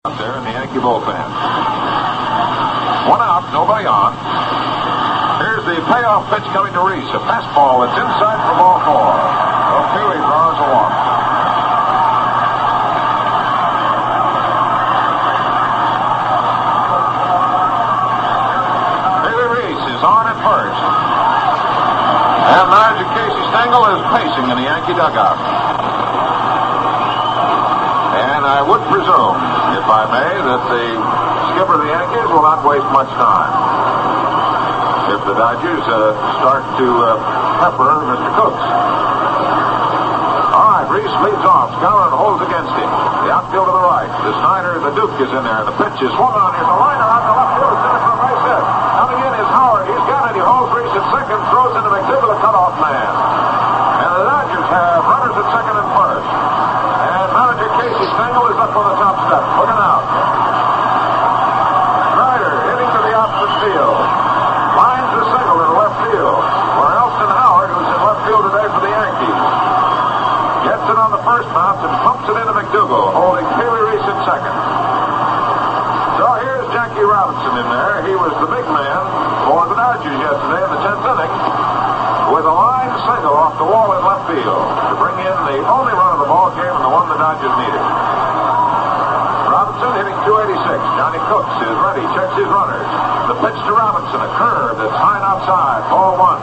Out there in the Yankee bullpen. One out, nobody on. Here's the payoff pitch coming to Reese. A fastball that's inside for ball four. O'Keefe draws a walk. Bailey Reese is on at first. And manager Casey Stengel is pacing in the Yankee dugout. And I would presume, if I may, that the skipper of the Yankees will not waste much time if the Dodgers start to pepper Mr. Cooks. All right, Reese leads off. Skowron holds against him. The outfield to the right. The Snyder, the Duke is in there. The pitch is swung on. Here's a liner out the left field. Center from base hit. Coming in is Howard. He's got it. He holds Reese at second. Throws into McDougal, a cutoff man. And the Dodgers have runners at second and first. And manager Casey Stengel is up on the top step. Looking out. Snyder hitting to the opposite field. Lines the single to the left field. For Elston Howard, who's in left field today for the Yankees. Gets it on the first bounce and pumps it into McDougal, holding Bailey Reese at second. So here's Jackie Robinson in there. He was the big man for the Dodgers yesterday in the 10th inning with a line single off the wall in left field to bring in the only run of the ball game and the one the Dodgers needed. Robinson hitting .286. Johnny Cooks is ready, checks his runners. The pitch to Robinson, a curve that's high and outside, ball one.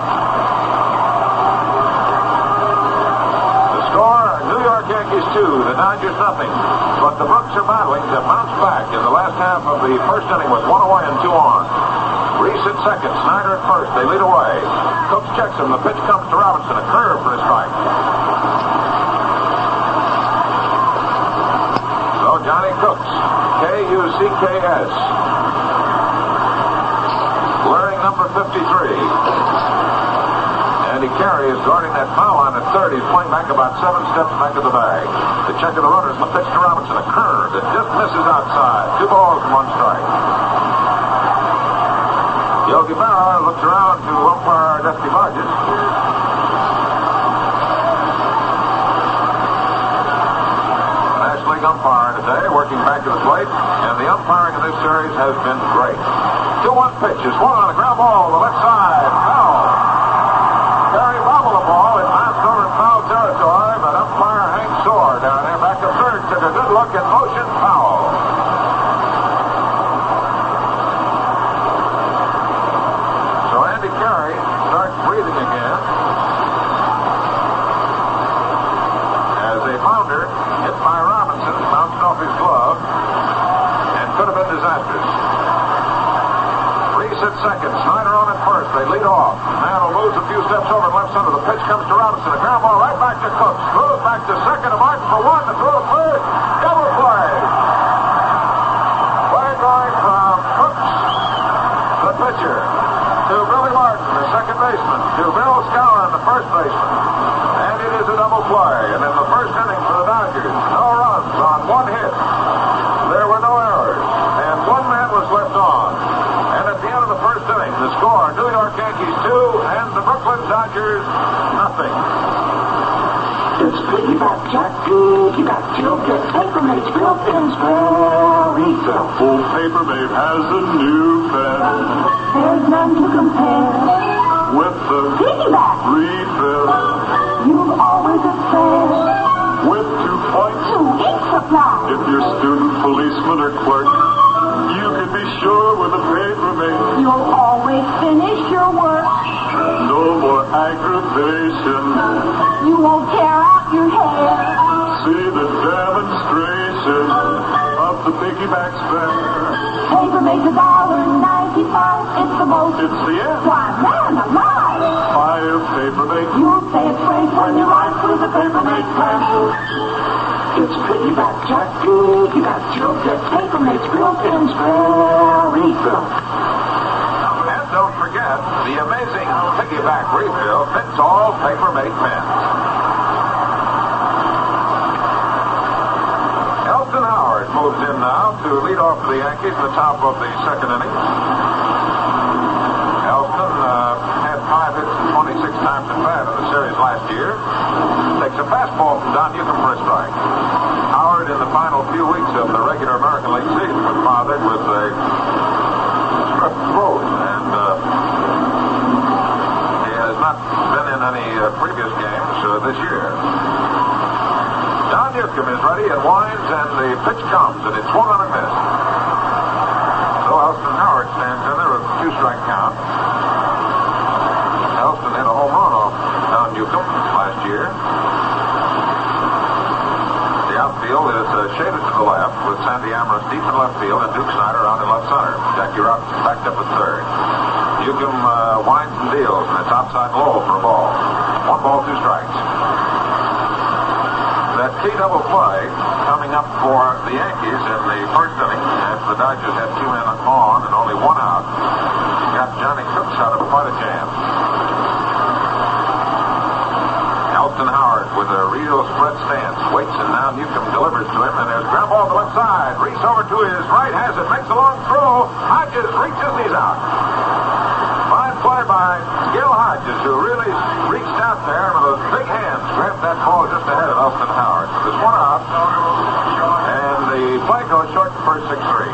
The score, New York Yankees 2, the Dodgers nothing. But the Brooks are battling to bounce back in the last half of the first inning with 1 away and 2 on. Reese at second, Snyder at first, they lead away. Cooks checks him, the pitch comes to Robinson, a curve for a strike. So Johnny Cooks, K-U-C-K-S, wearing number 53. Andy Carey is guarding that foul line at third. He's playing back about 7 steps back of the bag. The check of the runners, the pitch to Robinson, a curve that just misses outside. 2 balls and 1 strike. Yogi Berra looks around to umpire Dusty Barges. National League umpire today, working back to the plate, and the umpiring in this series has been great. 2-1 pitch is swung on a ground ball to the left side. Foul. Carey bobbled the ball. It bounced over in foul territory, but umpire Hank Soar down there back to third took a good look at motion. Foul. Carey starts breathing again as a bounder hit by Robinson bounced off his glove and could have been disastrous. Reese at second, Snyder on at first. They lead off. Mantle moves a few steps over and left center. The pitch comes to Robinson. A ground ball right back to Cooks. Throws back to second. A mark for one. To throw to third. Double play. Play going from Cooks, the pitcher, to Billy Martin, the second baseman, to Bill Skowron, the first baseman. And it is a double play. And in the first inning for the Dodgers, no runs on 1 hit. There were no errors. And 1 man was left on. And at the end of the first inning, the score, New York Yankees 2 and the Brooklyn Dodgers nothing. It's piggyback Jackie. You got to get Paper Mate's built-ins very full. Old Paper Mate has a new pen There's none to compare. with the Piggyback. refill, You've always excelled. with 2 points. 2 ink supply. If you're student, policeman, or clerk, you can be sure with a Paper Mate. You'll always finish your work. No more aggravation. You won't tear out your hair. See the demonstration of the piggyback spare. Paper Mate's $1.95. It's the most. It's the end. Why, man alive. Buy a Paper Mate. You'll say it's great when you ride through the Paper Mate plan. It's piggyback Jackie. You got to get Paper Mate's built-ins very full. And don't forget, the amazing piggyback refill fits all Paper Mate pens. Elston Howard moves in now to lead off for the Yankees in the top of the second inning. Elston had 5 hits and 26 times at bat in the series last year. Takes a fastball from Don Newcomb for a strike. Howard in the final few weeks of the regular American League season was bothered with a strep throat, and he has not been in any previous games this year. Don Newcomb is ready and winds, and the pitch comes, and it's swung on and missed. So Elston Howard stands in there with a 2-strike count. Elston hit a home run off Don Newcomb last year. The outfield is shaded to the left with Sandy Amherst deep in left field and Duke Snyder out in left center. Jackie Rock backed up at third. Newcomb winds and deals, and it's outside low for a ball. 1 ball, 2 strikes. That key double play coming up for the Yankees in the first inning after the Dodgers had 2 men on and only 1 out. Got Johnny Cooks out of quite a jam. Elston Howard with a real spread stance waits, and now Newcomb delivers to him, and there's ground ball to the left side. Reese over to his right, has it, makes a long throw. Hodges reaches, he's out. Fine play by Gil Hodges, who really reached out there and with those big hands grabbed that ball just ahead of Elston Howard. So there's 1 out, and the play goes short to first, 6-3.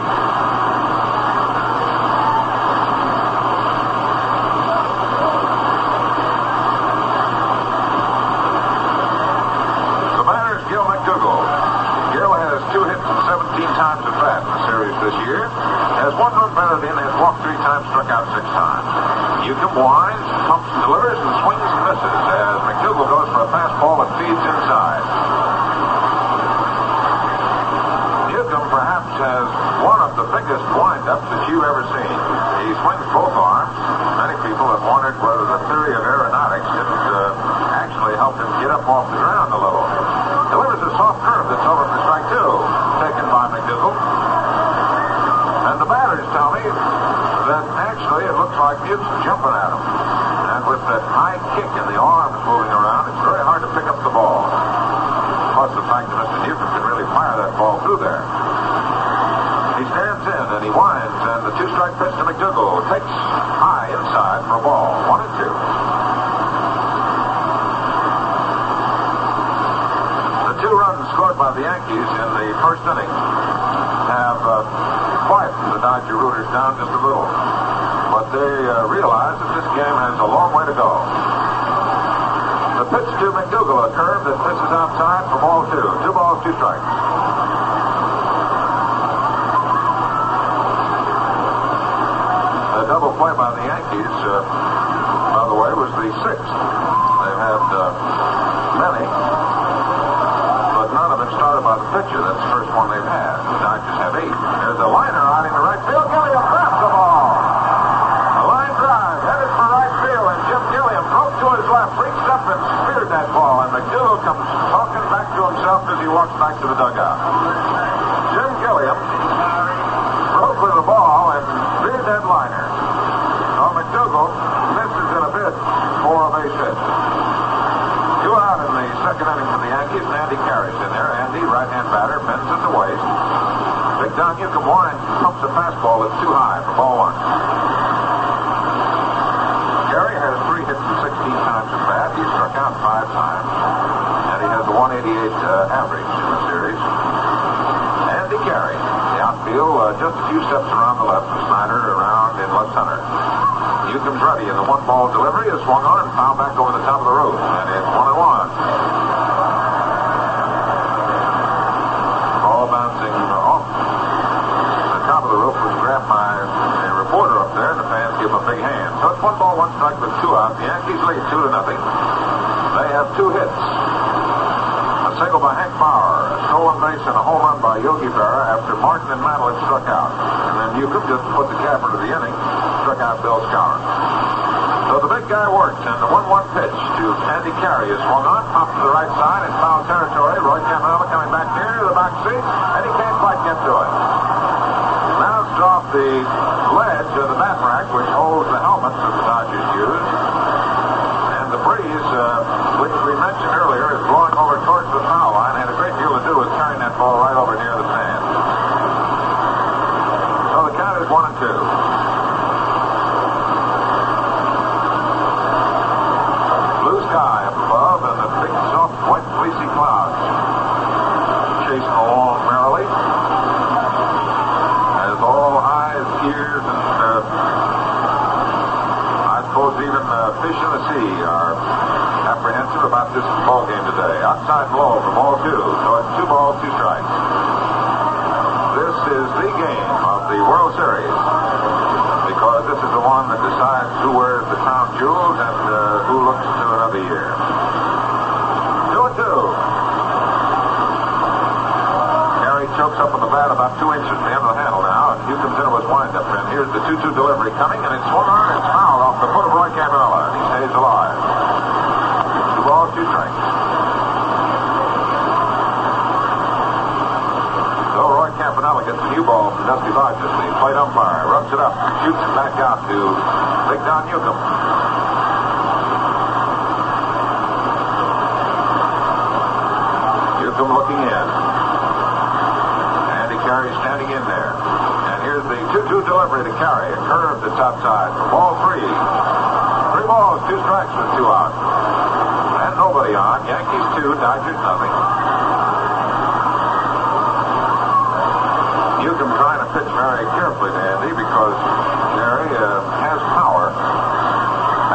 Times at bat in the series this year. Has 1 run batted in, has walked 3 times, struck out 6 times. Newcomb winds, pumps and delivers, and swings and misses as McDougal goes for a fastball that feeds inside. Newcomb perhaps has one of the biggest windups that you've ever seen. He swings both arms. Many people have wondered whether the theory of aeronautics didn't actually help him get up off the ground a little. Delivers a soft curve that's over for strike 2. Taken by McDougal. And the batters tell me that actually it looks like Newton's jumping at him. And with that high kick and the arms moving around, it's very hard to pick up the ball. Plus the fact that Mr. Newton can really fire that ball through there. He stands in and he winds, and the 2-strike pitch to McDougal takes high inside for a ball. 1-2. The 2 runs scored by the Yankees in the first inning have quietened the Dodger rooters down just a little. But they realize that this game has a long way to go. The pitch to McDougal, a curve that misses outside for ball 2. 2 balls, 2 strikes. The double play by the Yankees, by the way, was the 6th. They've had many. None of it started by the pitcher. That's the first one they've had. The Dodgers have 8. There's a liner out in the right field. Gilliam grabs the ball. A line drive headed for right field, and Jim Gilliam broke to his left, reached up and speared that ball, and McDougal comes talking back to himself as he walks back to the dugout. Jim Gilliam broke with the ball and speared that liner. So McDougal misses it a bit for a base hit. 2 out in the second inning for the Yankees, and Andy Carey's in there. Andy, right-hand batter, bends at the waist. Big Don Newcomb winds, pumps a fastball that's too high for ball 1. Carey has 3 hits and 16 times at bat. He's struck out 5 times, and he has a 188 average in the series. Andy Carey, the outfield, just a few steps around the left, and Snyder around in left center. Newcomb's ready, and the 1-ball delivery is swung on and fouled back over the top of the roof, and it's 1-1. Ball bouncing off the top of the roof was grabbed by a reporter up there, and the fans give him a big hand. So it's 1 ball, 1 strike with 2 out. The Yankees lead 2-0. They have 2 hits. A single by Hank Bauer, a stolen base, and a home run by Yogi Berra after Martin and Mantle had struck out. And then Newcomb just put the capper to the inning, struck out Bill Skowron. So the big guy worked, and the 1-1 pitch to Andy Carey is swung on, popped to the right side in foul territory. Roy Campanella coming back near to the back seat, and he can't quite get to it. Bounced off the ledge of the bat rack, which holds the helmets that the Dodgers use. And the breeze, which we mentioned earlier, is blowing over towards the foul line, had a great deal to do with carrying that ball right over near the stand. So the count is 1-2. Sky up above, and the big soft white fleecy clouds chasing along is the game of the World Series, because this is the one that decides who wears the crown jewels and who looks to another year. 2-2. Carey chokes up on the bat about 2 inches from the end of the handle now, and Newcomb's into his windup. And here's the 2-2 delivery coming, and it's swung on and it's fouled off the foot of Roy Campanella, and he stays alive. 2 balls, 2 strikes. So Roy Campanella gets a new ball from Dusty Rogers. The plate umpire rubs it up and shoots it back out to Big Don Newcomb. Newcomb looking in. Andy Carey standing in there. And here's the 2-2 delivery to Carey. A curve to top side for ball 3. 3 balls, 2 strikes with 2 out. And nobody on. Yankees 2, Dodgers nothing. Newcomb trying to pitch very carefully to Andy because Carey has power.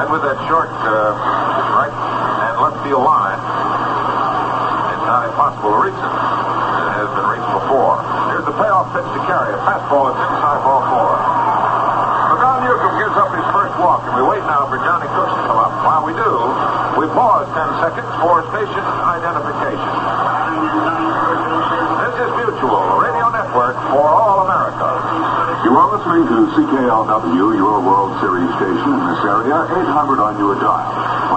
And with that short right and left field line, it's not impossible to reach it. It has been reached before. Here's the payoff pitch to Carey. A fastball that's inside ball 4. But Don Newcomb gives up his first walk, and we wait now for Johnny Cooks to come up. While we do, we pause 10 seconds for station identification. This is Mutual, a radio network for all America. You are listening to CKLW, your World Series station in this area, 800 on your dial.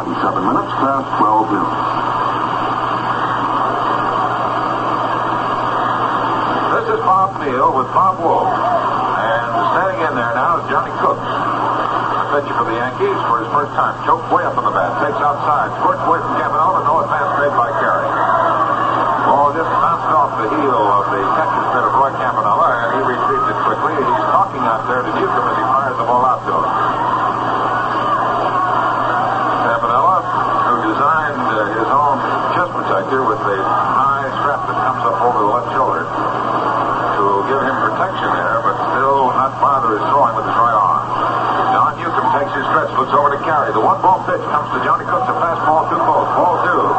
27 minutes past 12 noon. This is Bob Neal with Bob Wolf. And standing in there now is Johnny Cooks. The pitcher for the Yankees for his first time. Choked way up on the bat. Takes outside. Squirts away from Campanella. No advance made by Carey. Ball just bounced off the heel of the catcher's mitt of Roy Campanella, and he retrieves it quickly. He's talking out there to Newcomb as he fires the ball out to him. Campanella, who designed his own chest protector with a high strap that comes up over the left shoulder to give him protection there, but still not bother his throwing with his right arm. Don Newcomb takes his stretch, looks over to Carey. The 1-ball pitch comes to Johnny Cooks, a fastball too close. Ball 2.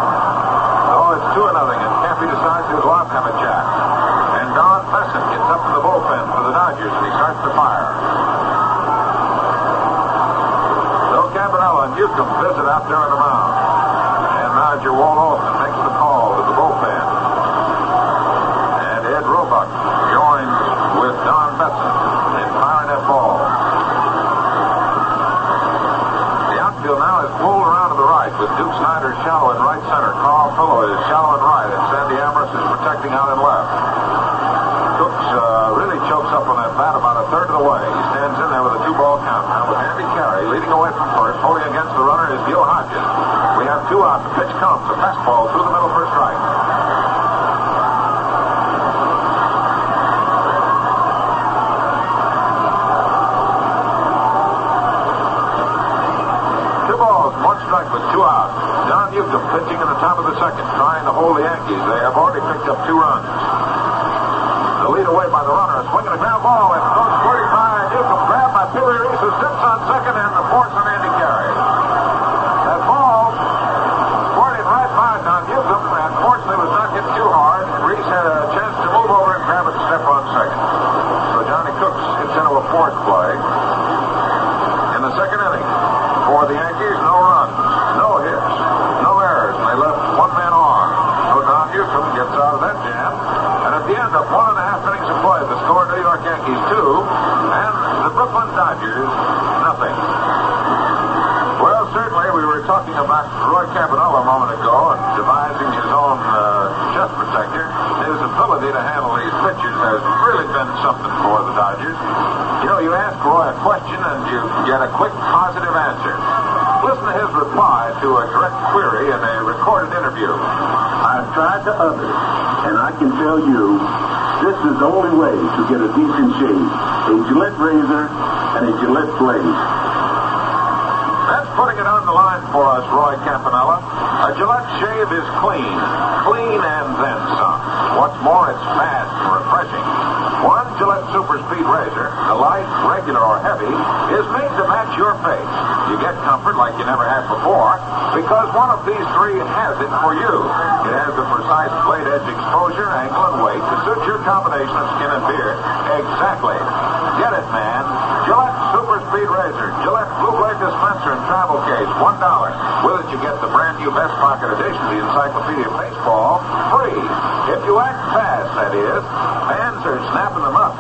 Oh, it's 2-0, and Campy decides to go out and have a chat. And Don Besson gets up to the bullpen for the Dodgers, and he starts to fire. So Campanella and Newcomb visit out there on the mound. And Roger Walt Olson makes the call to the bullpen. And Ed Roebuck joins with Don Besson in firing that ball. The outfield now is pulled around to the right with Duke Snyder shallow in right center. Carl Pillow is shallow in right, and Sandy Amherst is protecting out in left. Cooks really chokes up on that bat about a third of the way. He stands in there with a 2-ball count now with Andy Carey leading away from first. Pulling against the runner is Gil Hodges. We have 2 out. The pitch comes. A fastball through the middle for a strike. With 2 out. Don Newcomb pitching in the top of the second, trying to hold the Yankees. They have already picked up 2 runs. The lead away by the runner, swinging a ground ball, and goes squirting by Newcomb, grabbed by Billy Reese, who steps on second, and the force on Andy Carey. That ball squirted right by Don Newcomb, and fortunately was not hit too hard. Reese had a chance to move over and grab it and step on second. So Johnny Cooks gets into a fourth play. In the second inning, for the Yankees, no runs, no hits, no errors, and they left 1 man on. So Don Newcomb gets out of that jam, and at the end of 1.5 innings of play, the score New York Yankees 2, and the Brooklyn Dodgers nothing. Well, certainly we were talking about Roy Campanella a moment ago and devising his own chest protector. His ability to handle these pitchers has really been something for the Dodgers. You know, you ask Roy a question and you get a quick, positive answer. Listen to his reply to a direct query in a recorded interview. I've tried to others, and I can tell you, this is the only way to get a decent shave. A Gillette razor and a Gillette blade. That's putting it on the line for us, Roy Campanella. A Gillette shave is clean and then some. What's more, it's fast and refreshing. One Gillette Super Speed Razor, the light, regular, or heavy, is made to match your face. You get comfort like you never had before because one of these three has it for you. It has the precise blade edge exposure, angle, and weight to suit your combination of skin and beard. Exactly. Get it, man. Gillette Super Speed Razor, Gillette Blue Blade Dispenser and Travel Case, $1. With it, you get the brand new Best Pocket edition of the Encyclopedia of Baseball, free. If you act fast, that is. Fans are snapping them up.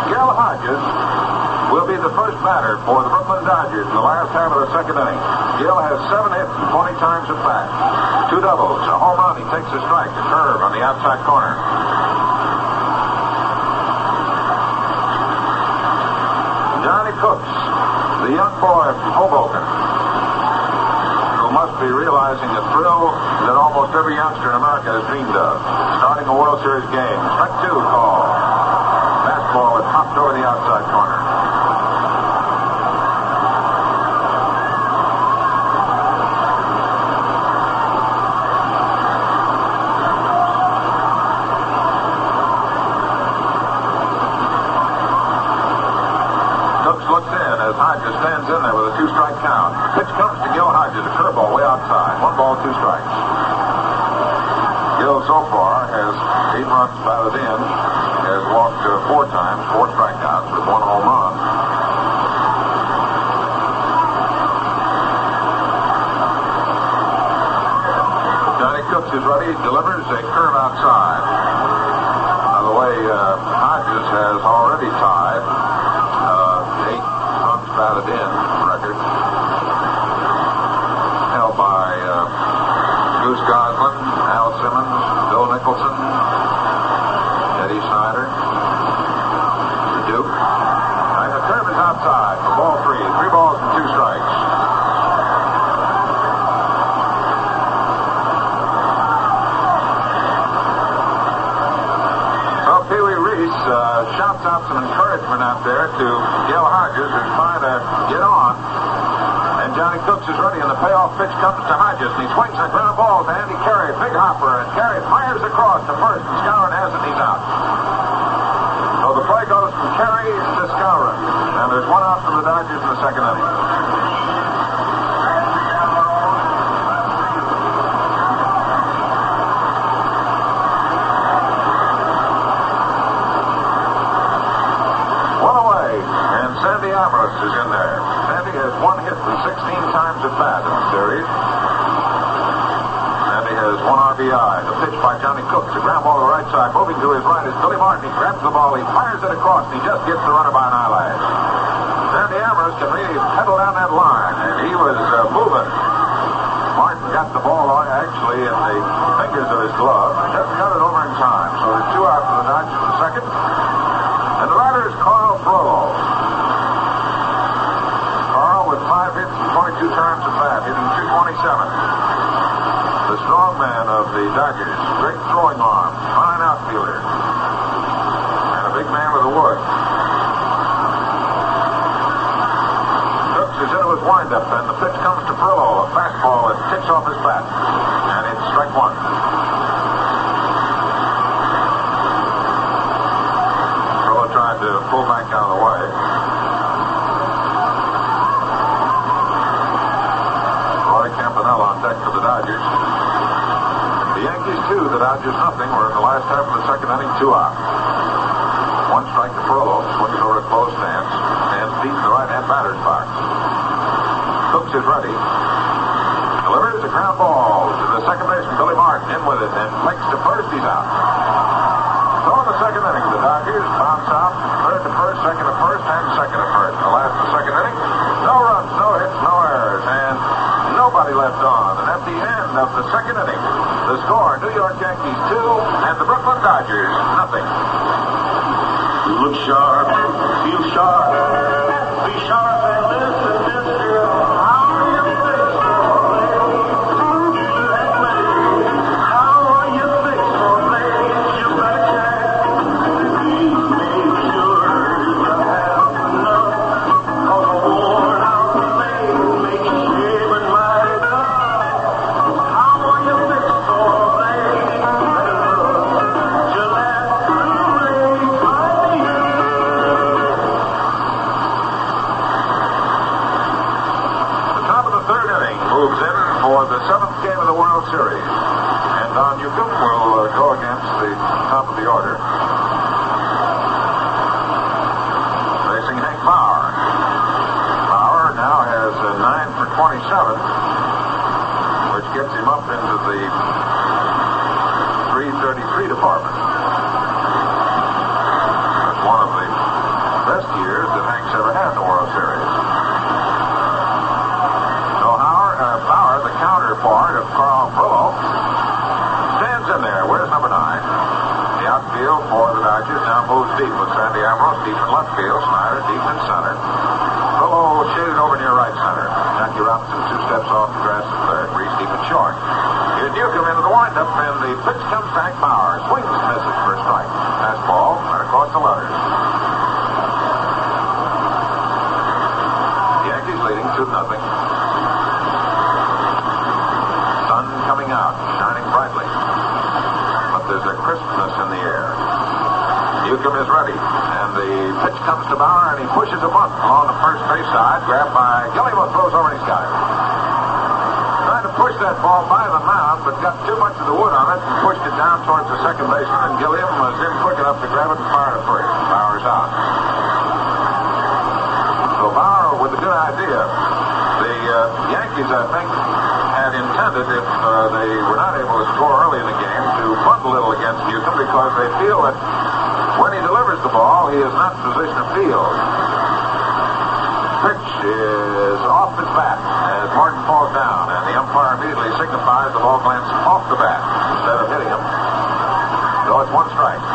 Gil Hodges will be the first batter for the Brooklyn Dodgers in the last half of the second inning. Gil has 7 hits and 20 times at bat. 2 doubles, a home run. He takes a strike, a curve on the outside corner. Johnny Cooks, the young boy from Hoboken, who must be realizing a thrill that almost every youngster in America has dreamed of. Starting a World Series game. Strike 2 call. Fastball is popped over the outside corner. Looks in as Hodges stands in there with a 2-strike count. Pitch comes to Gil Hodges, a curveball way outside. 1 ball, 2 strikes. Gil so far has 8 runs batted in, has walked 4 times, 4 strikeouts with 1 home run. Johnny Cooks is ready, delivers a curve outside. By the way, Hodges has already tied 8 runs batted in record, held by Goose Goslin, Al Simmons, Bill Nicholson, Eddie Snyder, the Duke. And the curve is outside for ball 3. 3 balls and 2 strikes. So Pee Wee Reese shouts out some encouragement out there to Gil Hodges, who's trying to get on. And Johnny Cooks is ready, and the payoff pitch comes to Hodges, and he swings a ground ball to Andy Carey, big hopper, and Carey fires across to first, and Skowron has it, and he's out. So the play goes from Carey to Skowron, and there's 1 out for the Dodgers in the second inning. Sandy Alvarez is in there. Sandy has 1 hit and 16 times at bat in the series. Sandy has 1 RBI. The pitch by Johnny Cooks. A ground ball to the right side. Moving to his right is Billy Martin. He grabs the ball. He fires it across, and he just gets the runner by an eyelash. Sandy Alvarez can really pedal down that line, and he was moving. Martin got the ball actually in the fingers of his glove. Just got it over in time. So there's 2 out for the Dodgers in the second. And the batter is Carl Frollo. 5 hits and 22 times at bat, hitting .227. The strong man of the Dodgers, great throwing arm, fine outfielder, and a big man with a wood. Cooks is into his windup, and the pitch comes to Frillo, a fastball that ticks off his bat, and it's strike 1. Frillo tried to pull back out of the way. On deck for the Dodgers. The Yankees 2, the Dodgers nothing. We're in the last half of the second inning, 2 out. 1 strike to Frillo, swings over to close stance, and deep in the right-hand batter's box. Cooks is ready. Delivers a ground ball to the second baseman, Billy Martin, in with it, and flicks to first, he's out. So in the second inning, the Dodgers bounce out, third to first, second to first, and second to first. In the last of the second inning, no runs, no hits, no errors, and nobody left on. And at the end of the second inning, the score, New York Yankees 2 and the Brooklyn Dodgers nothing. Look sharp, feel sharp, be sharp and listen, mister. How are you fixed for play? Do you have money? How are you fixed for play? You better check. Please make sure you have enough. Cause a worn out blade makes you shave and mighty tough. How are you fixed for play? Newcomb will go against the top of the order. Facing Hank Bauer. Bauer now has a 9 for 27, which gets him up into the 333 department. That's one of the best years that Hank's ever had in the World Series. So Bauer, the counterpart of Carl Brillo, stands in there. Where's number 9? The outfield for the Dodgers now moves deep with Sandy Ambrose deep in left field, Snyder deep in center. Brillo shaded over near right center. Jackie Robinson 2 steps off the grass at third. Reese deep and short. Here's Newcomb into the windup, and the pitch comes to Hank Bauer. Swings and misses for a strike. Fastball right across the letters. The Yankees leading 2-0. Sun coming out, shining brightly. But there's a crispness in the air. Newcomb is ready, and the pitch comes to Bauer, and he pushes a bunt along the first base side, grabbed by Gilliam, throws over, and he's got it. Trying to push that ball by the mound, but got too much of the wood on it and pushed it down towards the second baseman, and Gilliam was in quick enough to grab it and fire it first. Bauer's out. So Bauer with a good idea. The Yankees, I think, had intended, if they were not able to score early in the game, to bunt a little against Newcomb because they feel that when he delivers the ball, he is not in position to field. Pitch is off his bat as Martin falls down, and the umpire immediately signifies the ball glanced off the bat instead of hitting him. So it's 1 strike.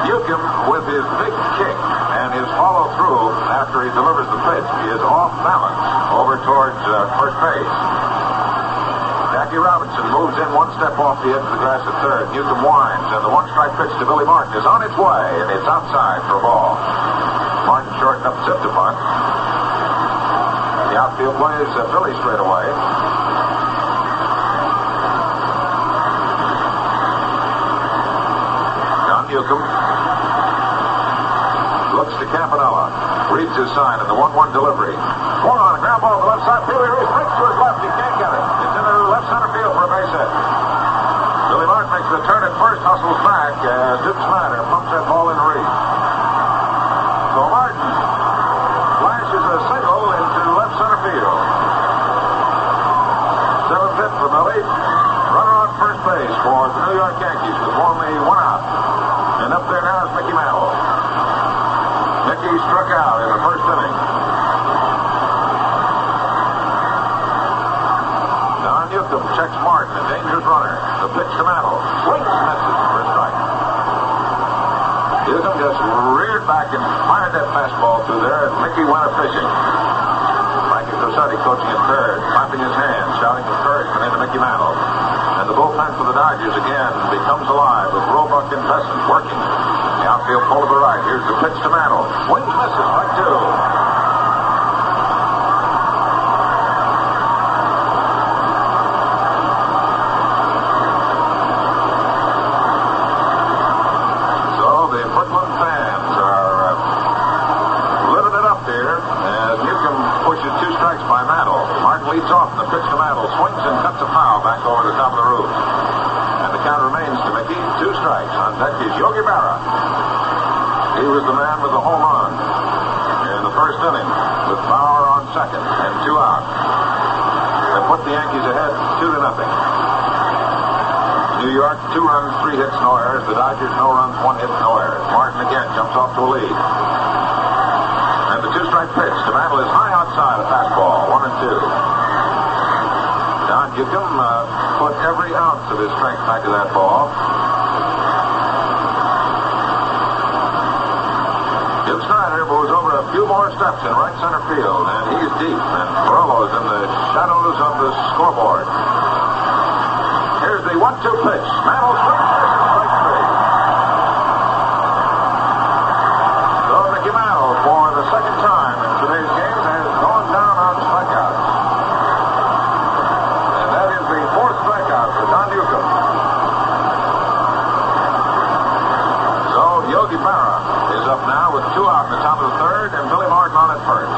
Newcomb, with his big kick and his follow-through after he delivers the pitch, is off balance over towards first base. Jackie Robinson moves in 1 step off the edge of the grass at third. Newcomb winds, and the 1-strike pitch to Billy Martin is on its way, and it's outside for a ball. Martin short enough to zip the bunt. The outfield plays Billy straight away. John Newcomb looks to Campanella, reads his sign, and the 1-1 delivery. Swung on a ground ball to the left side. Billy Reese breaks to his left. He can't get it. It's into left center field for a base hit. Billy Martin makes the turn at first, hustles back as Duke Snyder pumps that ball in Reese. So Martin flashes a single into left center field. 7th hit for Billy. Runner on first base for the New York Yankees with only 1 out. And up there now is Mickey Mantle. Mickey struck out in the first inning. Don Newcomb checks Martin, a dangerous runner. The pitch to Mantle. Swings and misses for a strike. Newcomb just reared back and fired that fastball through there, and Mickey went a-fishing. Frankie Cossetti coaching at third, clapping his hands, shouting encouragement into Mickey Mantle. And the bullpen for the Dodgers again becomes alive with Roebuck and Besson working. The outfield pull to the right. Here's the pitch to Mantle. Swings, misses, strike 2. Leads off, and the pitch to Mantle swings and cuts a foul back over the top of the roof. And the count remains to Mickey. 2 strikes. On deck is Yogi Berra. He was the man with the home run in the first inning with Bauer on second and 2 out. They put the Yankees ahead 2-0. New York, 2 runs, 3 hits, no errors. The Dodgers, no runs, 1 hit, no errors. Martin again jumps off to a lead. And the 2-strike pitch to Mantle is high outside, a fastball, 1-2. Don Newcomb put every ounce of his strength back to that ball. Duke Snyder moves over a few more steps in right center field, and he's deep, and Morello's in the shadows of the scoreboard. Here's the 1-2 pitch. Mantle swings, strike 3. So Mickey Mantle, for the second time in today's game, has gone down on strikeouts. And that is the 4th strikeout for Don Newcomb. So Yogi Berra is up now with 2 out in the top of the 3rd, and Billy Martin on at first.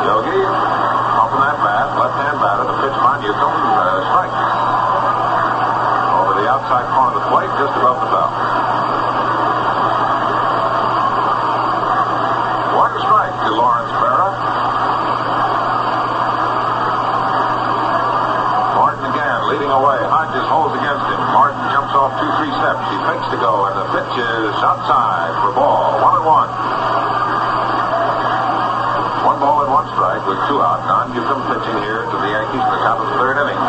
Yogi She fakes to go, and the pitch is outside for ball. 1-1. 1 ball and 1 strike with 2 out. Don Newcomb pitching here to the Yankees in the top of the 3rd inning.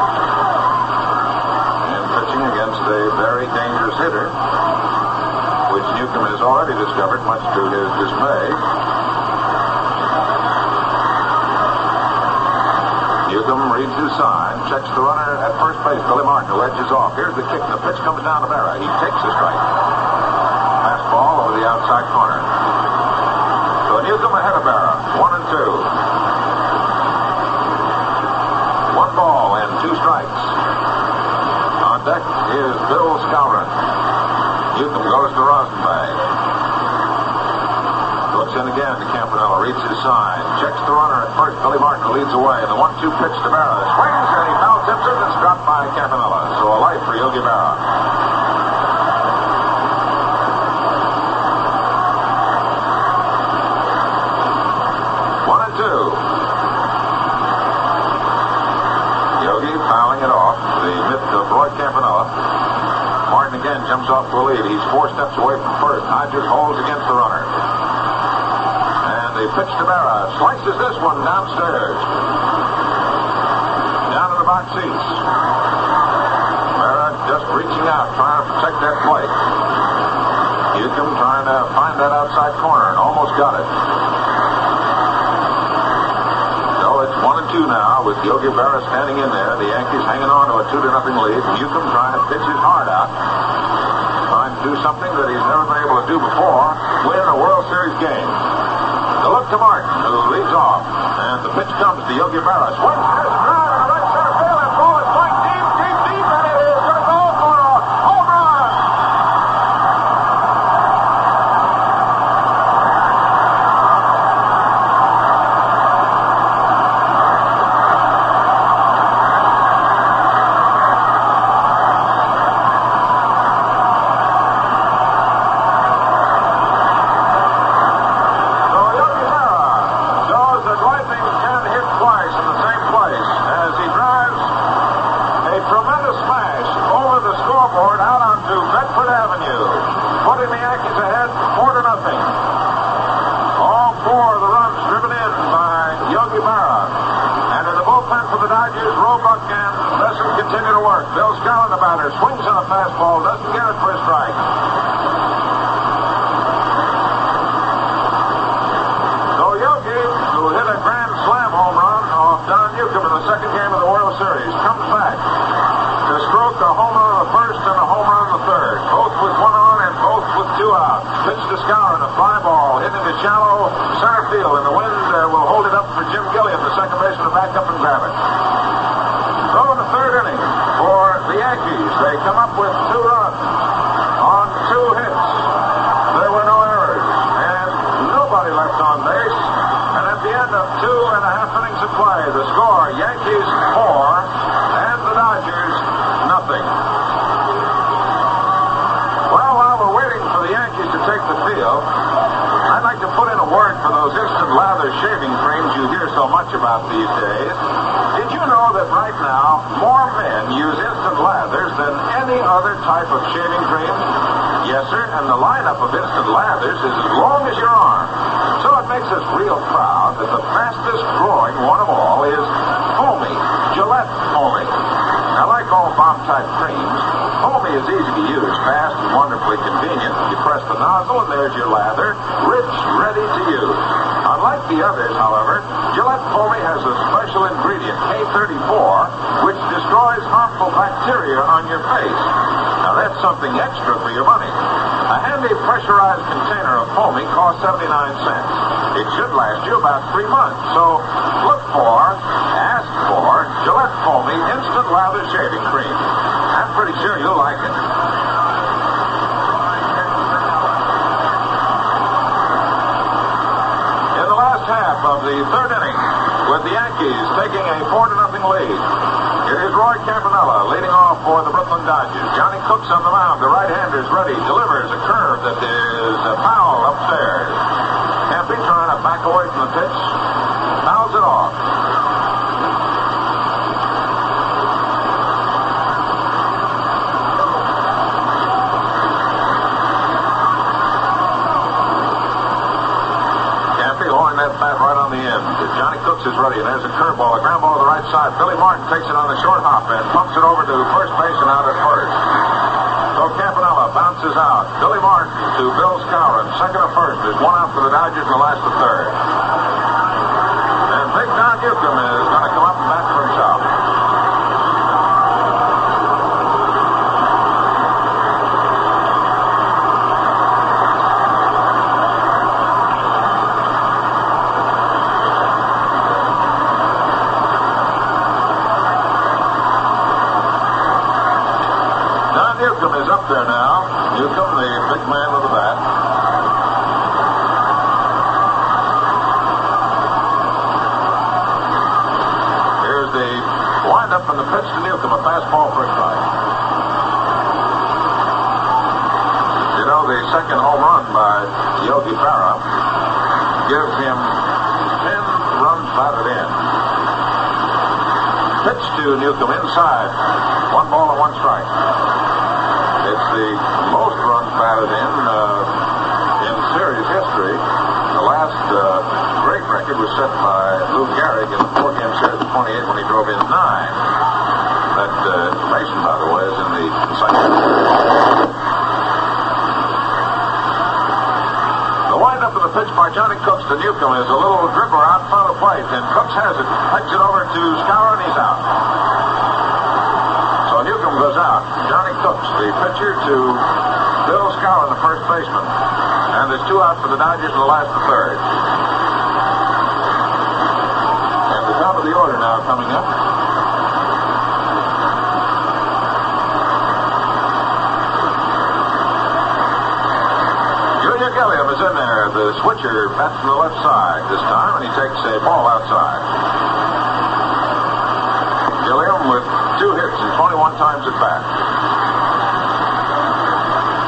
And pitching against a very dangerous hitter, which Newcomb has already discovered, much to his dismay. Newcomb reads his sign, checks the runner at first base, Billy Martin, who edges off. Here's the kick, and the pitch comes down to Berra. He takes the strike. Fastball over the outside corner. So Newcomb ahead of Berra, 1-2. 1 ball and 2 strikes. On deck is Bill Skowron. Newcomb goes to Rosenbach. Looks in again to Campanella, reads his sign, checks the runner at first. Billy Martin leads away. The 1-2 pitch to Berra. Swings and he foul tips it, and it's dropped by Campanella. So a life for Yogi Berra. Yogi fouling it off. The mitt of Roy Campanella. Martin again jumps off to a lead. He's 4 steps away from first. Hodges holds against the runner. And the pitch to Berra. Slices this one downstairs. Down to the box seats. Berra just reaching out, trying to protect that plate. Newcomb trying to find that outside corner and almost got it. So it's 1-2 now with Yogi Berra standing in there. The Yankees hanging on to a 2-0 lead. Newcomb trying to pitch his heart out. Trying to do something that he's never been able to do before. Win a World Series game. The look to Martin, who leads off. And the pitch comes to Yogi Berra. Swings his drive in the right center field. And ball is going deep, deep, deep. And it is going to go for a home run. Continue to work. Bill Skowron, the batter, swings on a fastball, doesn't get it for a strike. So Yogi, who hit a grand slam home run off Don Newcomb in the 2nd game of the World Series, comes back to stroke a home run on the 1st and a home run on the 3rd. Both with 1 on and both with 2 out. Pitch to Skowron, a fly ball hit into shallow center field, and the wind will hold it up for Jim Gilliam, the second baseman, to back up and grab it. So in the 3rd inning for the Yankees, they come up with 2 runs on 2 hits. There were no errors and nobody left on base. And at the end of 2.5 innings of play, the score, Yankees 4 and the Dodgers nothing. Well, while we're waiting for the Yankees to take the field, I'd like to put in a word for those instant lather shaving creams you hear so much about these days. Did you know that right now more men use instant lathers than any other type of shaving cream? Yes, sir, and the lineup of instant lathers is as long as your arm. So it makes us real proud that the fastest growing one of all is Foamy, Gillette Foamy. Now, like all bomb-type creams, Foamy is easy to use, fast and wonderfully convenient. You press the nozzle and there's your lather, rich, ready to use. Unlike the others, however, Gillette Foamy has a special ingredient, K34, which destroys harmful bacteria on your face. Now, that's something extra for your money. A handy pressurized container of Foamy costs 79 cents. It should last you about 3 months. So look for, ask for Gillette Foamy Instant Lather Shaving Cream. I'm pretty sure you'll like it. In the last half of the 3rd inning, with the Yankees taking a 4-0 lead, here is Roy Campanella leading off for the Brooklyn Dodgers. Johnny Cook's on the mound. The right-hander is ready. Delivers a curve that is a foul upstairs. Campy trying to back away from the pitch. Fouls it off. Cooks is ready, and there's a curveball, a ground ball to the right side. Billy Martin takes it on the short hop and pumps it over to first base and out at first. So Campanella bounces out. Billy Martin to Bill Skowron, second to first. There's one out for the Dodgers in the last of third. And Big Don Newcomb is going to come up and bat for himself. Newcomb is up there now. Newcomb, the big man with the bat. Here's the windup and the pitch to Newcomb, a fastball for a strike. You know, the second home run by Yogi Berra gives him 10 runs batted in. Pitch to Newcomb inside. 1 ball and 1 strike. It's the most runs batted in series history. The last great record was set by Lou Gehrig in the 4-game series of 28 when he drove in 9. That information, by the way, is in the encyclopedia. The windup of the pitch by Johnny Cooks to Newcomb is a little dribbler out in front of the plate, and Cooks has it. Takes it over to Skowron, he's out. So Newcomb goes out. Johnny Cooks, the pitcher, to Bill Skowron, the first baseman. And there's 2 out for the Dodgers in the last of third. And the top of the order now coming up. Junior Gilliam is in there. The switcher bats from the left side this time, and he takes a ball outside. Gilliam with 2 hits and 21 times at bat.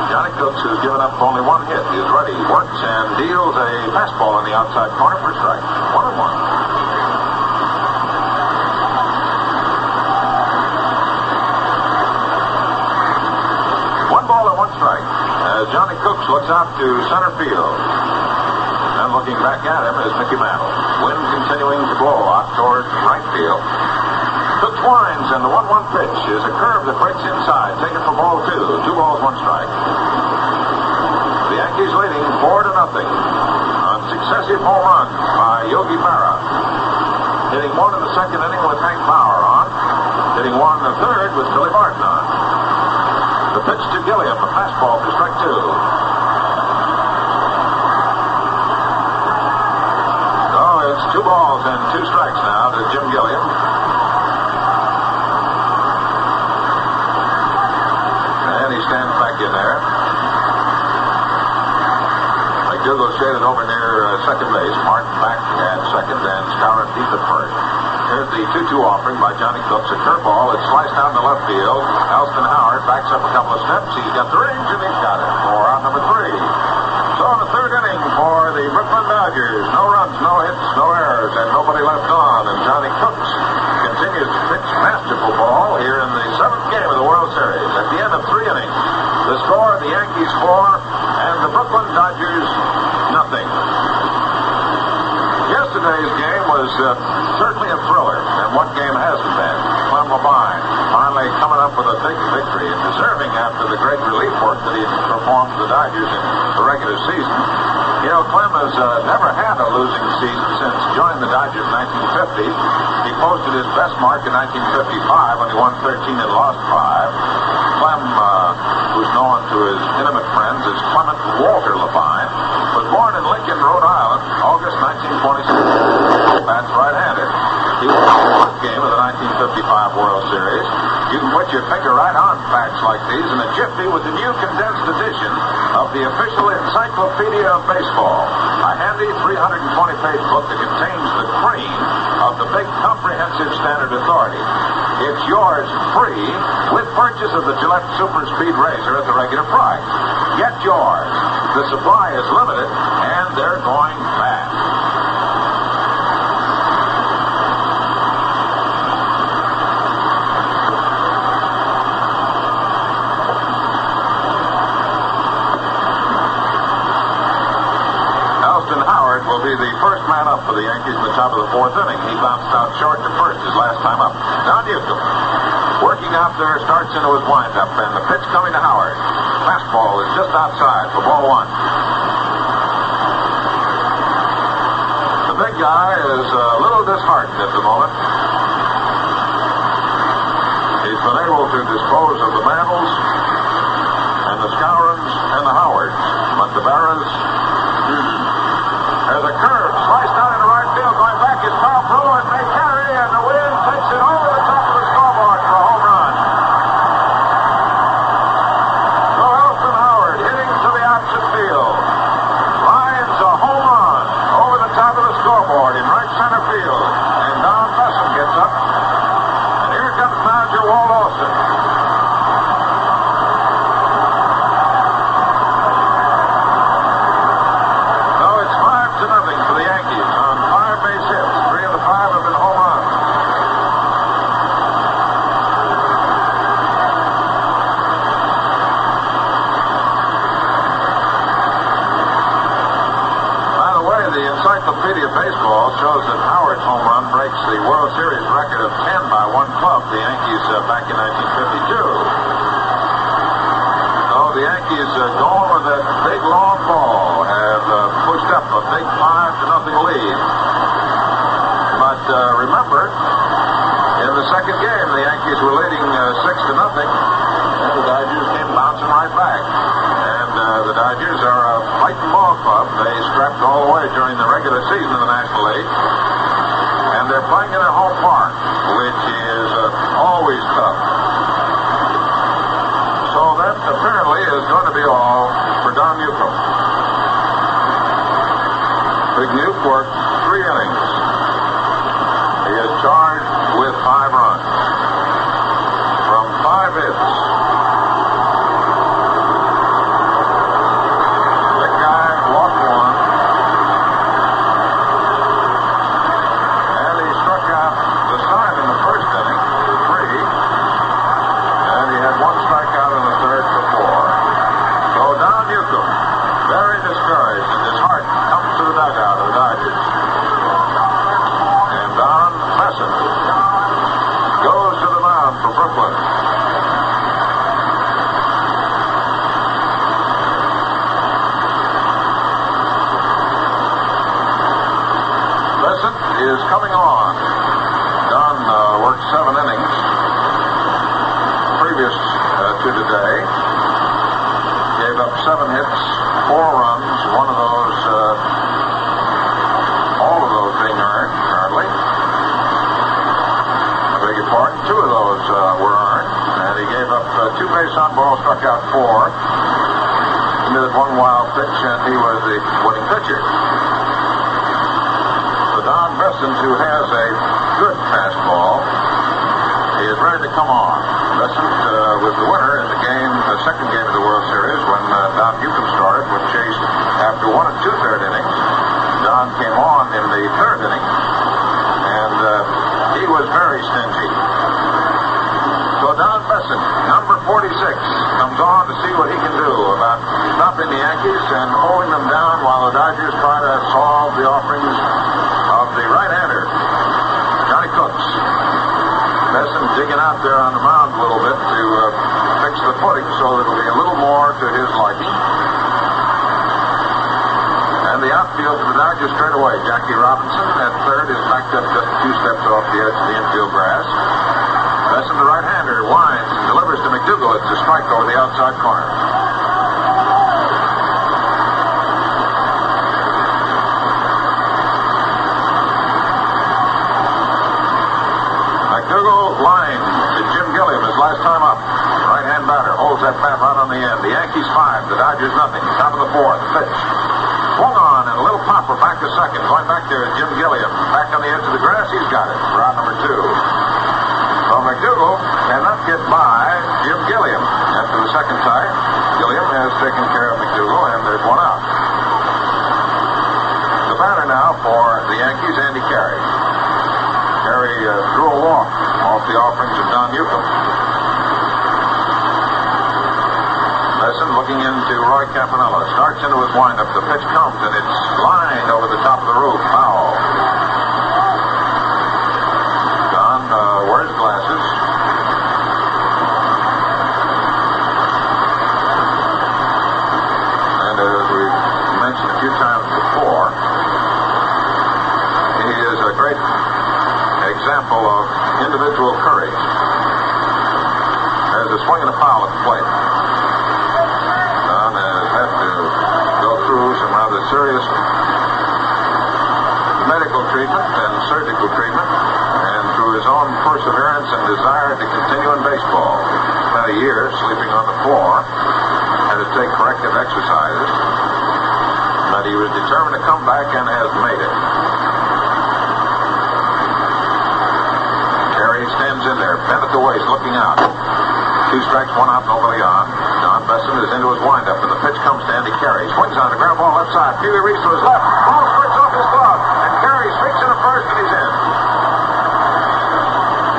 Johnny Cooks, who's given up only 1 hit, is ready, works, and deals a fastball in the outside corner for strike. 1-1. One ball and 1 strike as Johnny Cooks looks out to center field. And looking back at him is Mickey Mantle. Wind continuing to blow out toward right field. Cooks winds, and the 1-1 pitch is a curve that breaks inside. Taken for ball 2. 2 balls, 1 strike. The Yankees leading 4-0 on successive home runs by Yogi Berra. Hitting 1 in the second inning with Hank Bauer on. Hitting 1 in the third with Billy Martin on. The pitch to Gilliam, a fastball for strike 2. Oh, it's 2 balls and 2 strikes now to Jim Gilliam. Stands back in there. McDougal shaded over near second base. Martin back at second, and Skowron deep at first. Here's the 2-2 offering by Johnny Cooks. A curveball. It's sliced down to left field. Elston Howard backs up a couple of steps. He's got the range, and he's got it for out number 3. So in the third inning for the Brooklyn Dodgers, no runs, no hits, no errors, and nobody left on. And Johnny Cooks continues to pitch masterful ball here in the 7th game of the World Series. At the end of 3 innings, the score, the Yankees 4 and the Brooklyn Dodgers nothing. Yesterday's game was certainly a thriller, and what game hasn't been? Clem Labine finally coming up with a big victory and deserving after the great relief work that he performed for the Dodgers in the regular season. You know, Clem has never had a losing season since joining the Dodgers in 1950. He posted his best mark in 1955 when he won 13 and lost 5. Clem, who's known to his intimate friends as Clement Walter Labine, was born in Lincoln, Rhode Island, August 1926. Bats right-handed. He won the first game of the 1955 World Series. You can put your finger right on facts like these in a jiffy with the new condensed edition of the official Encyclopedia of Baseball, a handy 320-page book that contains the cream of the big comprehensive standard authority. It's yours free with purchase of the Gillette Super Speed Razor at the regular price. Get yours. The supply is limited, and they're going fast. Elston Howard will be the first man up up for the Yankees in the top of the fourth inning. He bounced out short to first his last time up. Now Newcomb, working out there, starts into his windup, and the pitch coming to Howard. Fastball is just outside for ball one. The big guy is a little disheartened at the moment. He's been able to dispose of the Mantles and the Scourins and the Howards. But the Barras, there's a curve sliced out into right field. Going back is Carl Brewer. It may carry, and the wind takes it over the top of the scoreboard for a home run. So Elston Howard hitting to the opposite field. Lines a home run over the top of the scoreboard in right center field. And Don Besson gets up. And here comes manager Walt Olson. Encyclopedia Baseball shows that Howard's home run breaks the World Series record of 10 by one club, the Yankees, back in 1952. So the Yankees, going with that big long ball, have pushed up a big 5-0 lead. But remember, in the second game, the Yankees were leading 6-0, and the Dodgers came bouncing right back. The Dodgers are a fighting ball club. They strapped all the way during the regular season of the National League. And they're playing in their home park, which is always tough. So that apparently is going to be all for Don Newcomb. Big Nuke worked 3 innings. He is charged with 5 runs from 5 hits. Is coming on. Don worked 7 innings previous to today. Gave up 7 hits, 4 runs, one of those, all of those being earned, apparently. I beg your pardon, 2 of those were earned, and he gave up 2 base on balls, struck out 4. Committed 1 wild pitch, and he was the winning pitcher. Don Besson, who has a good fastball, is ready to come on. Besson was the winner in the second game of the World Series when Don Newcomb started, was chased after 1 2/3 innings. Don came on in the 3rd inning, and he was very stingy. So Don Besson, number 46, comes on to see what he can do about stopping the Yankees and holding them down while the Dodgers try to solve the offerings of the right-hander, Johnny Cooks. Besson digging out there on the mound a little bit to fix the footing so that it'll be a little more to his liking. And the outfield for the Dodgers straight away. Jackie Robinson at third is backed up just 2 steps off the edge of the infield grass. Besson, the right-hander, winds and delivers to McDougall. It's a strike over the outside corner. Line to Jim Gilliam his last time up. Right-hand batter holds that bat right on the end. The Yankees 5, the Dodgers nothing. Top of the 4th. Pitch. Swung on and a little popper back to second. Going back there is Jim Gilliam. Back on the edge of the grass. He's got it. Route number 2. So McDougall cannot get by Jim Gilliam. After the second time, Gilliam has taken care of McDougall, and there's 1 out. The batter now for the Yankees, Andy Carey. Carey drew a walk off the offerings of Don Newcomb. Besson looking into Roy Campanella. Starts into his windup. The pitch comes, and it's lined over the top of the roof. Foul. individual courage. There's a swing and a foul at the plate. Don has had to go through some rather serious medical treatment and surgical treatment, and through his own perseverance and desire to continue in baseball. Spent a year sleeping on the floor, had to take corrective exercises, but he was determined to come back and has made it. Carey stands in there, bent at the waist, looking out. 2 strikes, 1 out, nobody on. Don Besson is into his windup, and the pitch comes to Andy Carey. Swings on the ground ball left side. Pee Wee Reese to his left. Ball squirts off his glove, and Carey streaks into first, and he's in.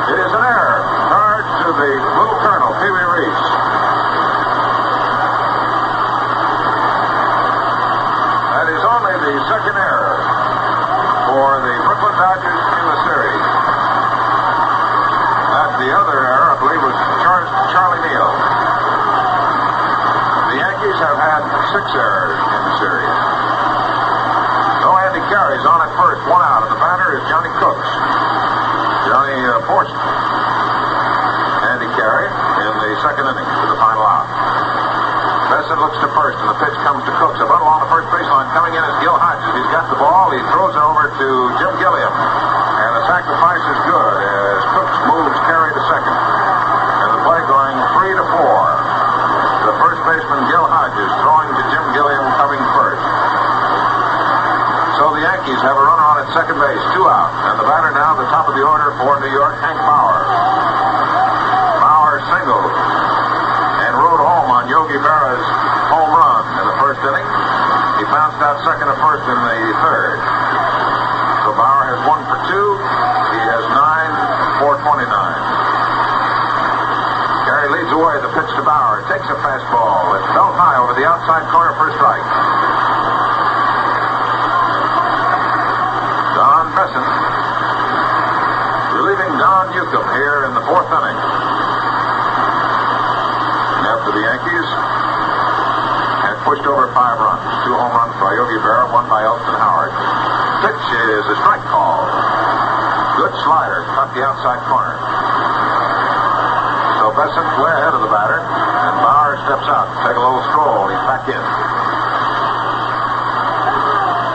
It is an error. Charge to the little colonel, Pee Wee Reese. That is only the second error for the Brooklyn Dodgers in the series. The other error, I believe, was Charlie Neal. The Yankees have had 6 errors in the series. So Andy Carey's on at first, 1 out, and the batter is Johnny Cooks. Johnny forced Andy Carey in the second inning to the final out. Besson looks to first, and the pitch comes to Cooks. A run along the first baseline. Coming in is Gil Hodges. He's got the ball. He throws it over to Jim Gilliam. And the sacrifice is good as Cooks moves Carey to second. And the play going 3-4. The first baseman, Gil Hodges, throwing to Jim Gilliam, coming first. So the Yankees have a runner on at second base, 2 out. And the batter now at the top of the order for New York, Hank Bauer. Bauer singled and rode home on Yogi Berra's home run in the first inning. He bounced out second to first in the third. So Bauer has 1 for 2. He has 9 for 29. Carey leads away. The pitch to Bauer. Takes a fastball. It's belt high over the outside corner for a strike. Don Besson relieving Don Newcomb here in the 4th inning. And after the Yankees had pushed over 5 runs. 2 home runs by Yogi Berra, 1 by Elston Howard. Pitch is a strike call. Good slider, cut the outside corner. So Besson way ahead of the batter, and Bauer steps out to take a little stroll. He's back in.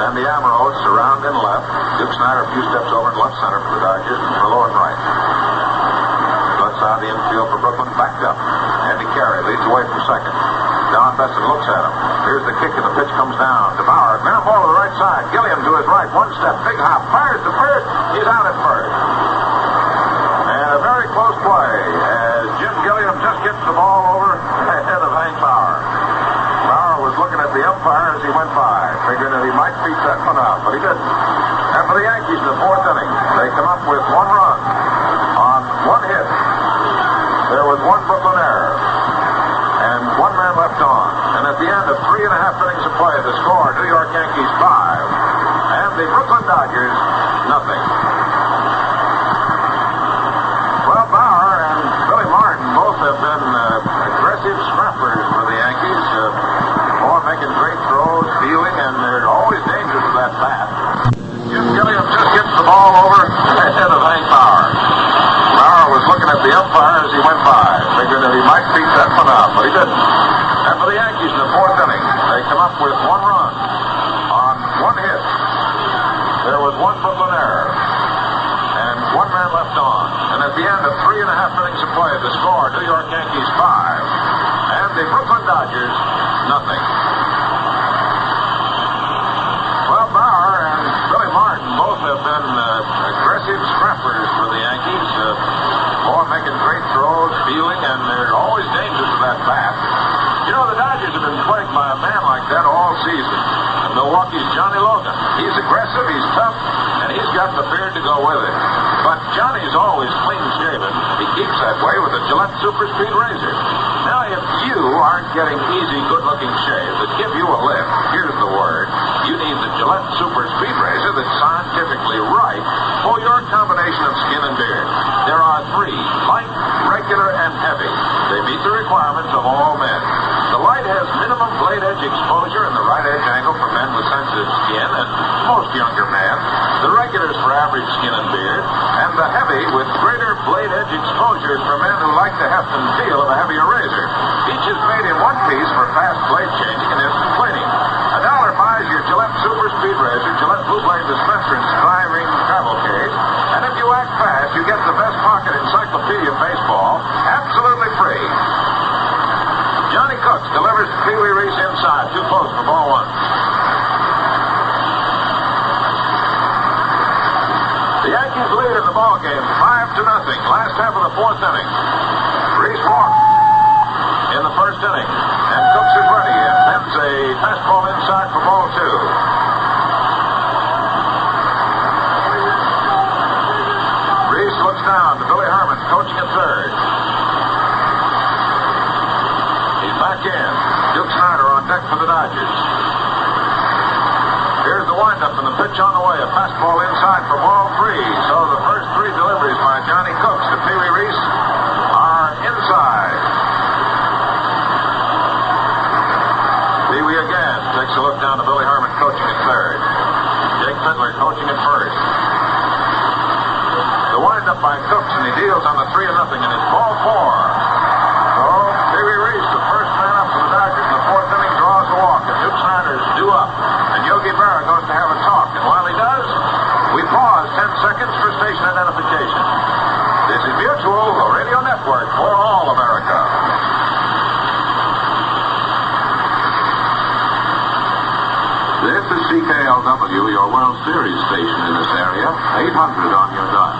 Then the Amaros surround in left. Duke Snyder a few steps over in left center for the Dodgers, and Merlo in right. Left side of the infield for Brooklyn, backed up. Andy Carey leads away from second. Don Besson looks at him. Here's the kick, and the pitch comes down to Bauer. Ground ball to the right side. Gilliam to his right. 1 step, big hop. Fires to first. He's out at first. And a very close play as Jim Gilliam just gets the ball over ahead of Hank Bauer. Bauer was looking at the umpire as he went by, figuring that he might beat that one out, but he didn't. And for the Yankees in the 4th inning, they come up with 1 run on 1 hit. There was 1 Brooklyn error. And 1 man left on. And at the end of 3.5 innings of play, the score, New York Yankees 5, and the Brooklyn Dodgers, nothing. Well, Bauer and Billy Martin both have been aggressive scrappers for the Yankees. Making great throws, fielding, and there's always danger to that bat. Jim Gilliam just gets the ball over ahead of Hank Bauer. Bauer was looking at the umpire as he went by, figuring that he might beat that one out, but he didn't. And for the Yankees in the 4th inning, they come up with 1 run on 1 hit. There was 1 Brooklyn error. And 1 man left on. And at the end of 3.5 innings of play, the score, New York Yankees 5, and the Brooklyn Dodgers, nothing. Well, Bauer and Billy Martin both have been aggressive scrappers for the Yankees. Making great throws, fielding, and there's always danger to that bat. You know, the Dodgers have been plagued by a man like that all season. And Milwaukee's Johnny Logan. He's aggressive, he's tough, and he's got the beard to go with it. But Johnny's always clean-shaven. He keeps that way with a Gillette Super Speed razor. Now, if you aren't getting easy, good-looking shaves that give you a lift, here's the word. You need the Gillette Super Speed razor that's scientifically right for your combination of skin and beard. There are 3, light, regular, and heavy. They meet the requirements of all men. The light has minimum blade edge exposure and the right edge angle for men with sensitive skin and most younger men, the regulars for average skin and beard, and the heavy with greater blade edge exposures for men who like the heft and feel of a heavier razor. Each is made in one piece for fast blade changing and instant cleaning. $1 buys your Gillette Super Speed Razor, Gillette Blue Blade dispenser, and Styrene travel case. And if you act fast, you get the best pocket encyclopedia of baseball absolutely free. Johnny Cooks delivers to Pee Wee Reese inside. Too close for ball one. The Yankees lead in the ball game 5-0. Last half of the fourth inning. Reese walked in the first inning. And Cooks is ready and sends a fastball inside for ball two. Reese looks down to Billy Herman, coaching at third. He's back in. Duke Snider on deck for the Dodgers. Here's the windup and the pitch on the way. A fastball inside for ball three. So the first three deliveries by Johnny Cooks to Pee Wee Reese are inside. Pee Wee again takes a look down to Billy Herman, coaching at third. Jake Fiddler coaching at first. The windup by Cooks, and he deals on the 3-0, and it's ball four. So Pee Wee Reese, the first man up for the Dodgers in the fourth inning, draws a walk, and Duke Snider's due up. And Yogi Berra goes to have a talk, and while he does, we pause 10 seconds for station identification. This is Mutual, the radio network for all America. This is CKLW, your World Series station in this area. 800 on your dot.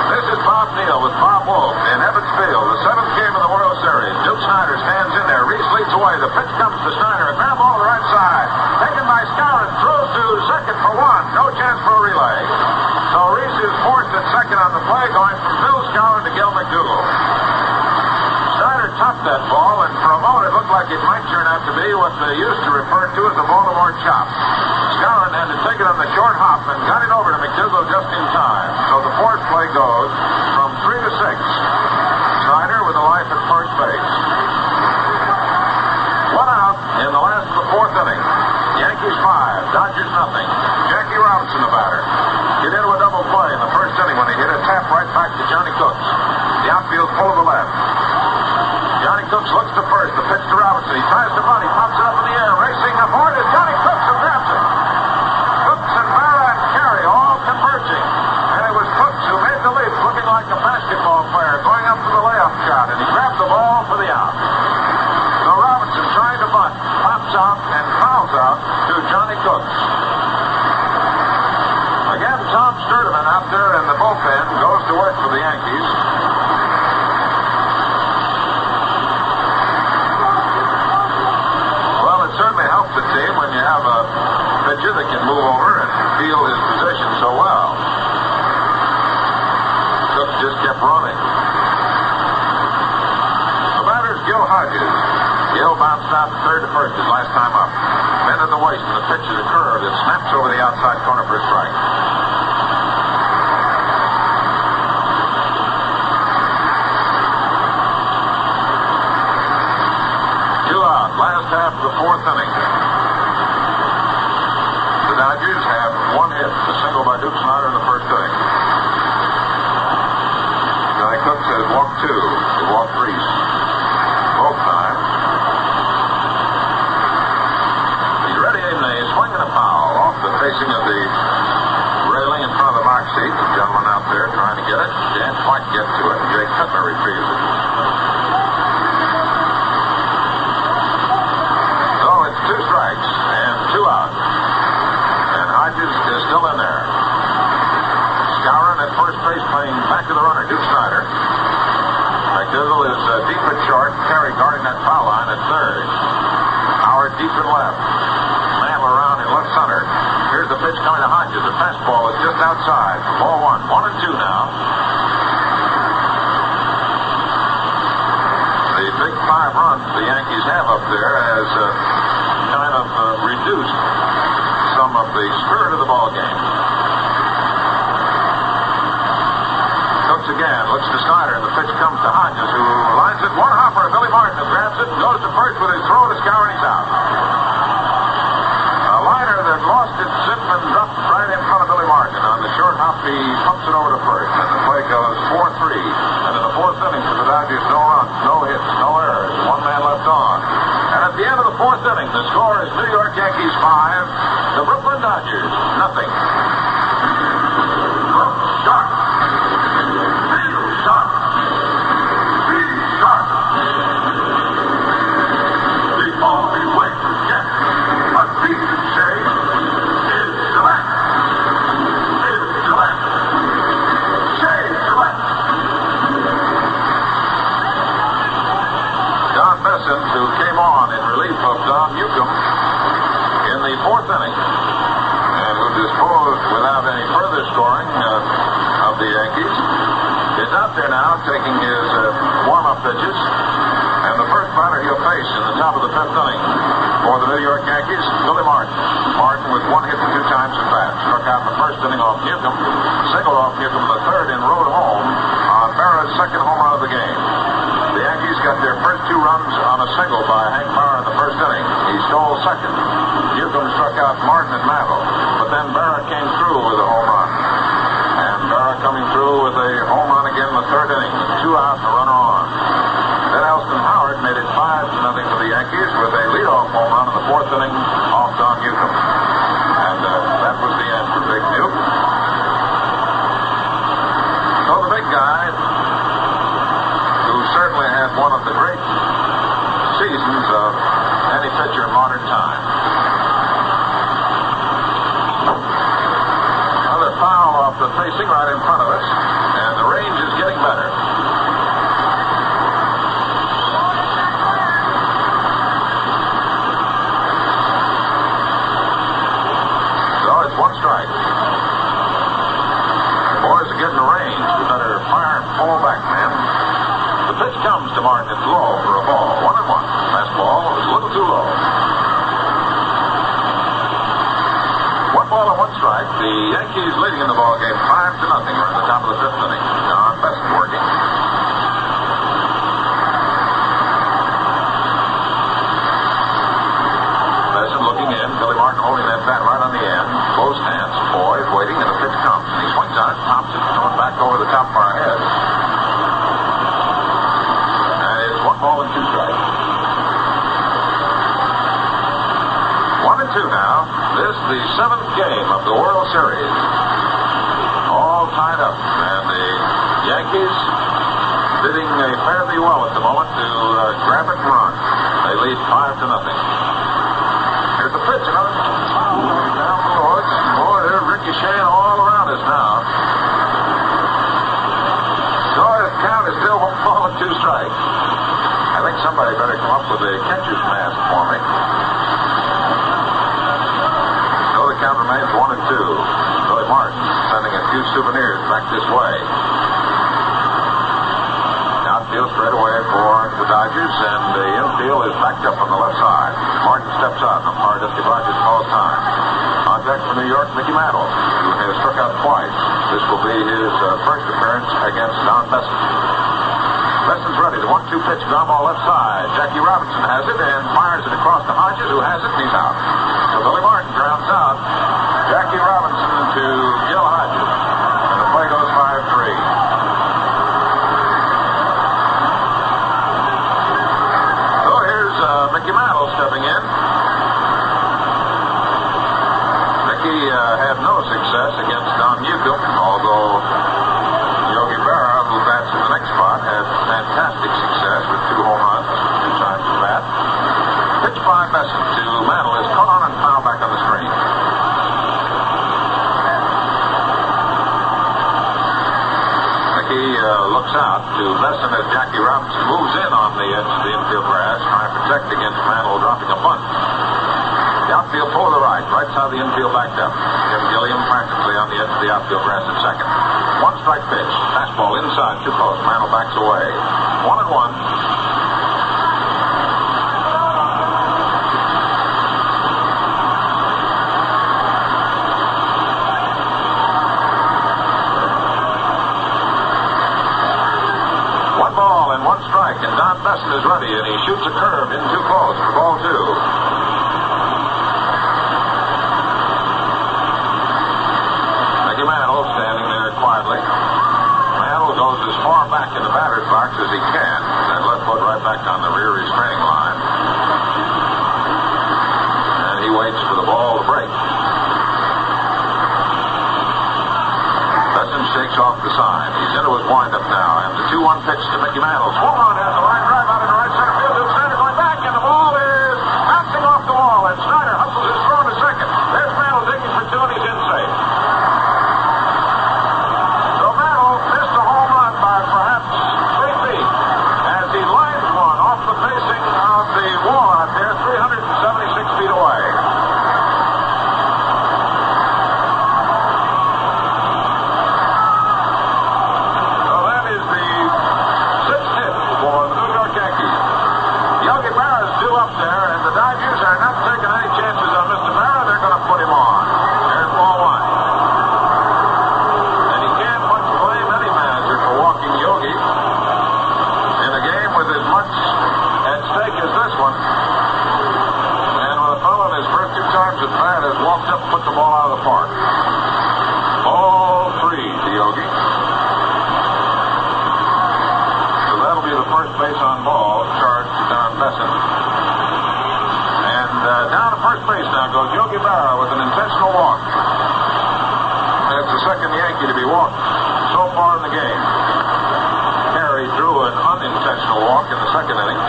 This is Bob Neal with Bob Wolf in Ebbets Field, the seventh game of the World Series. Duke Snider stands in there. Reese leads away. The pitch comes to Snider. A ground ball to the right side. Taken by Skowron. Throws to second for one. No chance for a relay. So Reese is forced at second on the play, going from Bill Skowron to Gil McDougall. Snider topped that ball, and for a moment it looked like it might turn out to be what they used to refer to as a Baltimore chop. Skowron had to take it on the short hop and got it over to McDougall just in time. So the fourth play goes from 3 to 6. Snider with a life at first base. One out in the last of the fourth inning. Yankees 5, Dodgers nothing. Jackie Robinson, the batter. Get into a double play in the first inning when he hit a tap right back to Johnny Cooks. The outfield full to the left. Johnny Cooks looks to first. The pitch to Robinson. He tries to run. He pops it up in the air. Racing aboard is Johnny Cooks who grabs it. Cooks and Berra and Carey all converging. And it was Cooks who made the leap, looking like a basketball player, going up to the layup shot. And he grabbed the ball for the out. So Robinson trying to bunt. Pops out and fouls out to Johnny Cooks. Again, Tom Sturdivant out there in the bullpen goes to work for the Yankees. Certainly helps the team when you have a pitcher that can move over and feel his position so well. Cooks just kept running. The batter's Gil Hodges. Gil bounced out to third to first his last time up. Bent at the waist, and the pitch is a curve that snaps over the outside corner for a strike. Last half of the fourth inning. The Dodgers have one hit, a single by Duke Snider in the first inning. Johnny Cooks has walked two. He walked Reese both times. He's ready in a swing and a foul off the facing of the railing in front of the box seat. The gentleman out there trying to get it. Can't quite get to it. Jake Fiddler retrieves it. Two strikes and two out. And Hodges is still in there. Skowron at first base playing back to the runner, Duke Snider. McDougall is deep at short. Carey guarding that foul line at third. Howard deep at left. Mantle around in left center. Here's the pitch coming to Hodges. The fastball is just outside. Ball one. 1-2 now. The big 5 runs the Yankees have up there has kind of reduced some of the spirit of the ball game. Cooks again looks to Snider, and the pitch comes to Hodges, who lines it one hopper to Billy Martin. Martin, who grabs it and goes to first with his throw to scour, and he's out. A liner that lost its zip and dropped right in front of Billy Martin. On the short hop, he pumps it over to first, and the play goes 4-3. And in the fourth inning for the Dodgers, no runs, no hits, no errors, one man left on. And at the end of the fourth inning, the score is New York Yankees 5, the Brooklyn Dodgers nothing. Look sharp. Feel sharp. Be sharp. The only way to get a decent shave is Gillette. Is Gillette. Shave Gillette. Don Besson, who came on in relief of Don Newcomb in the fourth inning, and who disposed without any further scoring of the Yankees, is out there now taking his warm-up pitches. And the first batter he'll face in the top of the fifth inning for the New York Yankees, Billy Martin. Martin with one hit and 2 times at bat. Struck out in the first inning off Newcomb, singled off Newcomb in the third, and rode home on Barra's second home run of the game. The Yankees got their first 2 runs on a single by Hank Barra in the first inning. He stole second. Newcomb struck out Martin and Mantle, but then Barra came through with a home run. And Barra coming through with a home run again in the third inning, with 2 out and a runner on. Then Elston Howard made it 5-0 for the Yankees with a leadoff home run in the fourth inning off Don Newcomb. And that was the end for Big Nuke. So the big guy, who certainly had one of the great seasons of any pitcher in modern time. Another foul off the facing right in front of us, and the range is getting better. So it's 1 strike. The boys are getting the range. We better fire and pull back, man. The pitch comes to Martin. It's low for a ball. 1-1. Fastball is a little too low. 1 ball and 1 strike. The Yankees leading in the ball game 5-0. We're in the top of the fifth inning. Don Besson working. Besson looking in. Billy Martin holding that bat right on the end. Close hands. Boyd waiting, and the pitch comes. And he swings on it, pops it, going back over the top of our heads. And it's 1 ball and 2 strikes. 1-2 now. This the 7th game of the World Series. All tied up, and the Yankees bidding fairly well at the moment to grab it and run. They lead 5-0. Here's the pitch, another down below it. Boy, they're ricocheting all around us now. So the count is still 1 ball and 2 strikes. I think somebody better come up with a catcher's mask for me. So the count remains 1-2. Billy Martin sending a few souvenirs back this way. Outfield straight away for the Dodgers, and the infield is backed up on the left side. Martin steps out, and umpire Dusty Rogers calls time. Contact for New York, Mickey Mantle, who has struck out twice. This will be his first appearance against Don Besson. Besson's ready. The 1-2 pitch, ground ball left side. Jackie Robinson has it and fires it across to Hodges, who has it, and he's out. So Billy Martin grounds out Jackie Robinson to Gil Hodges, and the play goes 5-3. So here's Mickey Mantle stepping in. Mickey had no success against Don Newcomb, although Yogi Berra, who bats in the next spot, had fantastic success with 2 home runs, 2 times at bat. Pitch by Besson to Mantle is caught on and fouled back on the screen. Mickey looks out to Besson as Jackie Robinson moves in on the edge of the infield grass, trying to protect against Mantle dropping a bunt. The outfield pull to the right side of the infield backed up. Jim Gilliam practically on the edge of the outfield grass at second. 1 strike pitch. Fastball inside, too close. Mantle backs away. 1-1. Ball and 1 strike. strike, and Don Besson is ready, and he shoots a curve in too close for ball 2. Mickey Mantle standing there quietly. Mantle goes as far back in the batter's box as he can, and that left foot right back on the rear restraining line. And he waits for the ball to break. Besson shakes off the sign. He's into his windup now, and the 2-1 pitch to Mickey Mantle. Swung on has the line drive out into right center field. Snyder going back, and the ball is bouncing off the wall, and Snyder hustles his throw to second. There's Mantle digging for 2, and he's in safe. So Mantle missed a home run by perhaps 3 feet as he lines one off the facing of the wall out there, 376 feet away. Put the ball out of the park. Ball 3 to Yogi. So that'll be the first base on ball charged to Don Besson. And down to first base now goes Yogi Berra with an intentional walk. That's the second Yankee to be walked so far in the game. Carey drew an unintentional walk in the second inning,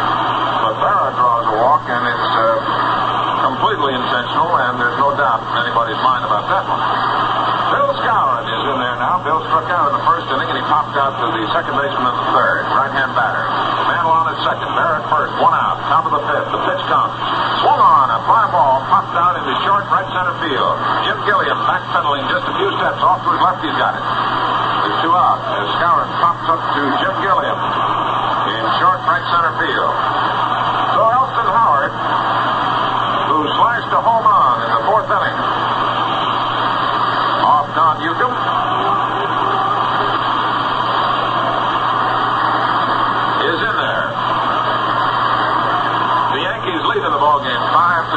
but Berra draws a walk, and it's completely intentional, and there's no doubt in anybody's mind about that one. Bill Skowron is in there now. Bill struck out in the first inning, and he popped out to the second baseman in the third. Right-hand batter. Mantle on at second. Bear at first. 1 out. Top of the 5th. The pitch comes. Swung on. A fly ball popped out into short right center field. Jim Gilliam backpedaling just a few steps off to his left. He's got it. There's 2 out as Skowron pops up to Jim Gilliam in short right center field. So Elston Howard, who sliced a home run in the 4th inning off Don Newcomb, is in there. The Yankees lead in the ballgame 5-0.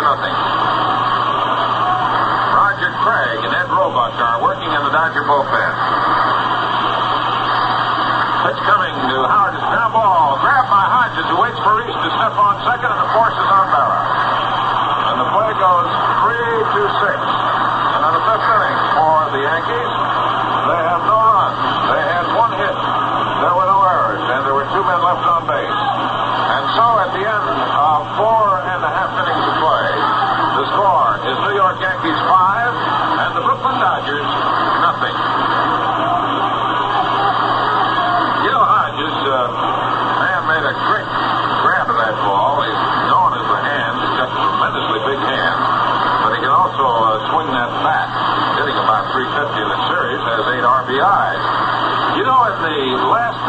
Roger Craig and Ed Roebuck are working in the Dodger bullpen. Pitch coming to Howard. It's ground ball. Grabbed by Hodges, who waits for Reese to step on second, and the force is on Berra. And the play goes 3-6. And in the 5th inning for the Yankees, they have no runs. They had 1 hit. There were no errors, and there were 2 men left on base. And so at the end of 4.5 innings of play, the score is New York Yankees 5 and the Brooklyn Dodgers 0. Gil Hodges, man, made a great grab of that ball. He's known as the hand. He's got tremendously big hands, but he can also swing that bat, hitting about 350 in the series, has 8 RBIs. You know, in the last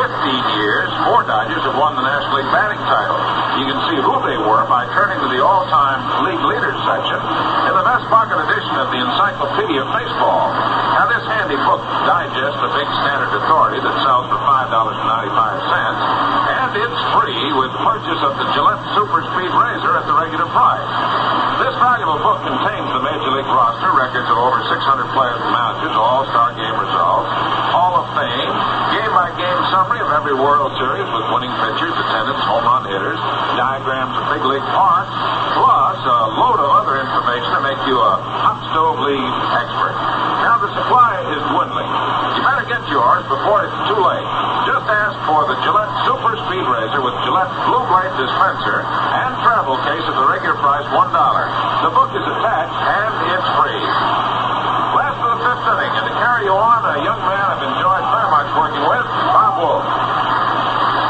15 years, 4 Dodgers have won the National League batting title. You can see who they were by turning to the all-time league leaders section in the best pocket edition of the Encyclopedia of Baseball. Now, this handy book digests the big standard authority that sells for $5.95, and it's free with purchase of the Gillette Super Speed Razor at the regular price. This valuable book contains the Major League roster, records of over 600 players and managers, all-star game results, Hall of Fame, game-by-game summary of every World Series with winning pitchers, attendance, home run hitters, diagrams of big league parks, plus a load of other information to make you a hot stove league expert. Now, the supply is dwindling. You better get yours before it's too late. Just ask for the Gillette Super Speed Razor with Gillette Blue Blade dispenser and travel case at the regular price $1. The book is attached, and it's free. Last of the 5th inning, and to carry you on, a young man I've enjoyed very much working with, Bob Wolf.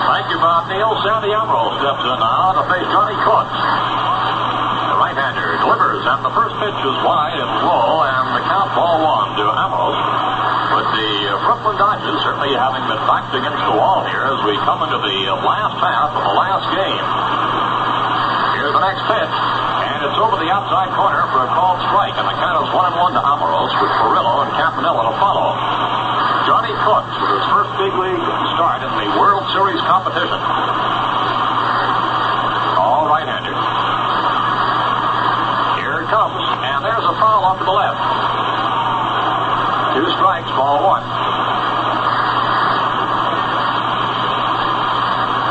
Thank you, Bob Neal. Sandy Emerald steps in now to face Johnny Coates. The right-hander delivers, and the first pitch is wide and low, and the count ball 1 to Emerald. But the Brooklyn Dodgers certainly having been backed against the wall here as we come into the last half of the last game. Here's the next pitch, and it's over the outside corner for a called strike, and the count is 1-1 to Amoros with Perillo and Campanella to follow. Johnny Cooks with his first big league start in the World Series competition. All right-hander. Here it comes, and there's a foul off to the left. 2 strikes, ball 1.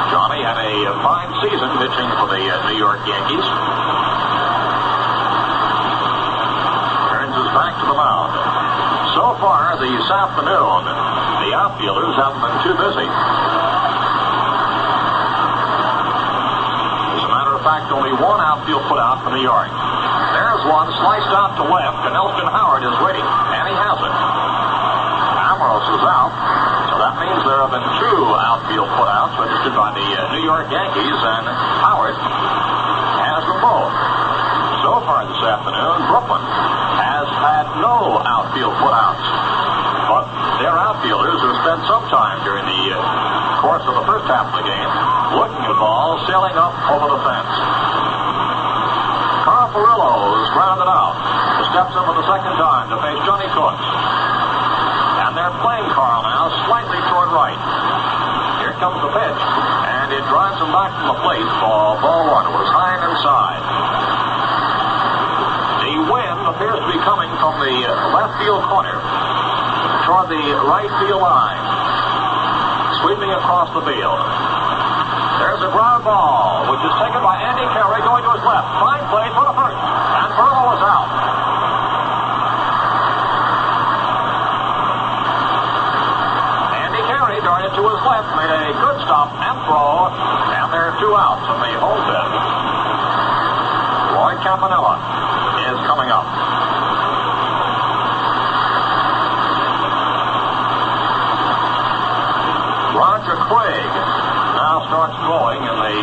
Johnny had a fine season pitching for the New York Yankees. Turns his back to the mound. So far this afternoon, the outfielders haven't been too busy. As a matter of fact, only 1 outfield put out for New York. There's one sliced out to left, and Elston Howard is waiting, and he has it. Ambrose is out, so that means there have been 2 outfield putouts registered by the New York Yankees, and Howard has them both. So far this afternoon, Brooklyn has had no outfield putouts, but their outfielders have spent some time during the course of the first half of the game looking at balls sailing up over the fence. Carl Furillo is grounded out. He steps in for the second time to face Johnny Cooks. And they're playing Carl now slightly toward right. Here comes the pitch, and it drives him back from the plate for ball 1. It was high and inside. The wind appears to be coming from the left field corner toward the right field line, sweeping across the field. There's a ground ball, which is taken by Andy Carey going to his left. Fine play for the first, and Furillo is out. Andy Carey darted to his left, made a good stop and throw, and there are 2 outs on the home pit. Roy Campanella is coming up. Roger Craig now starts throwing in the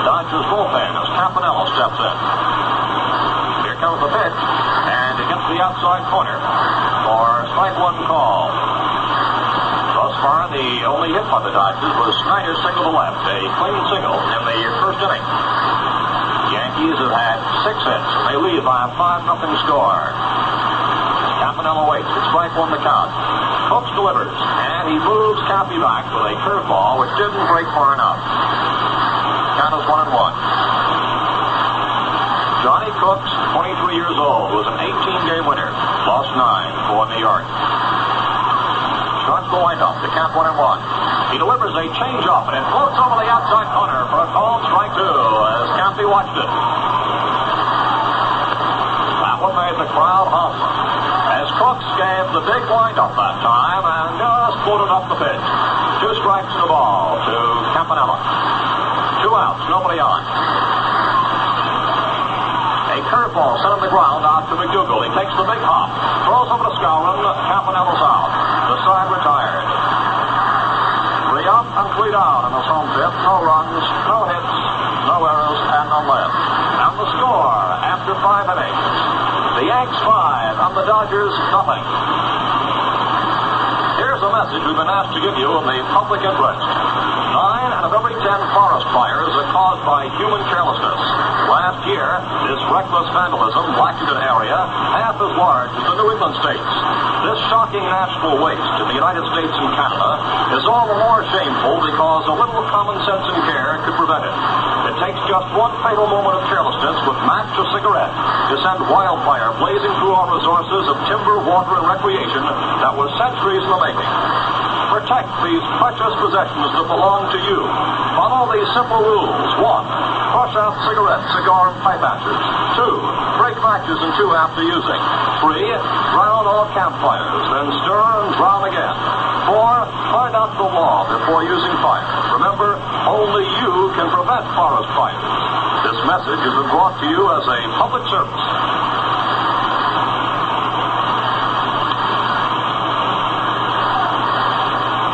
Dodgers bullpen as Campanella steps in. Here comes the pitch, and it gets the outside corner for strike 1 call. Thus far, the only hit by the Dodgers was Snyder's single to left, a clean single in the first inning. Yankees have had 6 hits, and they lead by a 5-0 score. Campanella waits at strike 1 the count. Cooks delivers, and he moves Cappy back with a curveball which didn't break far enough. Count is 1-1. Johnny Cooks, 23 years old, was an 18-game winner. Lost 9 for New York. Starts the windup. The count 1-1. He delivers a changeup, and it floats over the outside corner for a called strike 2 as Cappy watched it. That one made the crowd hum as Cooks gave the big windup that time and just floated up the pitch. 2 strikes and a ball to Campanella. 2 outs, nobody on. A curveball sent on the ground out to McDougal. He takes the big hop, throws over to Skowron. Campanella's out. The side retired. 3 up and 3 down in this home fifth. No runs, no hits, no errors, and none left. And the score after 5 innings. The Yanks 5 and the Dodgers nothing. Here's a message we've been asked to give you in the public interest. 9 out of every 10 forest fires are caused by human carelessness. Last year, this reckless vandalism blanketed an area half as large as the New England states. This shocking national waste in the United States and Canada is all the more shameful because a little common sense and care could prevent it. It takes just one fatal moment of carelessness with match or cigarette to send wildfire blazing through our resources of timber, water, and recreation that was centuries in the making. Protect these precious possessions that belong to you. Follow these simple rules. 1. Crush out cigarettes, cigar, and pipe ashes. 2. Break matches in 2 after using. 3. Drown all campfires, then stir and drown again. 4. Find out the law before using fire. Remember, only you can prevent forest fires. This message has been brought to you as a public service.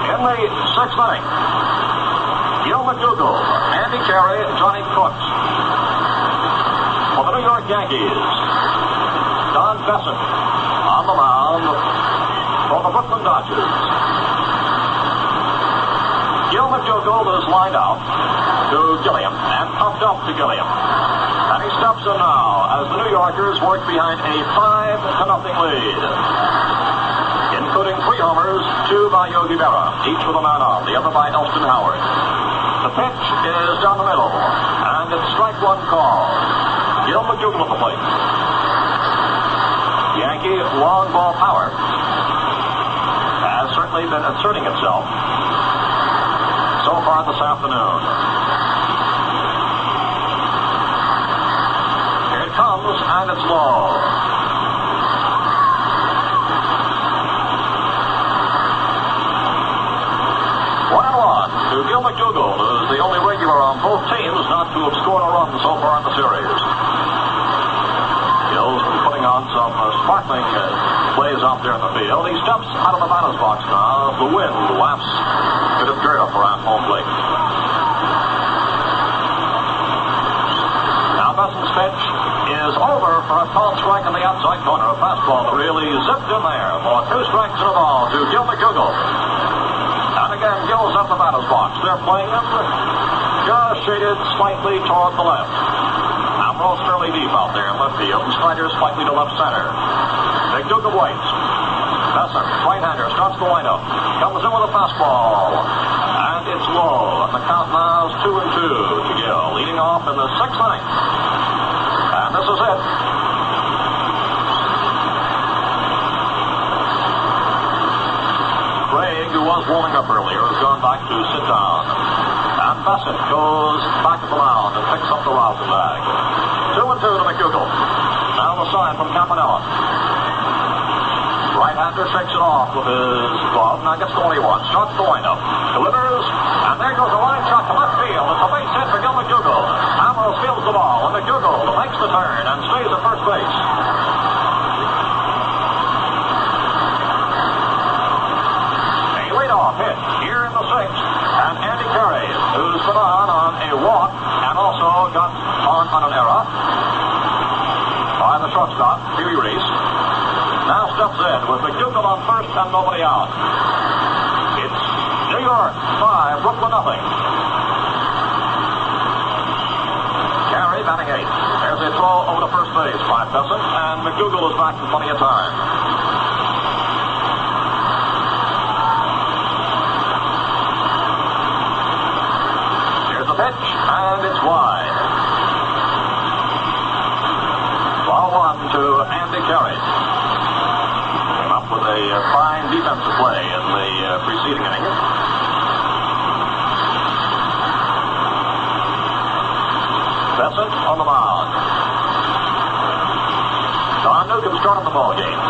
In the 6th inning, Gil McDougal, Andy Carey, Johnny Cooks. For the New York Yankees, Don Besson on the mound for the Brooklyn Dodgers. Gil McDougal is lined out to Gilliam and pumped up to Gilliam. And he steps in now as the New Yorkers work behind a 5-0 lead. In including 3 homers, 2 by Yogi Berra, each with a man on, the other by Elston Howard. The pitch is down the middle, and it's strike one call. Gil McDougall at the plate. Yankee long ball power has certainly been asserting itself so far this afternoon. Here it comes, and it's low. To Gil McDougall, who's the only regular on both teams not to have scored a run so far in the series. Gil's been putting on some sparkling plays out there in the field. He steps out of the batter's box now. The wind wafts a bit of dirt up around home plate. Now Besson's pitch is over for a called strike in the outside corner. A fastball that really zipped in there for 2 strikes and a ball to Gil McDougall. And again, Gil's at the batter's box. They're playing him just shaded slightly toward the left. Ambrose fairly deep out there in left field, and Strider slightly to left center. McDougall waits. Besson, right-hander, starts the windup. Comes in with a fastball. And it's low. And the count now is 2-2 to Gil, leading off in the 6th inning. And this is it. Craig, who was warming up earlier, has gone back to sit down. And Bassett goes back to the mound and picks up the rosin bag. 2-2 to McDougall. Now the sign from Campanella. Right-hander shakes it off with his glove. Now gets the one he wants. Starts the windup. Delivers. And there goes a line shot to left field. It's a base hit for Gil McDougall. Ambrose fields the ball. And McDougall makes the turn and stays at first base. Hit here in the 6th, and Andy Carey, who's been on a walk and also got on an error by the shortstop, Huey Reese, now steps in with McDougall on first and nobody out. It's New York 5, Brooklyn nothing. Carey batting 8th. There's a throw over to first base by Besson, and McDougall is back in plenty of time. Pitch, and it's wide. Ball 1 to Andy Carey. Came up with a fine defensive play in the preceding inning. Besson on the mound. Don Newcomb started the ball game.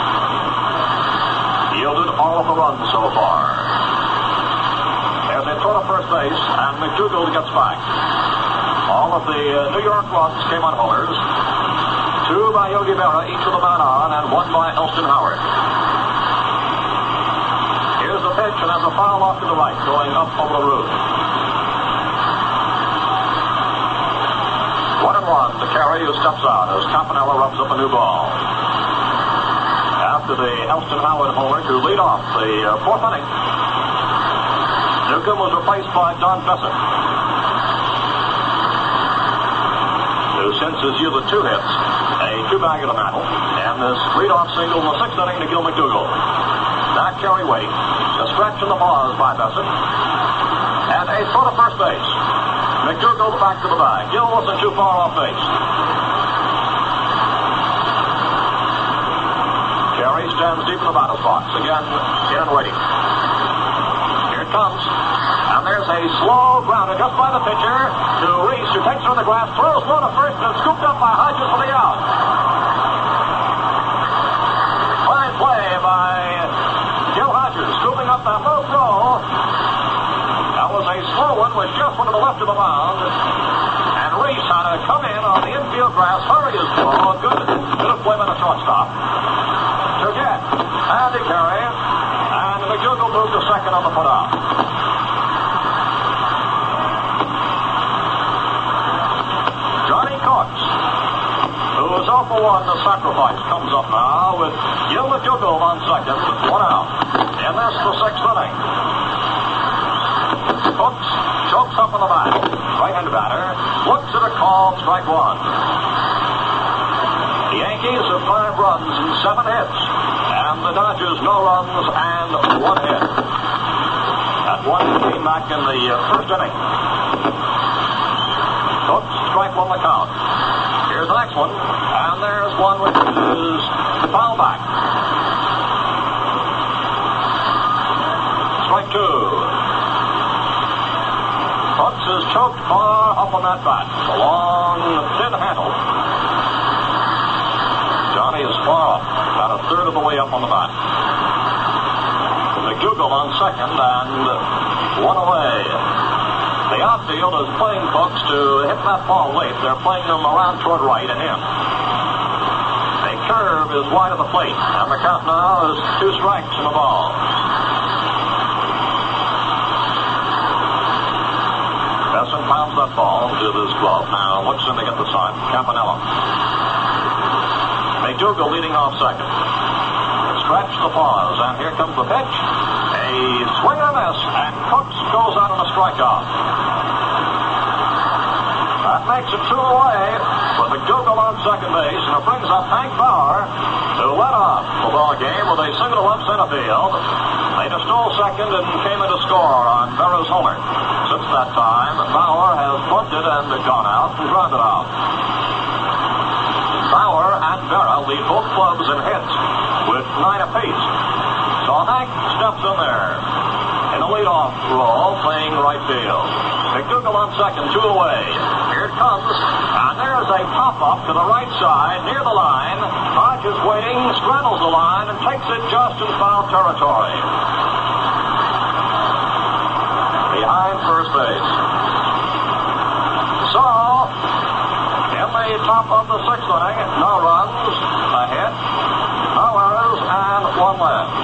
Yielded all of the runs so far. They throw to first base, and McDougall gets back. All of the New York runs came on homers. 2 by Yogi Berra, each with a man on, and 1 by Elston Howard. Here's the pitch, and there's a foul off to the right, going up over the roof. 1-1 to Carey, who steps out as Campanella rubs up a new ball. After the Elston Howard homer to lead off the 4th inning, Newcomb was replaced by Don Besson, who since has yielded 2 hits, a 2-bag of the mantle, and this leadoff single in the 6th inning to Gil McDougall. Now Carey waits, a stretch in the pause by Besson, and a throw to first base. McDougall back to the bag. Gil wasn't too far off base. Carey stands deep in the batter's box, again in and waiting. Comes, and there's a slow grounder just by the pitcher to Reese, who takes her on the grass, throws low to first, and scooped up by Hodges for the out. Fine play by Gil Hodges, scooping up that low throw. That was a slow one, was just one to the left of the mound, and Reese had to come in on the infield grass, hurry his throw, a good play by the shortstop to get Andy Carey. McDougall moved to second on the putout. Johnny Cox, who is 0 for 1 to sacrifice, comes up now with Gil McDougall on second with 1 out. And that's the 6th inning. Cox chokes up on the bat. Right-handed batter looks at a call, strike 1. The Yankees have 5 runs and 7 hits. And and the Dodgers no runs and 1 hit. That one came back in the first inning. Cooks strike 1 the count. Here's the next one, and there's one which is foul back. Strike 2. Cooks is choked far up on that bat. It's a long, thin handle. Johnny is far up, about a third of the way up on the bat. McDougal on second and 1 away. The outfield is playing Cooks to hit that ball late. They're playing them around toward right and in. The curve is wide of the plate, and the count now is 2 strikes and a ball. Besson pounds that ball to his glove. Now looks in to get the sign. Campanella. McDougal leading off second. Stretch the pause, and here comes the pitch. A swing and a miss, and Cooks goes out on a strikeout. That makes it 2 away with McDougal on second base, and it brings up Hank Bauer, who led off the ball game with a single to left center field. Later stole second and came in to score on Berra's homer. Since that time, Bauer has bunted and gone out and grounded out. Bauer and Berra lead both clubs in hits with 9 apiece. So Hank steps in there in a leadoff role, playing right field. McDougal on second, 2 away. Here it comes, and there's a pop-up to the right side near the line. Hodge is waiting, straddles the line, and takes it just in foul territory. Behind first base. So, in the top of the 6th inning, no runs, a hit, no errors, and 1 left.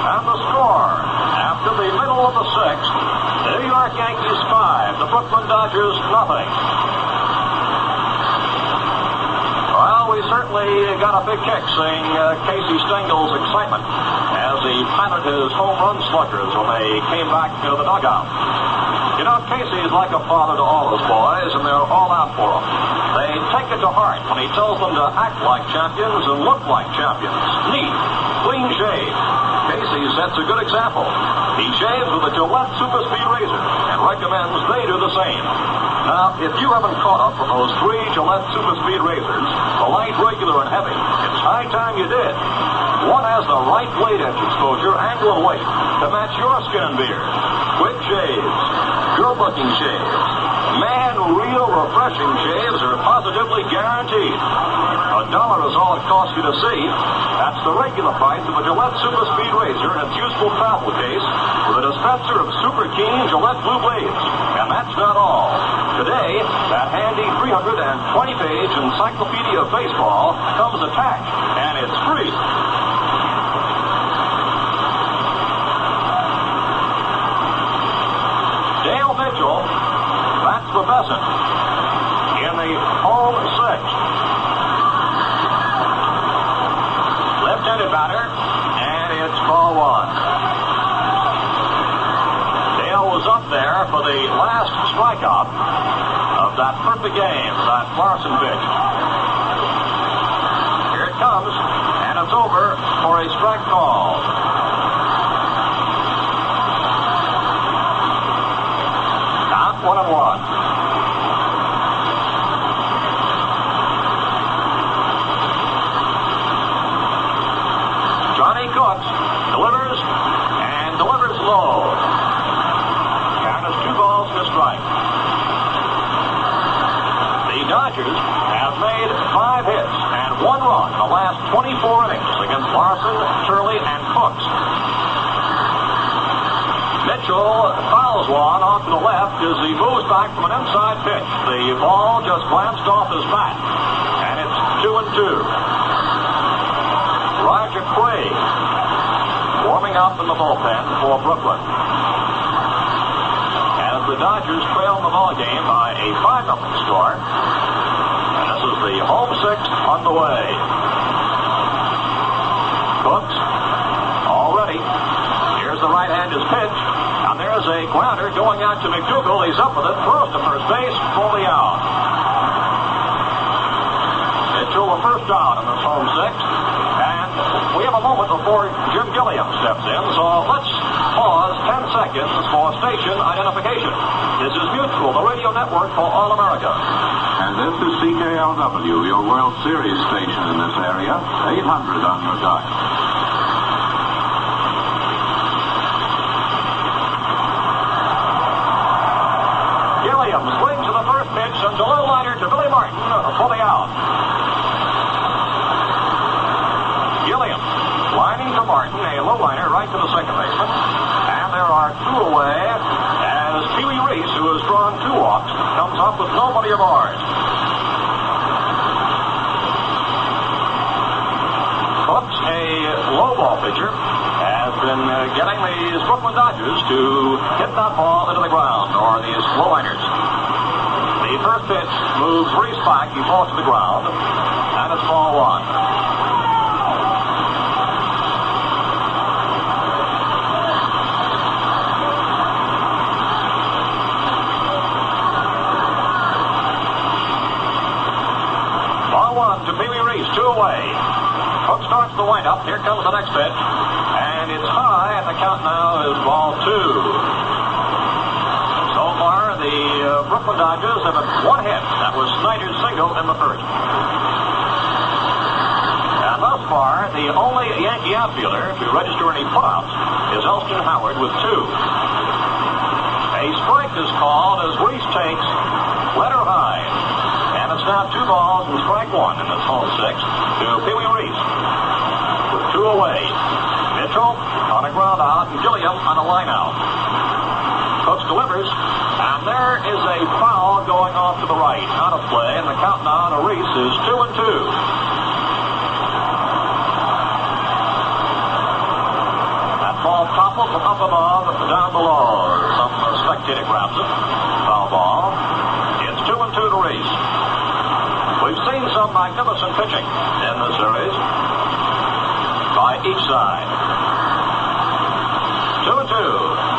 And the score, after the middle of the 6th, New York Yankees 5, the Brooklyn Dodgers nothing. Well, we certainly got a big kick seeing Casey Stengel's excitement as he patted his home run sluggers when they came back to the dugout. You know, Casey is like a father to all his boys, and they're all out for him. They take it to heart when he tells them to act like champions and look like champions. Neat, clean shave. Casey sets a good example. He shaves with a Gillette Super Speed razor and recommends they do the same. Now, if you haven't caught up on those 3 Gillette Super Speed razors, the light, regular, and heavy, it's high time you did. One has the right blade edge exposure, angle, and weight to match your skin and beard. Quick shaves, good-looking shaves, man, real refreshing shaves are positively guaranteed. $1 is all it costs you to see. That's the regular price of a Gillette Super Speed razor in its useful travel case with a dispenser of super keen Gillette blue blades. And that's not all. Today, that handy 320-page encyclopedia of baseball comes attached, and it's free. Dale Mitchell, that's the Besson, in the home 6th. Left-handed batter, and it's ball 1. Dale was up there for the last strikeout of that perfect game, that Larson pitch. Here it comes, and it's over for a strike call. Count 1-1. Johnny Cooks delivers and delivers low. Count is 2 balls and a strike. The Dodgers have made 5 hits and 1 run in the last 24 innings against Larson, Turley, and Cooks. Mitchell fouls one off to the left as he moves back from an inside pitch. The ball just glanced off his bat, and it's 2-2. Roger Craig warming up in the bullpen for Brooklyn. As the Dodgers trail in the ballgame by a 5-0 score, and this is the home 6th underway. Cooks all ready. Here's the right-handed pitch, and there's a grounder going out to McDougal. He's up with it, throws to first base for the out. Mitchell the first out in this home 6th, and we have a moment before Jim Gilliam steps in, so let's pause 10 seconds for station identification. This is Mutual, the radio network for all America. And this is CKLW, your World Series station in this area. 800 on your dial. Gilliam swings to the first pitch and a low liner to Billy Martin for the out. Gilliam lining to Martin, a low liner right to the second baseman. And there are two away as Pee Wee Reese, who has drawn 2 walks, comes up with nobody aboard. Cooks, a low ball pitcher, has been getting these Brooklyn Dodgers to hit that ball into the ground, or these low liners. The first pitch moves Reese back, he falls to the ground, and it's ball 1. To Pee Wee Reese, 2 away. Cook starts the windup. Here comes the next pitch. And it's high, and the count now is ball 2. So far, the Brooklyn Dodgers have had 1 hit. That was Snyder's single in the first. And thus far, the only Yankee outfielder to register any putouts is Elston Howard with 2. A strike is called as Reese takes letter high. And it's now 2 balls and strike 1 in this home 6 to Pee Wee Reese. With 2 away. Mitchell on a ground out and Gilliam on a line out. Cooks delivers, and there is a foul going off to the right. Out of play, and the count now to Reese is 2-2. That ball toppled from up above down below. Some spectator grabs it. Foul ball. It's 2-2 to Reese. We've seen some magnificent pitching in this series by each side. 2-2.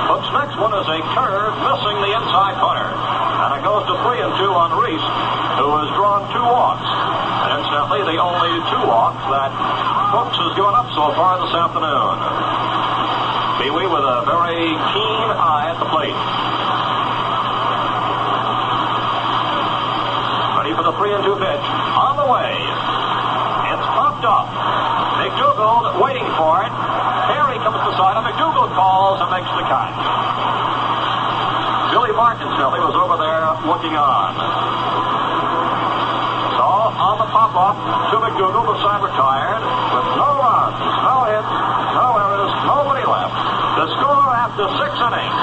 Cook's next one is a curve missing the inside corner. And it goes to 3-2 on Reese, who has drawn 2 walks. And incidentally, the only 2 walks that Cooks has given up so far this afternoon. Pee Wee with a very keen eye at the plate. For the 3-2 pitch, on the way. It's popped up. McDougald waiting for it. Perry comes beside him. McDougald calls and makes the catch. Billy Martin was over there looking on. So, on the pop-up to McDougald, the side retired, with no runs, no hits, no errors, nobody left. The score after 6 innings.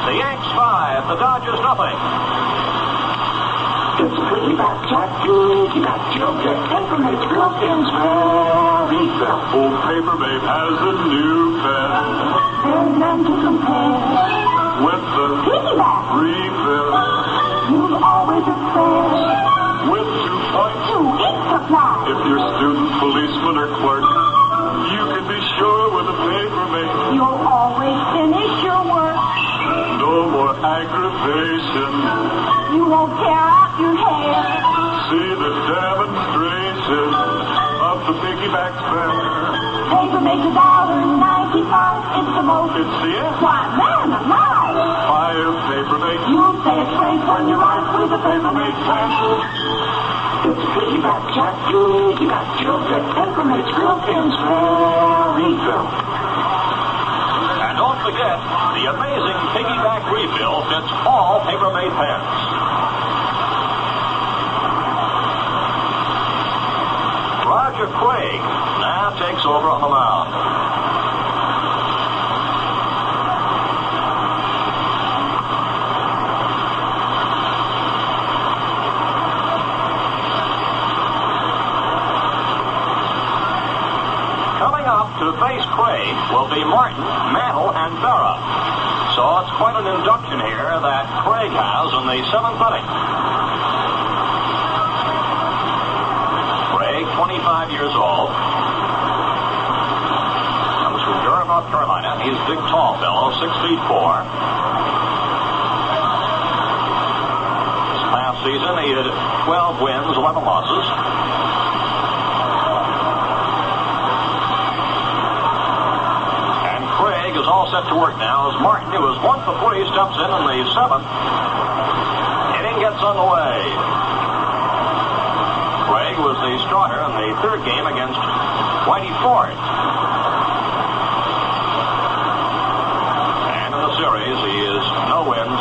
The Yanks 5, the Dodgers nothing. It's pretty back, Jack. You got children, paper mates, built-ins, very well. Old Papermate has a new pen There's none to compare. with the Piggyback, refill you've always affair. with 2 points. To ink supply. If you're student, policeman, or clerk, you can be sure with a Papermate. You'll always finish your work. No more aggravation. You won't tear out your hair. See the demonstration of the piggyback fair. Paper makes $1.95. It's the most. It's the end. Why, man alive. Buy a Papermate. You'll say it's safe when you ride with a Papermate pen. It's piggyback, Jack. You got children, paper mates, built-ins, very well. And don't forget, the amazing piggyback refill fits all Papermate pens. Roger Craig now takes over on the mound. Coming up to face Craig will be Martin, Mantle, and Berra. So it's quite an induction here that Craig has in the 7th inning. Craig, 25 years old. Comes from Durham, North Carolina. He's a big, tall fellow, 6'4". This past season, he had 12 wins, 11 losses. set to work now as Martin, who is 1 for 3, steps in the 7th. Inning gets underway. Craig was the starter in the 3rd game against Whitey Ford. And in the series, he is no wins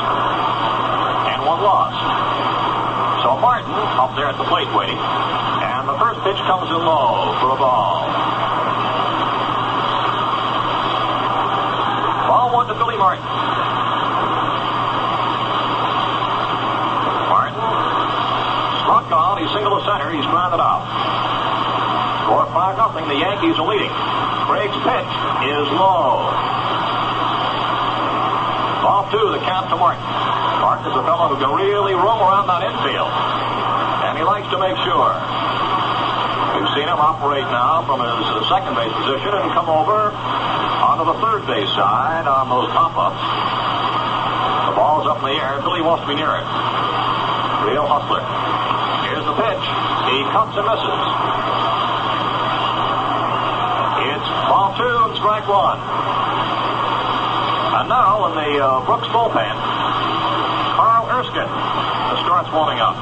and 1 loss. So Martin up there at the plate waiting. And the first pitch comes in low for a ball. Ball 1 to Billy Martin. Martin struck out. He singled to center. He's grounded out. Score 5-0. The Yankees are leading. Craig's pitch is low. Ball 2, the count to Martin. Martin is a fellow who can really roam around that infield. And he likes to make sure. We've seen him operate now from his second base position and come over onto the third base side on those pop-ups. The ball's up in the air. Billy wants to be near it. Real hustler. Here's the pitch. He cuts and misses. It's ball 2 and strike 1. And now in the Brooks bullpen, Carl Erskine starts warming up.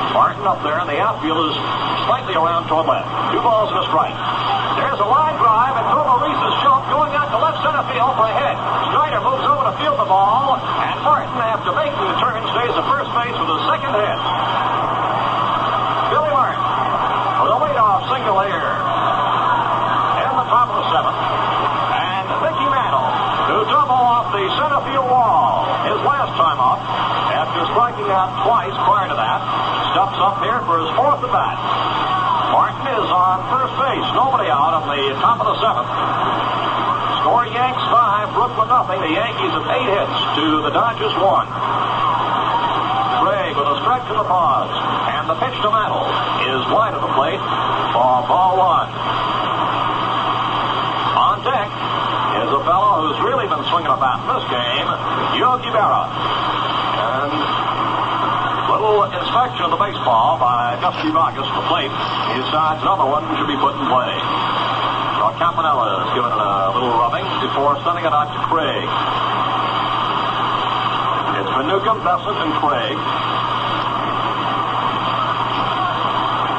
Martin up there, and the outfield is slightly around toward left. 2 balls and a strike. There's a line drive, and Maurice's shot going out to left center field for a hit. Snyder moves over to field the ball, and Martin, after making the turn, stays at first base with his second hit. Billy Martin with a leadoff single here in the top of the 7th. And Mickey Mantle to double off the center field wall. His last time up, after striking out twice prior to that, steps up here for his 4th at bat. Martin is on first base. Nobody out on the top of the 7th. Score Yanks 5, Brooklyn 0. The Yankees have 8 hits to the Dodgers 1. Craig with a stretch in the pause. And the pitch to Mantle is wide of the plate for ball 1. On deck is a fellow who's really been swinging a bat in this game, Yogi Berra. And little inspection of the baseball by Dusty Vargas at the plate. He decides another one should be put in play. So Campanella is giving it a little rubbing before sending it out to Craig. It's Manuka, Bessett, and Craig.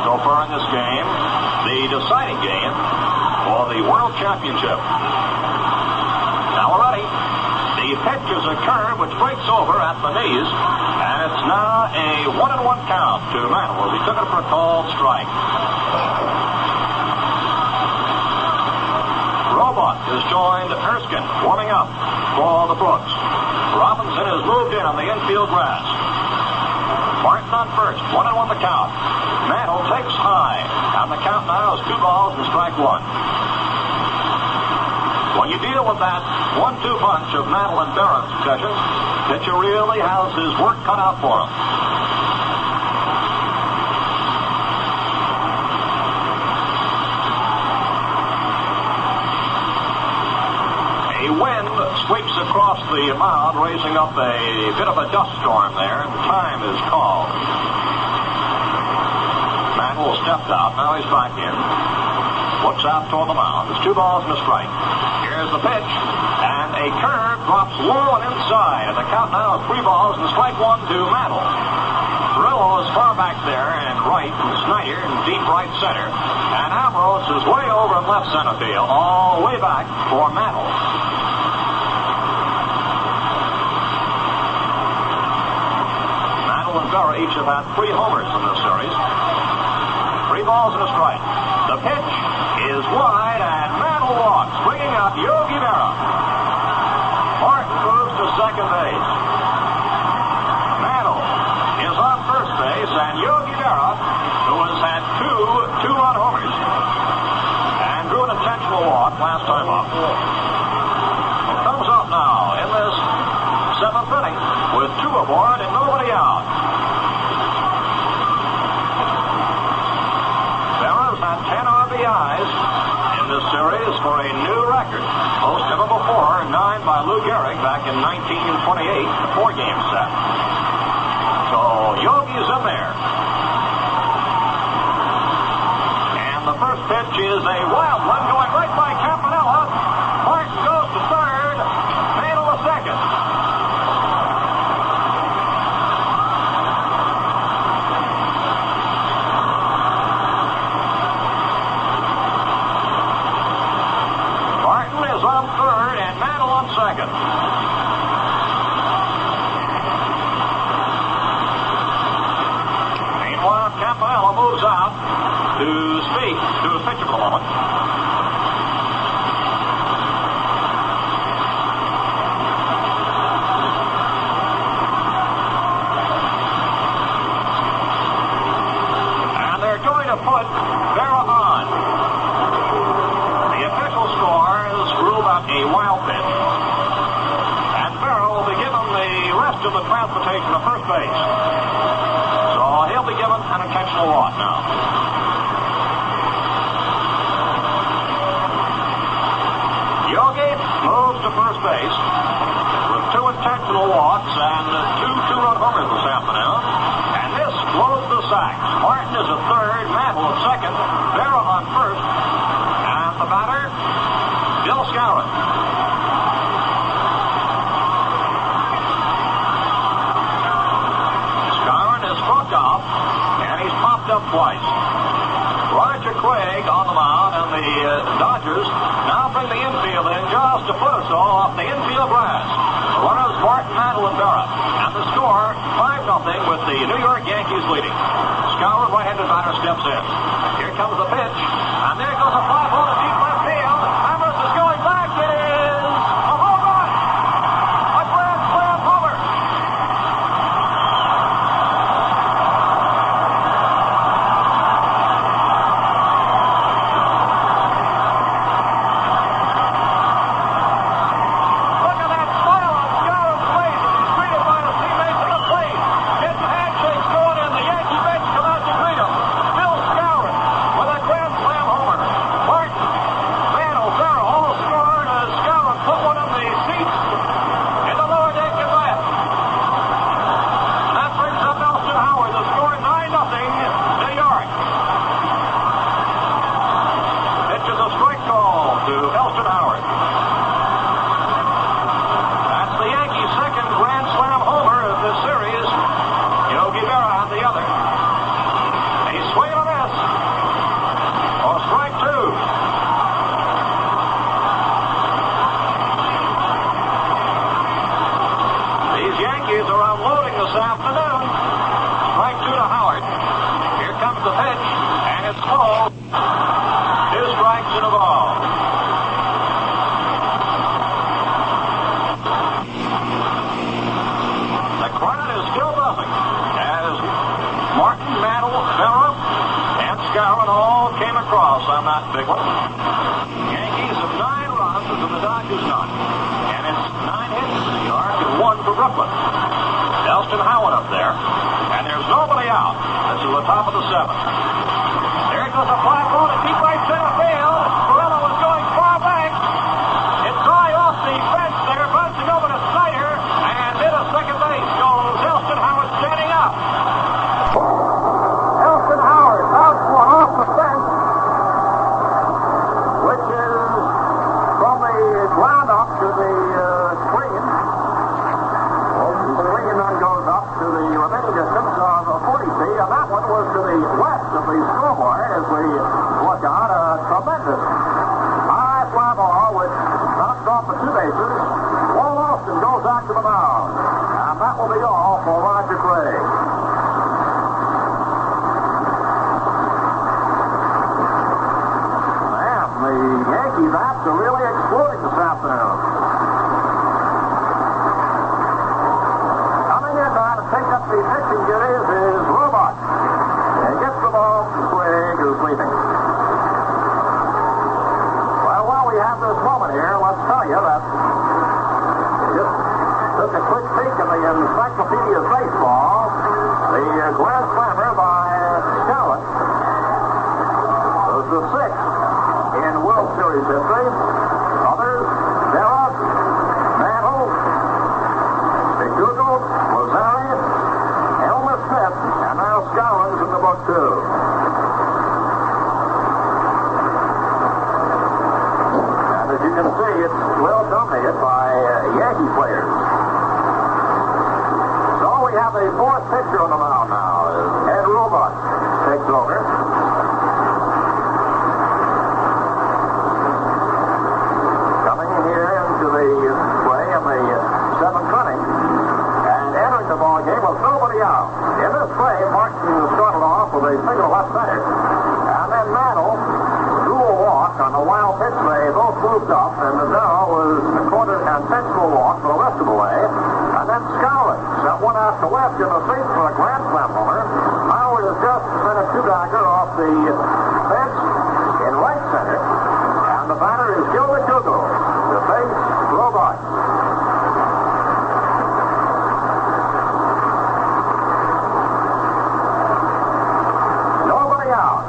So far in this game, the deciding game for the World Championship. Now we're ready. The pitch is a curve which breaks over at the knees, and it's now a 1-1 count to Mantle as he took it for a called strike. Robot has joined Erskine, warming up for the Brooks. Robinson has moved in on the infield grass. Martin on first, 1-1 the count. Mantle takes high, and the count now is 2 balls and strike 1. When you deal with that 1-2 punch of Mantle and Berra successions, pitcher really has his work cut out for him. A wind sweeps across the mound, raising up a bit of a dust storm there, and time is called. Mantle stepped out, now he's back in. Looks out toward the mound. It's 2 balls and a strike. Here's the pitch, and a curve drops low and inside, and the count now is 3 balls and strike 1 to Mantle. Rillo is far back there and right, and Snyder in deep right center, and Ambrose is way over in left center field, all the way back for Mantle. Mantle and Berra each have had 3 homers in this series. 3 balls and a strike. The pitch is wide, and Mantle walks, bringing up Yogi Berra. Martin moves to second base. Mantle is on first base, and Yogi Berra, who has had 2 two-run homers, and drew an intentional walk last time up, comes up now in this 7th inning with 2 aboard and nobody out. Berra's had 10 RBIs in this series for a new record. Most ever before, 9 by Lou Gehrig back in 1928, the 4-game set. So Yogi's in there. And the first pitch is a wild one going right by on second. Meanwhile, Campanella moves out to speak to his pitcher for the moment. And they're going to put Vera on. The official score is ruled out a wild pitch. And Vera will be given the rest of the transportation to first base. So he'll be given an intentional walk now. Yogi moves to first base with 2 intentional walks and 2 two-run homers this afternoon. And this blows the sacks. Martin is at third, Mantle at second, Vera on first, and the batter, Bill Skowron. Skowron is struck out, and he's popped up twice. Roger Craig on the mound, and the Dodgers now bring the infield in just a foot or so off the infield grass. The runners, Martin, Mantle, and Vera. And the score, 5-0 with the New York Yankees leading. Skowron, right-handed batter, steps in. Here comes the pitch, and there goes a fly ball to deep left field. Hammers is going back. It is a home run! A grand slam homer! Look at that smile on Skowron's face as he's greeted by the teammates at the plate. Getting handshakes going in. The Yankee bench come out to greet him. Bill Skowron with a grand slam homer. Martin, Mantle, Vera all scored as Skowron put one in the seats in the lower deck and left. That brings up Elston Howard. The score 9-0 New York. Pitch is a strike call to Elston Howard. That's the Yankees' second grand slam homer of this series. Yogi Berra on the other. He's swinging a miss. For strike 2. These Yankees are unloading this afternoon. Strike 2 to Howard. Here comes the pitch, and it's called. 2 strikes and a ball. The crowd is still buzzing as Martin, Mantle, Vera, and Skowron all came across on that big one. Yankees have 9 runs and the Dodgers none. And it's 9 hits in New York and 1 for Brooklyn. Elston Howard up there, and there's nobody out. This is the top of the 7th. There goes a fly ball to deep right center field. Morello is going far back. It's high off the fence there, bouncing over to Snyder, and into second base goes Elston Howard standing up. Elston Howard bounced one off the fence, which is from the ground up to the screen. The screen then goes up to the remaining distance of 40 feet, and that one was to the west of the scoreboard as we look out. A tremendous high fly ball which knocks off the 2 bases. Walt Austin goes out to the mound, and that will be all for Roger Craig. Man, the Yankees bats are really exploding this afternoon. Coming in now to take up the pitching duties is Robot. And gets the ball to Craig, who's leaving. Well, while we have this moment here, let's tell you that just took a quick peek in the Encyclopedia of Baseball. The grand slammer by Skowron was the 6th in World Series history. Others, Vera, Mantle, McDougal, Lazari, Elmer Smith, and now Skowron's in the book, too. And as you can see, it's well dominated by Yankee players. So we have a 4th pitcher on the mound now. Ed Robot takes over. Coming in here into the Nobody out. In this frame, Martin started off with a single left center. And then Mantle drew a walk on the wild pitch. They both moved up, and the Dow was a quarter and central walk for the rest of the way. And then Scowling sent one out to left in the seat for a grand slam homer. Howard has just sent a two-bagger off the fence in right center. And the batter is Gil McDougall to face Robot. Nobody out.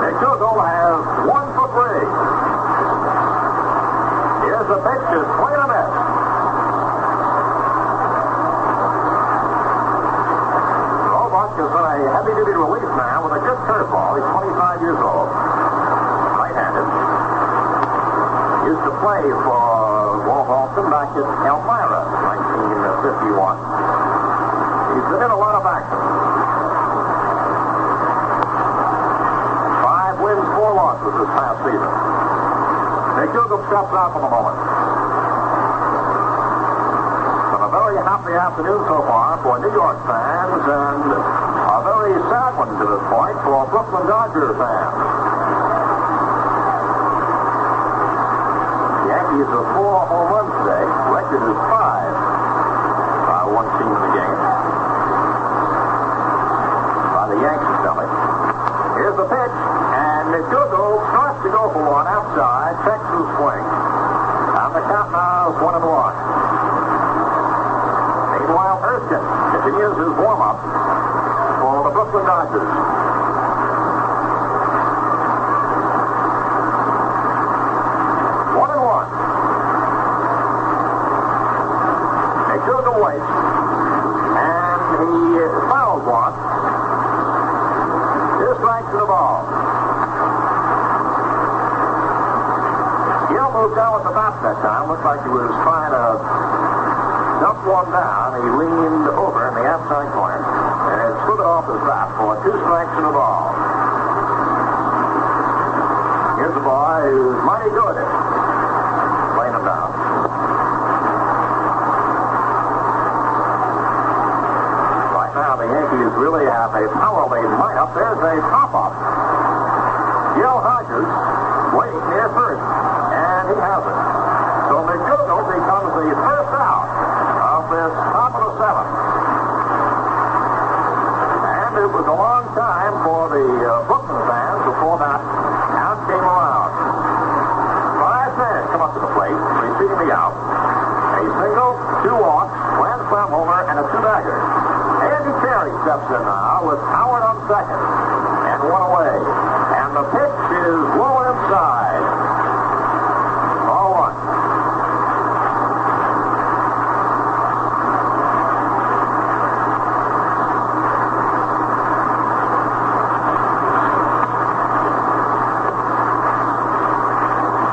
McDougall has 1 for 3. Here's the pitch, is swing and a miss. Robot is a heavy-duty relief man with a good curveball. He's 25 years old. Right-handed. Used to play for Wolf Alston back at Elmira, 1951. He's been in a lot of action. 5 wins, 4 losses this past season. McDougall steps out for the moment. Been a very happy afternoon so far for New York fans, and a very sad one to this point for Brooklyn Dodgers fans. The Yankees have 4 home runs today. Record is 5 by one team in the game. By the Yankees, Billy. Here's the pitch, and McDougall starts to go for one outside, checks his swing, and the count now is 1-1. Meanwhile, Erskine continues his warm-up for the Brooklyn Dodgers. McDougall waits, and he fouls one. 2 strikes to the ball. Gill moved down with the bat that time. Looked like he was trying to dump one down. He leaned over in the outside corner and slid it off his bat for 2 strikes to the ball. Here's a boy who's mighty good at laying him down. Now the Yankees really have a power lead lineup. There's a pop-up. Gil Hodges waiting near first, and he has it. So McDougall becomes the first out of this top of the 7th. And it was a long time for the Brooklyn fans before that out came around. 5 men come up to the plate, receiving the out. A single, 2 walks, grand slam homer, and a 2-bagger. Andy Terry steps in now with Howard on second. And 1 away. And the pitch is low inside. Ball 1.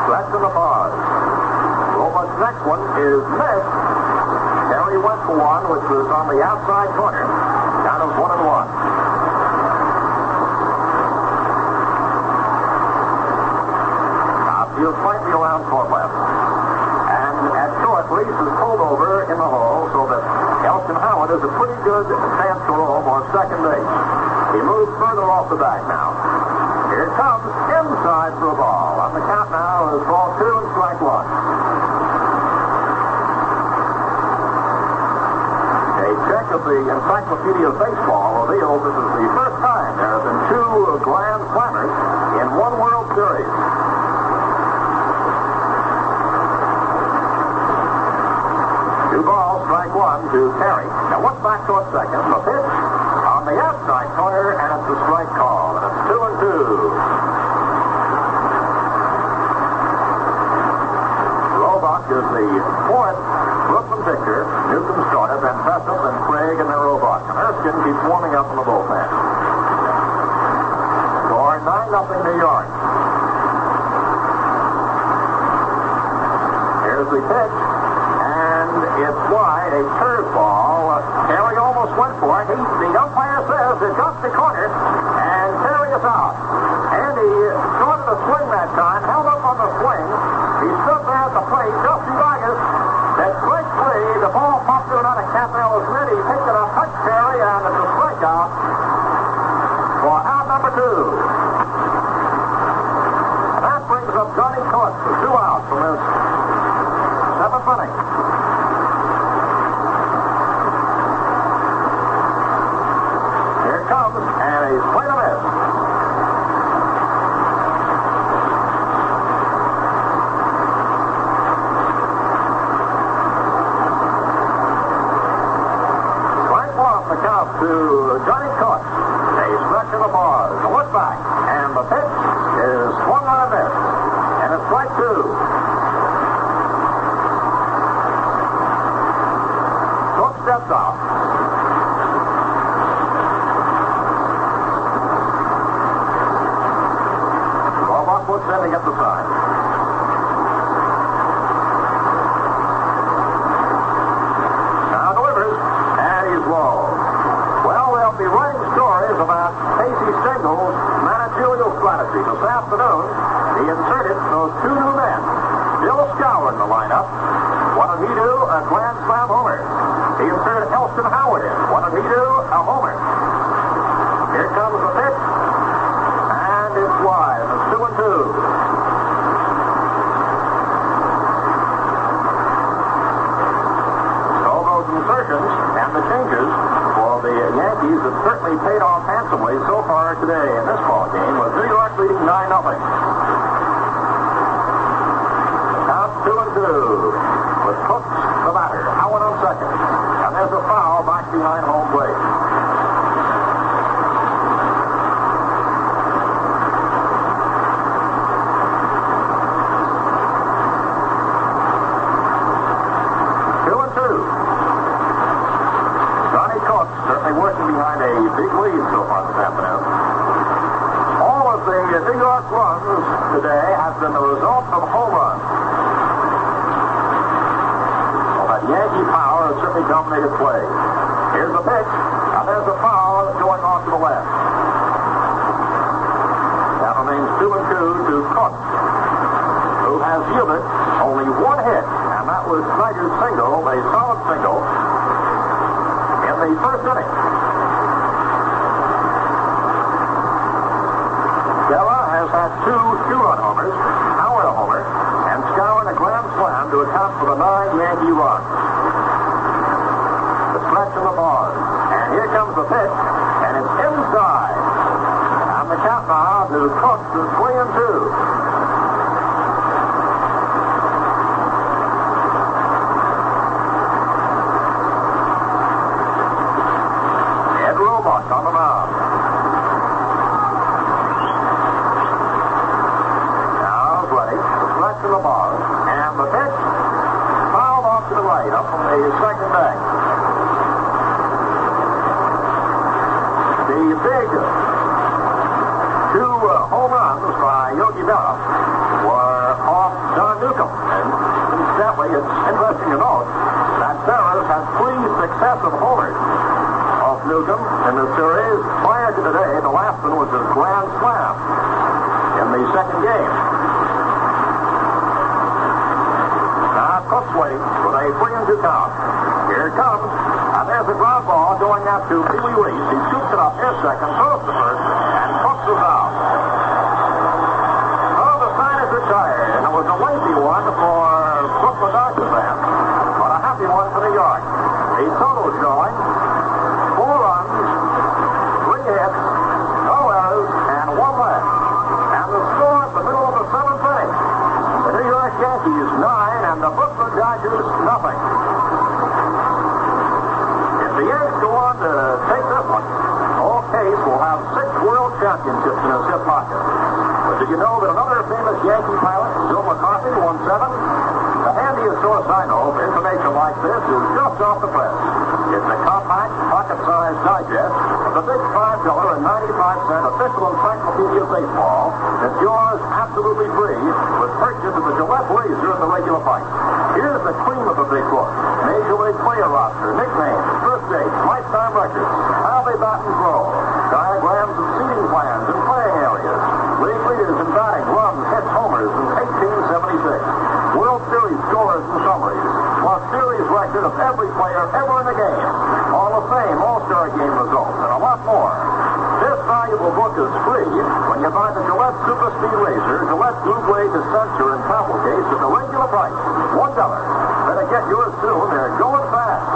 That's in the pause. Robert's next one is missed. Terry went for one, which was on the outside corner. Count of 1-1. Outfield slightly around court left. And at short, Reese is pulled over in the hole so that Elston Howard has a pretty good chance to roam on second base. He moves further off the bag now. Here it comes inside for a ball. On the count now is ball 2 and strike 1. A check of the Encyclopedia of Baseball reveals this is the first time there have been 2 grand slammers in one World Series. Two balls, strike 1 to Terry. Now what's back toward second? The pitch on the outside corner, and it's a strike call. And it's 2-2. Robach is the 4th Brooklyn pitcher. Newcomb started, then Bessel, then Craig, and then Robach. And Erskine keeps warming up in the bullpen. Score 9-0 New York. Here's the pitch, and it's wide, a curveball. Terry almost went for it. The umpire says it got the corner, and Terry is out. And he started the swing that time, held up on the swing. He stood there at the plate. Dusty Vargas said, break free. The ball popped to another Campanella Smith. He picked it up, touch carry, and it's a strikeout for out number 2. And that brings up Johnny Court for 2 outs from his 7th inning. Here it comes, and he's played a miss. To Johnny Cook. A stretch of the bars. A look back. And the pitch is swung on a miss. And it's strike 2. Cook steps out. Robot puts in to get the sign. Now delivers. And he's low. Well, we'll be writing stories about Casey Stengel's managerial strategy. This afternoon, he inserted those 2 new men. Bill Scour in the lineup. What did he do? A grand slam homer. He inserted Elston Howard in. What did he do? A homer. Here comes the pitch. And it's wide. It's 2-2. So those insertions and the changes for the Yankees have certainly paid off handsomely so far today in this ball game, with New York leading 9-0. Count 2-2 with Cooks the batter. Howard on second. And there's a foul back behind home plate. Working behind a big lead so far this afternoon. All of the New York runs today have been the result of home runs. Well, that Yankee power has certainly dominated play. Here's the pitch. Now there's a foul going off to the left. That remains 2-2 to Cook, who has yielded only 1 hit, and that was Snyder's single, a solid single, in the first inning. Della has had 2 2-run homers, Howard a homer, and Scour a grand slam to account for the 9 Yankee runs. The stretch of the bars. And here comes the pitch, and it's inside. And the count now to Cook is 3-2. On the mound. Now it's ready. The stretch of the bars. And the pitch fouled off to the right, up from the second deck. The big 2 home runs by Yogi Berra were off John Newcomb. And incidentally, it's interesting to note that Berra's had 3 successive homers off Newcomb in the series. Prior to today, the last one was his grand slam in the second game. Now Cook's waiting with a 3-2 count. Here it comes. And there's a ground ball going out to Pee Wee Reese. He scoops it up here second, throws to first, and Cooks is out. So the sign is retired, and it was a lengthy one for Brooklyn Dodgers fans, but a happy one for New York. The total showing 4 runs, 3 hits, no errors, and 1 left. And the score at the middle of the 7th inning. The New York Yankees 9 and the Brooklyn Dodgers nothing. If the Yankees go on to take this one, Old Case will have 6 world championships in his hip pocket. But did you know that another famous Yankee pilot, Bill McCarthy, won 7? The handiest source I know of information like this is just off the press. It's a compact, pocket-sized digest of the big $5.95 official encyclopedia of baseball that's yours absolutely free with purchase of the Gillette razor at the regular price. Here's the cream of the big book. Major League player roster, nicknames, first dates, lifetime records, how they bat and throw, diagrams of seating plans and playing areas, league leaders in batting, runs, hits, homers in 1876, World Series scores and summaries, plus series record of every player ever in the game, Hall of Fame, All-Star Game results, and a lot more. This valuable book is free when you buy the Gillette Super Speed Razor, Gillette Blue Blade dispenser, and towel case at the regular price, $1. Better get yours soon. They're going fast.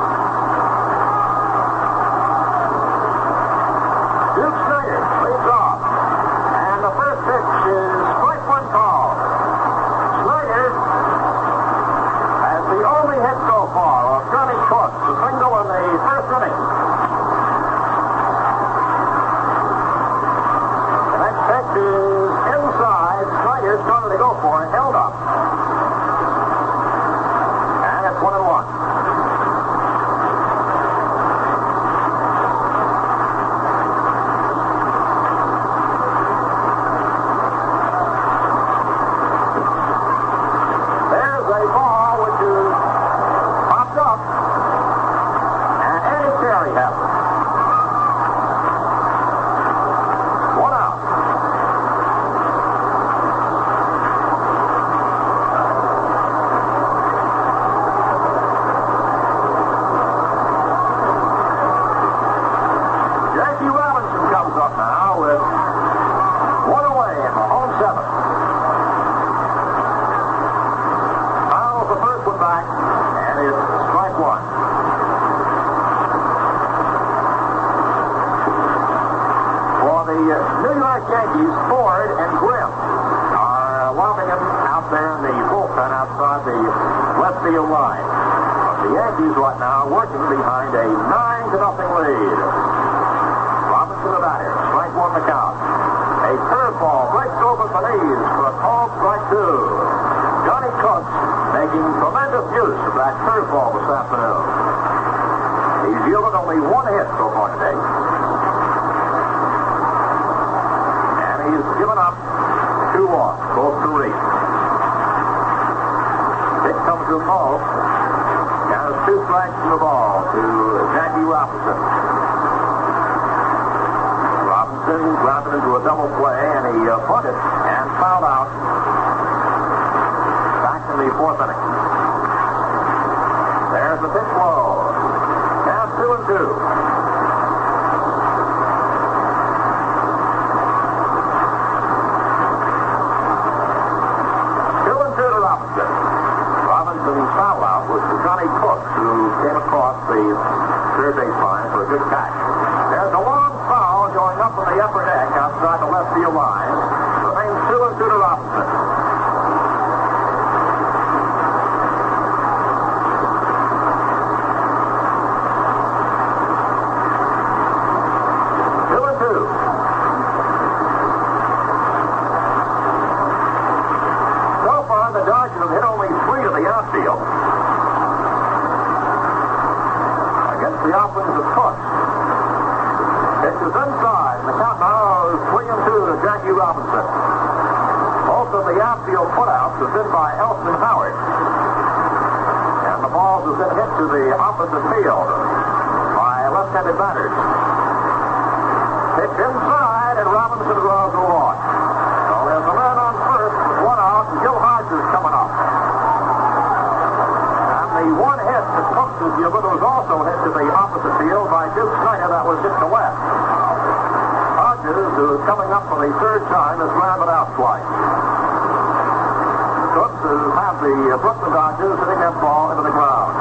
Duke Snyder leads off. And the first pitch is strike one call. Snyder has the only hit so far of Johnny Cook, the single in the first inning. The next pitch is inside. Snyder started to go for it, held up. And it's 1-1. Yankees, Ford and Grimm are warming him out there in the bullpen outside the left field line. The Yankees right now working behind a 9-0 lead. Robinson the batter, strike one the count. A curveball breaks over the knees for a called strike two. Johnny Cook making tremendous use of that curveball this afternoon. He's yielded only one hit so far today. He's given up 2 walks, both to Reed. It comes to Paul. Has 2 strikes from the ball to Jackie Robinson. Robinson grounded into a double play, and he bunted and fouled out back in the 4th inning. There's the pitch low. Count 2-2. Robinson's foul out was to Johnny Cook, who came across the third base line for a good catch. There's a long foul going up on the upper deck outside the left field line. Remains 2-2 to Robinson. The Dodgers have hit only 3 to the outfield against the offense of Cook. Pitch is inside. The count now is 3-2 to Jackie Robinson. Both of the outfield putouts have been by Elston Howard. And the balls have been hit to the opposite field by left-handed batters. Pitch inside, and Robinson draws a walk. So there's a man on first with 1 out, and Gil Hodges coming up. And the 1 hit that Cook was given was also hit to the opposite field by Duke Snyder. That was hit to left. Hodges, who is coming up for the 3rd time, has grounded out twice. Cook has had the Brooklyn Dodgers hitting that ball into the ground.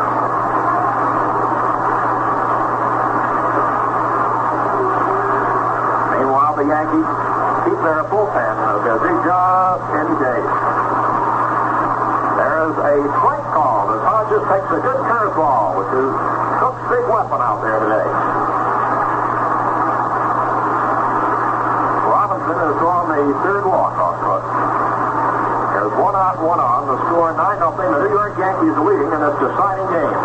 Meanwhile, the Yankees keep their bullpen busy just in case. There's a strike call as Hodges takes a good curveball, which is Cook's big weapon out there today. Robinson has drawn the 3rd walk on Cook. There's 1 out, 1 on. The score 9-0. The New York Yankees leading in this deciding game.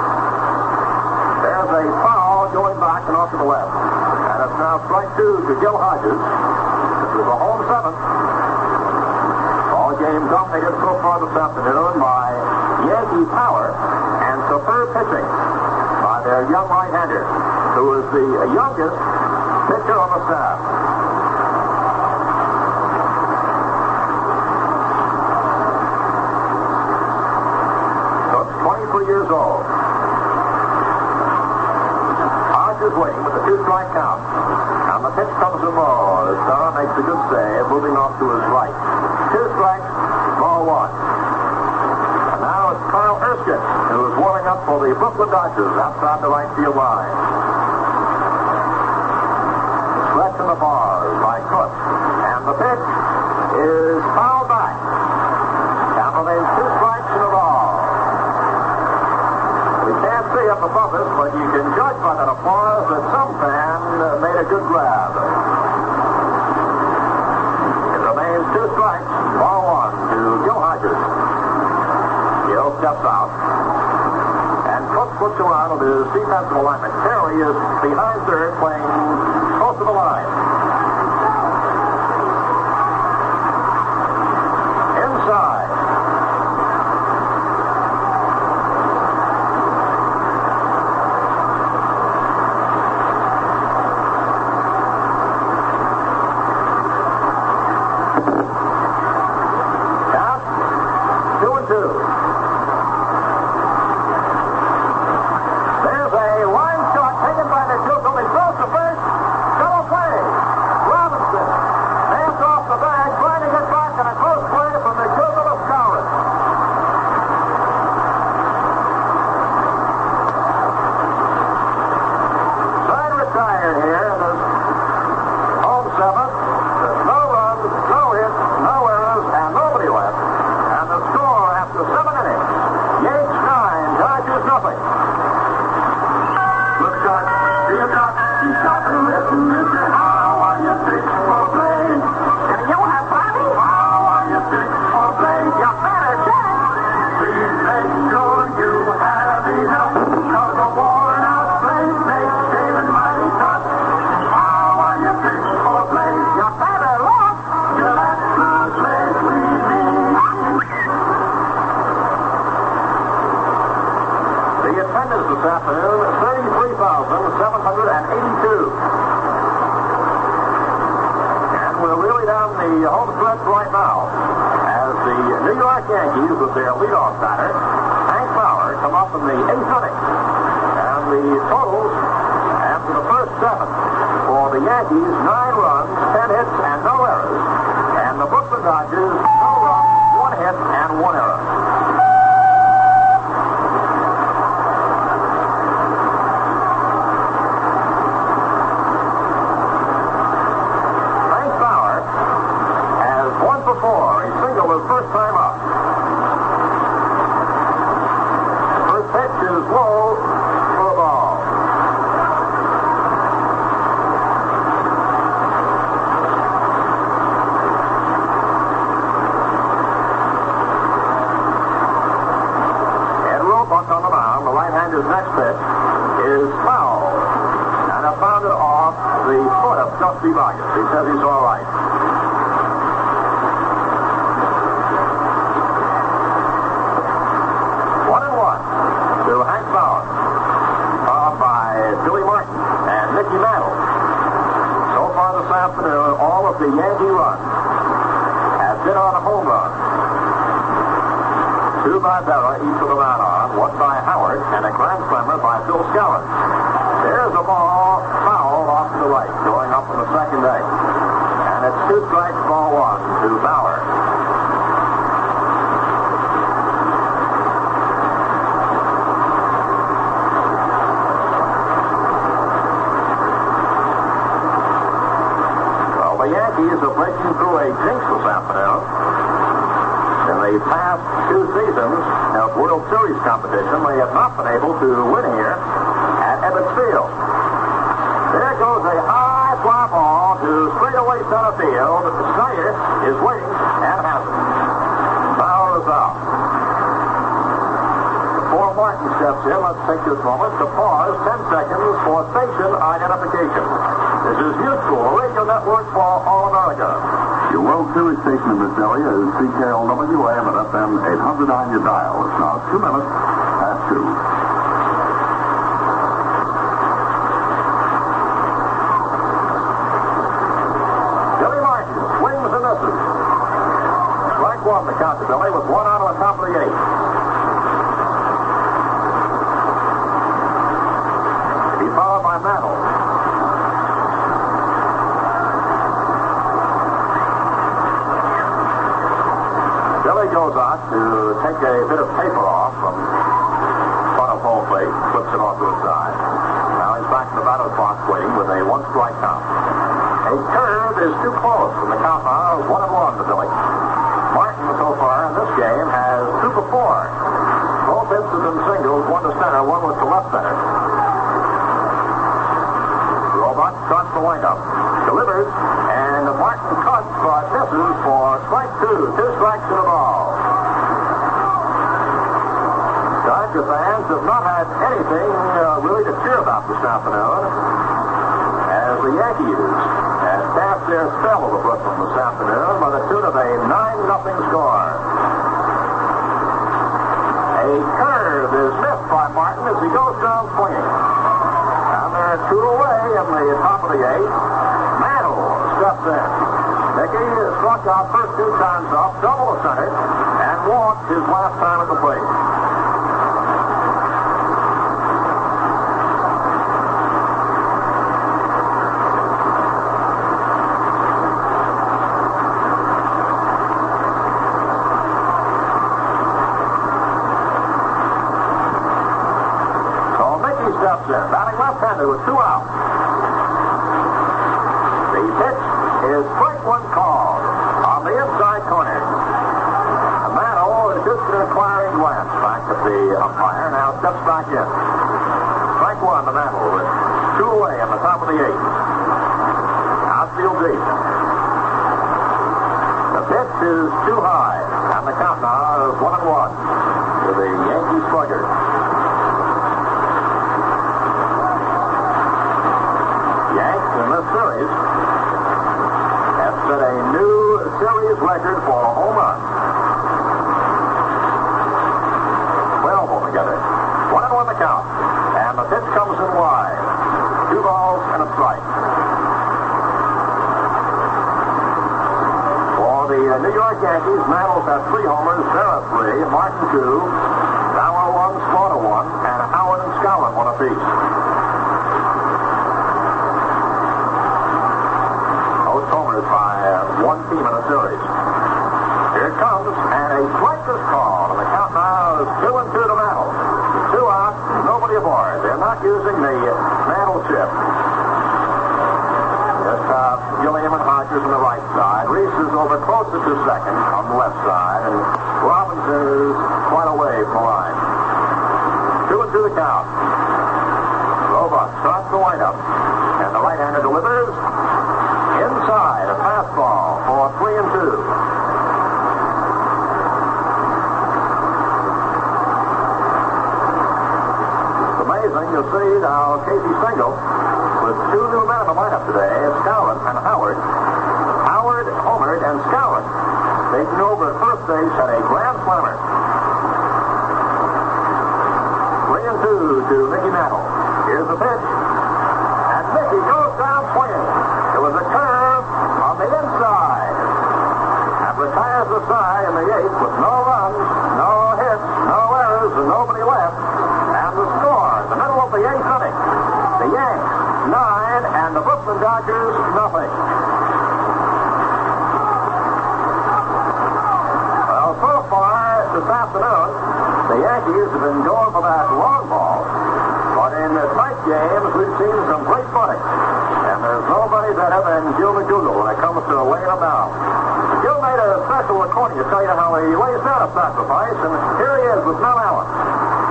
There's a foul going back and off to the left. And it's now strike 2 to Gil Hodges. This is a home 7th. All game dominated so far this afternoon by Yankee power and superb pitching by their young right-hander, who is the youngest pitcher on the staff. Cook's 23 years old. is waiting with a 2-strike count. On the pitch comes the ball. The star makes a good save, moving off to his right. 2 strikes, ball 1. And now it's Carl Erskine, who is warming up for the Brooklyn Dodgers outside the right field line. Stretch in the bars by Cook. And the pitch is fouled back. Count remains 2 strikes and a ball. We can't see up above us, but you can judge by that applause that some fan made a good grab. It remains 2 strikes, ball 1 to Gil Hodges. Gil steps out. And Cook looks around with his defensive alignment. Terry is behind third, playing close to the line. Inside. Count 2-2. There's a line shot taken by the Juco. He throws to first. Double play. Robinson hands off the bag, trying to get back in a close play from the Juco to Skowron. Side retired here in his home 7th. There's no runs, no hits, no errors, and nobody left. And the score after 7 innings, Yates 9, Dodgers nothing. Look, Doc, see you, Doc. You stop and listen, mister. How are you fixed for play? And you have Bobby? How are you fixed for play? You better check. Please make sure you have enough, 'cause a worn-out blade makes shaving mighty tough. How are you fixed for play? You better look. You're at the place we need. The attendance this afternoon, 33,782. And we're really down the home stretch right now as the New York Yankees, with their leadoff batter, Hank Bauer, come up in the 8th inning. And the totals after the first 7 for the Yankees, 9 runs, 10 hits, and no errors. And the Brooklyn Dodgers, no runs, 1 hit, and 1 error. Hank Bauer has 1 for 4. He singled his first time up. First pitch is low for a ball. Ed Roebuck on the mound. The right-hander's next pitch is foul. And it founded off the foot of Dusty Vargas. He says he's all right. 1-1 to Hank Bauer. Followed by Billy Martin and Mickey Mantle. So far this afternoon, all of the Yankee runs have been on a home run. 2 by Berra, each with a man on, 1 by Howard, and a grand slammer by Phil Skowron. There's a ball fouled off to the right, going up in the second inning. And it's 2 strikes, ball 1 to Bauer. Well, the Yankees are breaking through a jinx this afternoon. In the past 2 seasons of World Series competition, they have not been able to win here at Ebbets Field. There goes a high fly ball to straightaway center field. Snyder is waiting and has it. Bauer is out. Before Martin steps in, let's take this moment to pause 10 seconds for station identification. This is Mutual Radio Network for All America. Your World Series station in this area is CKLW AM and FM 800 on your dial. It's now 2 minutes past 2. Billy Martin swings and misses. Strike 1 the count to Billy with 1 out on the top of the 8th. He followed by Mantle. Billy goes out to take a bit of paper off from front of home plate, flips it off to the side. Now he's back in the batter's box waiting with a one-strike count. A curve is too close, and the count now is 1-1 to Billy. Martin, so far in this game, has 2 for 4. Both hits have been singles, one to center, one was to left center. Robot starts the windup, delivers, and Martin cuts but misses for strike 2. 2 strikes and a ball. Dodger fans have not had anything really to cheer about this afternoon, as the Yankees have cast their spell over Brooklyn this afternoon by the tune of a 9-0 score. A curve is missed by Martin as he goes down swinging. And they're 2 away in the top of the 8th. Mantle steps in. Mickey struck out first 2 times up, double to center, and walked his last time at the plate. Steps in, batting left-handed with 2 outs. The pitch is strike 1 called on the inside corner. Mantle is just an inquiring glance back at the umpire, now steps back in. Strike 1 to Mantle with 2 away in the top of the 8th. Outfield deep. The pitch is too high, and the count now is 1-1 to the Yankee slugger. Yanks in this series have set a new series record for home runs. 12 altogether. 1-1 the count. And the pitch comes in wide. 2 balls and a strike. For the New York Yankees, Mantle's had 3 homers, Serra 3, Martin 2, Bauer 1, Slaughter 1, and Howard and Skowron 1 apiece. Homers by 1 team in a series. Here it comes, and a strike is called, and the count now is 2-2 to Mantle. 2 out, nobody aboard. They're not using the Mantle chip. Just Gilliam and Hodges on the right side. Reese is over closer to second on the left side, and Robinson is quite away from the line. 2-2 the count. Robot starts the windup, and the right-hander delivers. Inside, a fastball for 3-2. It's amazing to see now Casey Stengel with 2 new men in the lineup today, Skowron and Howard. Howard homered and Skowron, taking over at first base, had a grand slammer. 3-2 to Mickey Mantle. Here's the pitch. And Mickey goes down swinging. It was a curve on the inside. And retires the side in the 8th with no runs, no hits, no errors, and nobody left. And the score, in the middle of the 8th inning, the Yanks 9 and the Brooklyn Dodgers nothing. Well, so far this afternoon, the Yankees have been going for that long ball. But in the tight games, we've seen some great bunting. And there's nobody better than Gil McDougall when it comes to laying them down. Gil made a special recording to tell you how he lays down a sacrifice, and here he is with Mel Allen.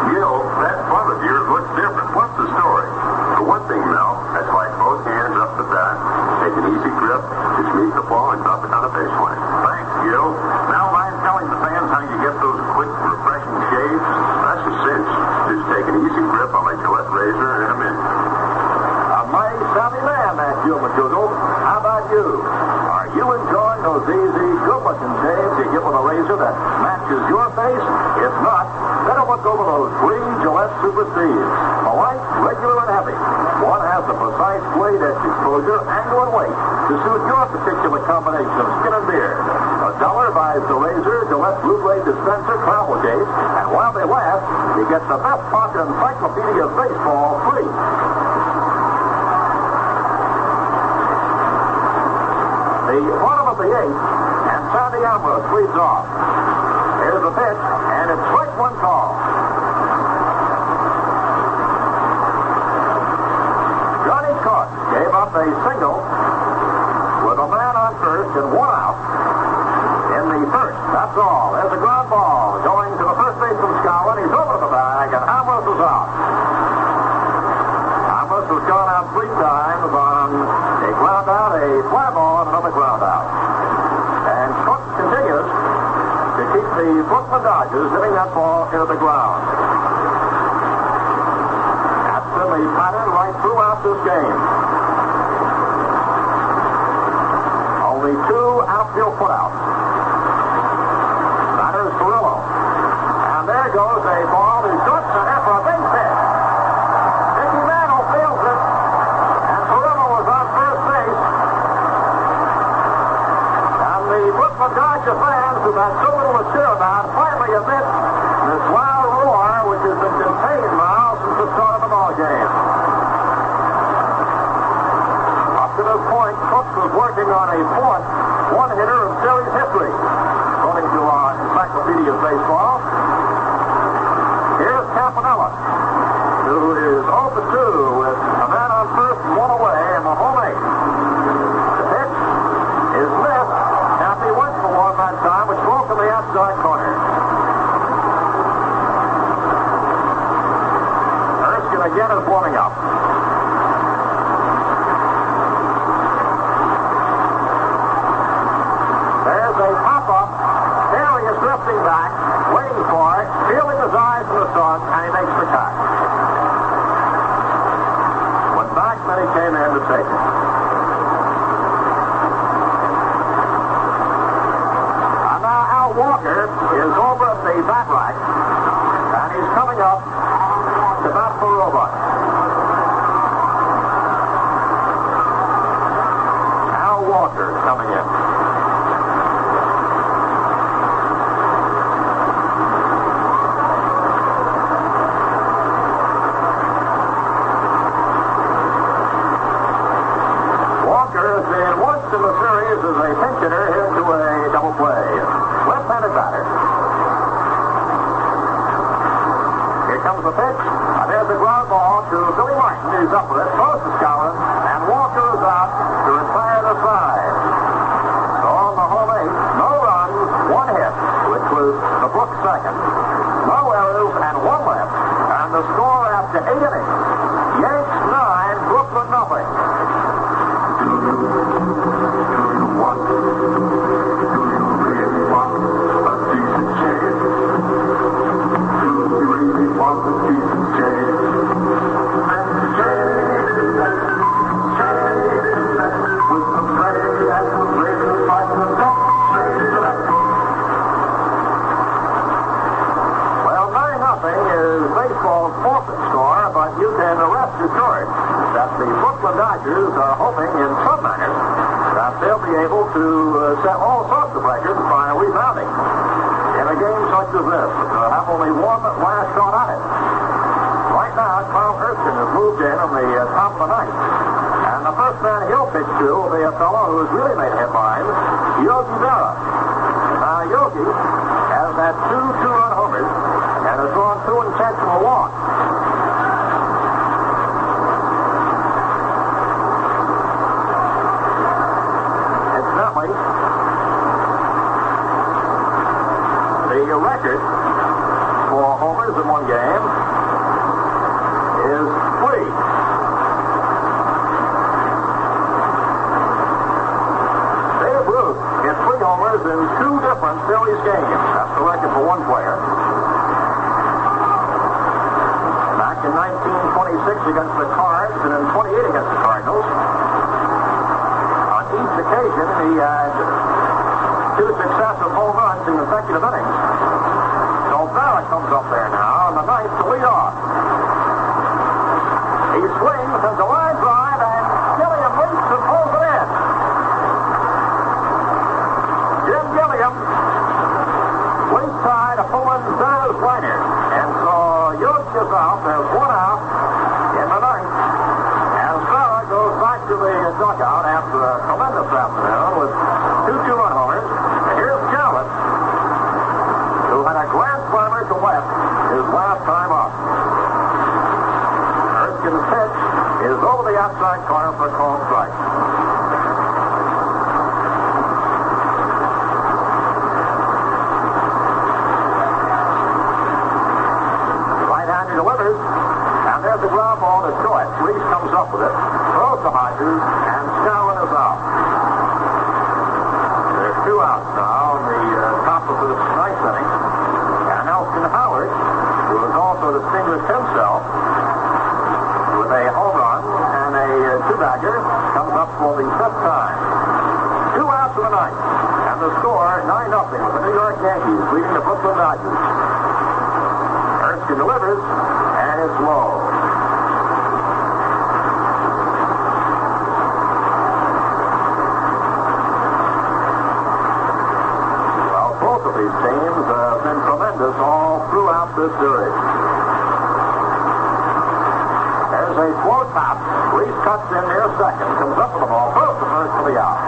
Gil, that bunt of yours looks different. What's the story? For one thing, Mel, that's like both hands up the bat. Take an easy grip, just meet the ball and drop it down the baseline. Thanks, Gil. Now mind telling the fans how you get those quick, refreshing shaves? That's a cinch. Just take an easy grip on a Gillette razor in a minute. A mighty savvy man, that Gil McDougall. How about you? Are you enjoying those easy, good-looking shaves you get with a razor that matches your face? If not, better look over those green Gillette Super Speeds. Polite, regular, and heavy. One has the precise blade edge exposure, angle, and weight to suit your particular combination of skin and beard. $1 buys the razor, Gillette Blue Blade dispenser, travel case, and while they last, you get the best pocket encyclopedia of baseball free. The bottom of the 8th, and Sandy Ambrose leads off. Here's a pitch, and it's strike one call. Johnny Cook gave up a single with a man on first and one out in the first. That's all. There's a ground ball going to the first baseman Scowen. He's over to the bag, and Ambrose is out. Ambrose has gone out 3 times on a ground out, a fly ball, and another ground out. And Cook continues to keep the Brooklyn Dodgers hitting that ball into the ground. That's been the pattern right throughout this game. Only 2 outfield putouts. Batters Perillo. And there goes a ball to short center for a base hit. Mickey Mantle fields it. And Perillo was on first base. And the Brooklyn Dodger fans who've had so little to cheer about finally admit this loud roar, which has been contained now since the start of the ball game. Up to this point, Cook was working on a 4th one-hitter of series history, according to Encyclopedia of Baseball. Here's Campanella, who is 0 for 2 with a man on first and 1 away in the home 8. The pitch is missed. Cappy went for one that time, which broke in the outside corner. Erskine again is warming up. There's a pop-up. Terry is drifting back, waiting for it, feeling his eyes in the sun, and he makes the catch. Went back, then he came in to take it. And now Al Walker is over at the bat rack, and he's coming up to bat for Roebuck. Al Walker is coming in. In the series as a pinch hitter into a double play. Left-handed batter. Here comes the pitch, and there's a ground ball to Billy Martin. He's up with it, throws to Scowen, and Walker is out to retire the side. So on the home 8, no runs, 1 hit, which was the Brooks second. No errors and 1 left, and the score after 8 innings. Yanks 9, Brooklyn nothing. Well, 9-0 is baseball's forfeit score, but you can rest assured that the Brooklyn Dodgers are hoping in some manner that they'll be able to set all sorts of records by rebounding in a game such as this. Have only one last shot at it. Right now, Carl Erskine has moved in on the top of the 9th. And the first man he'll pitch to will be a fellow who has really made headlines, Yogi Berra. Now, Yogi has had 2 2-run homers and has drawn 2 intentional walks. The record for homers in one game is 3. Babe Ruth hit 3 homers in 2 different series games. That's the record for one player. Back in 1926 against the Cards and in 28 against the Cardinals. On each occasion, he had 2 successive home runs in consecutive innings. So Barrett comes up there now on the 9th to lead off. He swings and the line drive, and Gilliam leaps and pulls it in. Jim Gilliam waits side to pull in Barrett's liner. And so Yost is out. There's 1 out in the 9th. And Barrett goes back to the dugout after a tremendous afternoon with 2 2-run homers. Here's Charlotte, who had a left his last time up. Erskine's pitch is over the outside corner for a called strike. Right-hander delivers, and there's the ground ball to short. Reese comes up with it, throws to Hodges, and Skowron is out. There's 2 outs now in the top of the ninth inning. And Elston Howard, who has also distinguished himself with a home run and a two-bagger, comes up for the 5th time. 2 outs in the ninth. And the score, 9-0, with the New York Yankees leading the Brooklyn Dodgers. Erskine delivers, and it's low. Both of these teams have been tremendous all throughout this series. There's a slow top. Reese cuts in near second, comes up with the ball, throws to first for the out.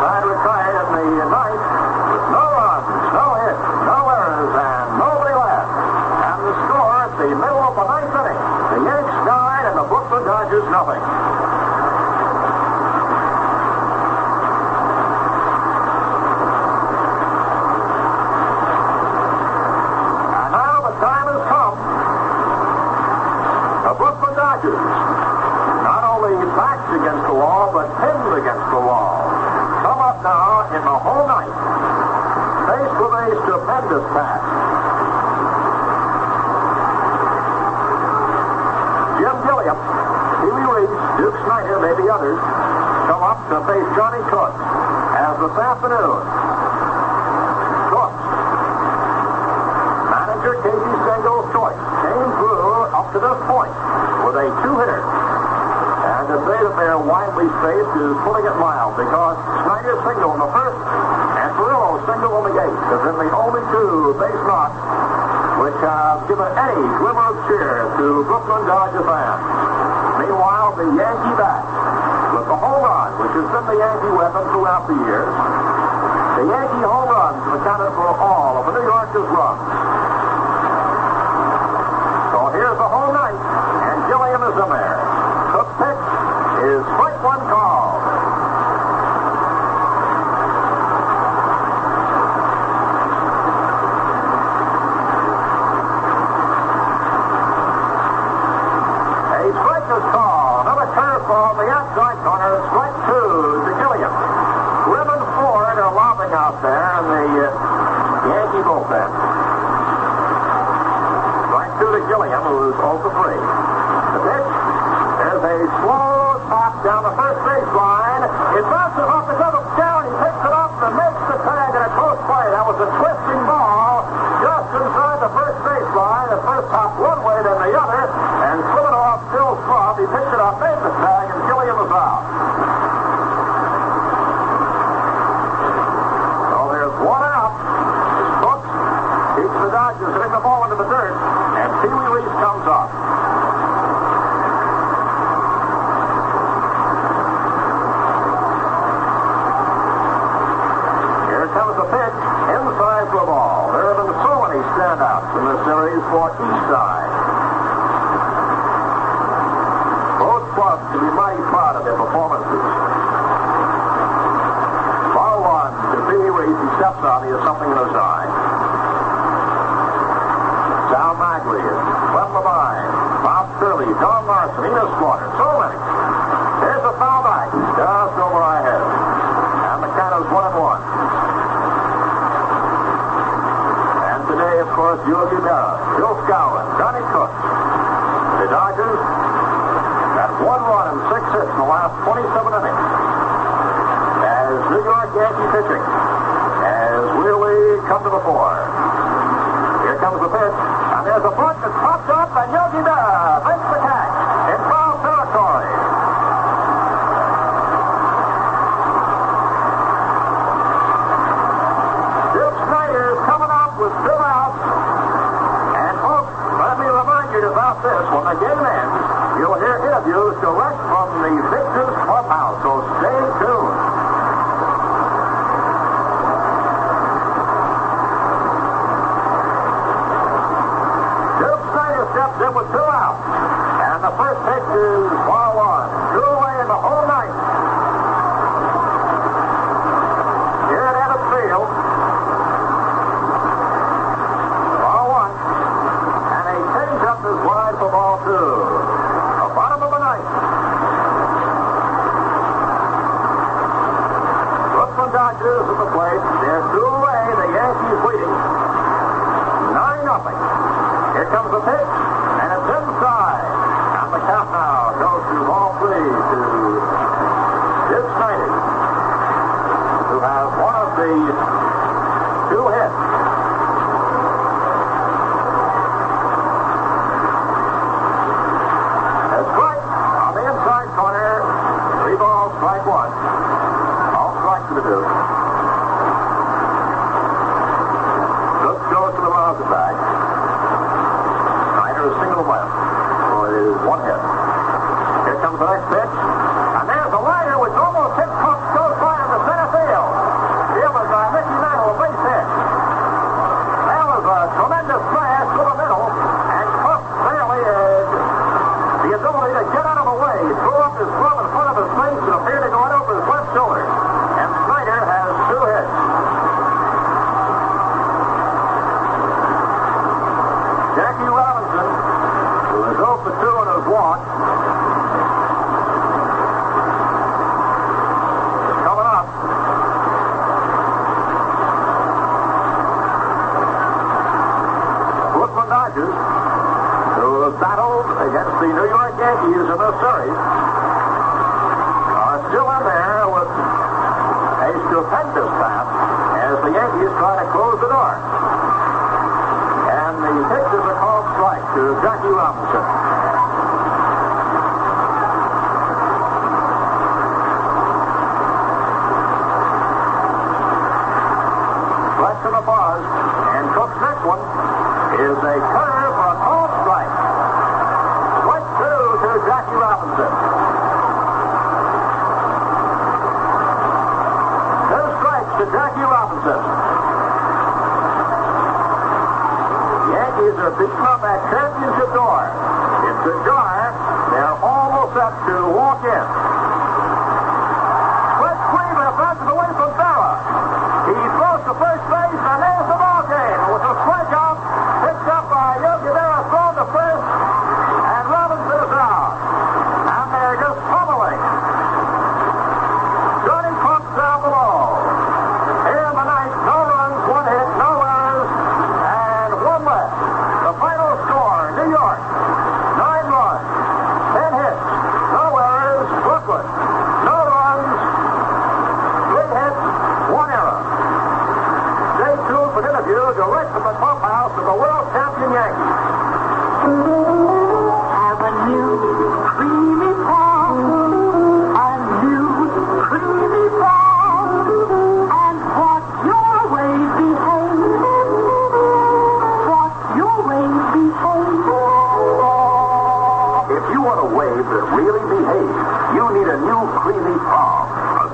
Side retired in the ninth with no runs, no hits, no errors, and nobody left. And the score at the middle of the ninth inning, the Yanks 9 and the Brooklyn Dodgers nothing. Not only backs against the wall, but pinned against the wall. Come up now in the whole night, faced with a stupendous pass. Jim Gilliam, Pee Wee Reese, Duke Snyder, maybe others, come up to face Johnny Cook as this afternoon. Cook, manager Casey Stengel's choice, came through up to this point with a 2-hitter. And to say that they're widely spaced is putting it mild, because Snyder singled in the first and Perillo singled on the eighth have been the only 2 base knocks which have given any glimmer of cheer to Brooklyn Dodger fans. Meanwhile, the Yankee bats with the home run, which has been the Yankee weapon throughout the years. The Yankee home runs have accounted for all of the New Yorkers' runs. So here's the whole night. Gilliam is in there. The pitch is strike 1 called. A strike is called. Another curveball on the outside corner. Strike 2 to Gilliam. Ribbon Ford are lobbing out there in the Yankee bullpen. Strike 2 to Gilliam, who's 0 for 3. The pitch. There's a slow top down the first base line. It bounces off the glove of Skowron. He picks it up and makes the tag at a close play. That was a twisting ball just inside the first base line. The first hop one way, then the other, and slid it off Phil Schwab. He picked it up, made the tag, and Gilliam was out. So there's 1 out. Brooks keeps the Dodgers hitting the ball into the dirt, and Pee Wee Reese comes up. Comes the pitch inside the ball. There have been so many standouts in this series for each side. Both clubs can be mighty proud of their performances. Ball 1 to Pee Wee Reese. He steps out. He has something in his eye. Sal Magley, Clem Levine, Bob Curley, Don Larson, Enos Slaughter. So many. There's a foul back just over our heads. And the count is 1-1. Today, of course, Yogi Berra, Bill Skowron, Johnny Cook. The Dodgers got 1 run and 6 hits in the last 27 innings. As New York Yankee pitching has really come to the fore. Here comes the pitch, and there's a bunt that's popped up, and Yogi Berra makes the catch in foul territory. Duke Snyder is coming up with 2 outs. And folks, let me remind you about this. When the game ends, you'll hear interviews direct from the Victor's Clubhouse, so stay tuned. steps in with 2 out. And the first pitch is ball 1. 2 away in the whole ninth. Here at Evans Field. Ball 1. And a changeup is wide for ball 2. The bottom of the ninth. Brooklyn Dodgers at the plate. They're 2 away. The Yankees leading. 9-0. Here comes the pitch, and it's inside. And the count now goes to ball 3 to Dick Snyder, who has one of the 2 hits. A strike on the inside corner. 3 balls, strike 1. All strikes to the 2. Brooks goes to the rounded bag. Snyder is single left for his 1 hit. Here comes the next pitch. And there's a liner which almost hit Cook, goes by in the center field. Fielded by Mickey Mantle, a base hit. That was a tremendous smash to the middle, and Cook barely had the ability to get out of the way. He threw up his glove in front of his face and appeared to go right over his left shoulder. And Snyder has 2 hits. Jackie Robinson, who is 0 for 2 in his walk, is coming up. Brooklyn Dodgers, who have battled against the New York Yankees in this series, are still in there with a stupendous pass as the Yankees try to close the door. And the pitch is a called strike to Jackie Robinson. Strike to the pause, and Cook's next one is a curve for a called strike. Strike 2 to Jackie Robinson. 2 strikes to Jackie Robinson. Yankees are beating up that championship door. It's ajar. They're almost up to walk in. Fred Cleveland bounces away from Berra. He throws to first base, and there's the ball game. With a strikeout, picked up by Yogi Berra, thrown to first, and Robinson is out. And they're just pummeling. Johnny Pumps down below. Here in the ninth, no runs, 1 hit, no errors, and 1 left. The final score, New York, 9 runs, 10 hits, no errors. Brooklyn, no runs, 3 hits, 1 error. Stay tuned for an interview direct from the clubhouse of the world champion Yankees. Have a new creamy pond, a new creamy pond, and what your way behave, what your way behave. If you want a wave that really behaves, you need a new creamy palm.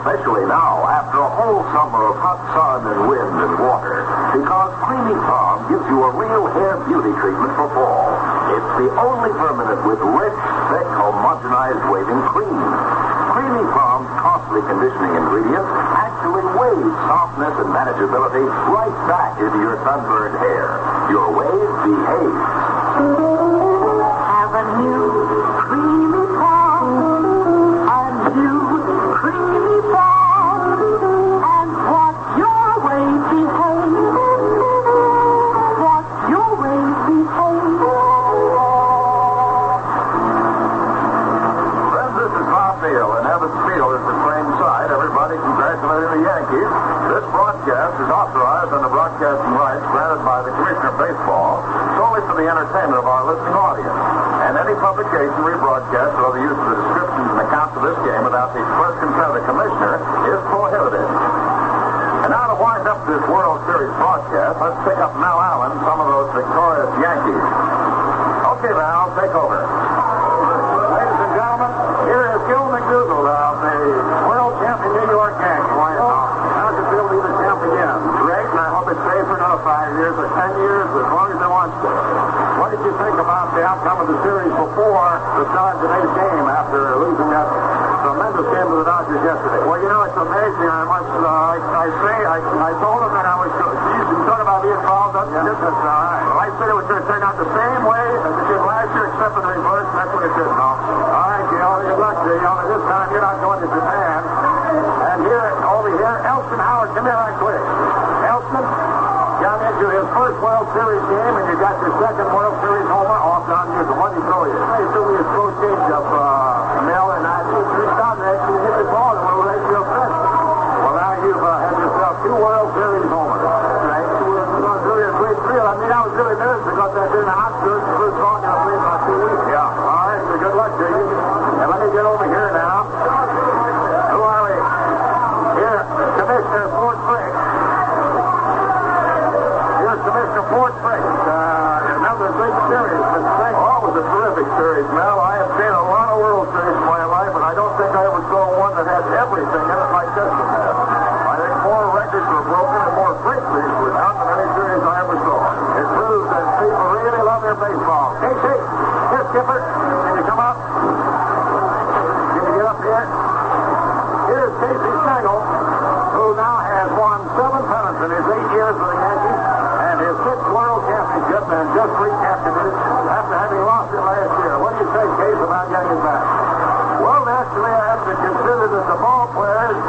Especially now, after a whole summer of hot sun and wind and water. Because creamy palm gives you a real hair beauty treatment for fall. It's the only permanent with rich, thick, homogenized waving cream. Creamy Palm's costly conditioning ingredients actually wave softness and manageability right back into your sunburned hair. Your wave behaves. Have a new creamy pond, a new creamy pond, and what your way behave, what your way behave. Friends, this is Bob Neal, and Evans Field is the same side. Everybody congratulating the Yankees. This broadcast is authorized under broadcasting rights granted by the Commissioner of Baseball solely for the entertainment of our listening audience. And any publication, rebroadcast, or other use of the descriptions and accounts of this game without the express consent of the Commissioner is prohibited. And now to wind up this World Series broadcast, let's pick up Mel Allen, some of those victorious Yankees. Okay, Val, take over. Ladies and gentlemen, here is Gil McDougall of the world champion New York Yankees. How's it feel to be the champ again? Great, and I hope it stays for another 5 years or 10 years, as long as they want to. What did you think about the outcome of the series before the start of today's game after losing that tremendous game to the Dodgers yesterday? Well, you know, it's amazing how much I told him that I was talking about being involved up in business. I said it was going to turn out the same way as it did last year, except in reverse, and that's what it did. All right, Gil, good luck to you. This time you're not going to Japan. And here, over here, Elston Howard, come here right quick. Elston got into his first World Series game, and you got your second World Series homer off down here. So what did he throw you? He threw me a slow change-up, Mel, and I reached out and actually hit the ball, and we were ready to go fresh. Well, now you've had yourself two World Series homers. Right? It was really a great thrill. I mean, I was really nervous because I've been in the hospital first talking I played about 2 weeks. Yeah. All right, so good luck to you. And let me get over here now. Who are we? Here, Commissioner Fort Frick. Here's Commissioner Fort Frick. Another big series. Oh, it was a terrific series, Mel. I have seen a lot of World Series in my life, and I don't think I ever saw one that had everything in it like this one had. I think more records were broken and more victories were done than any series I ever saw. It proves that people really love their baseball. Casey, here, Skipper, can you come up? Can you get up here? Here's Casey Stengel, who now has won 7 pennants in his 8 years with the Yankees, and his 6th World Championship, and just recaptured it after having lost it last year. What do you say, Case, about getting it back? Well, naturally, I have to consider that the ball players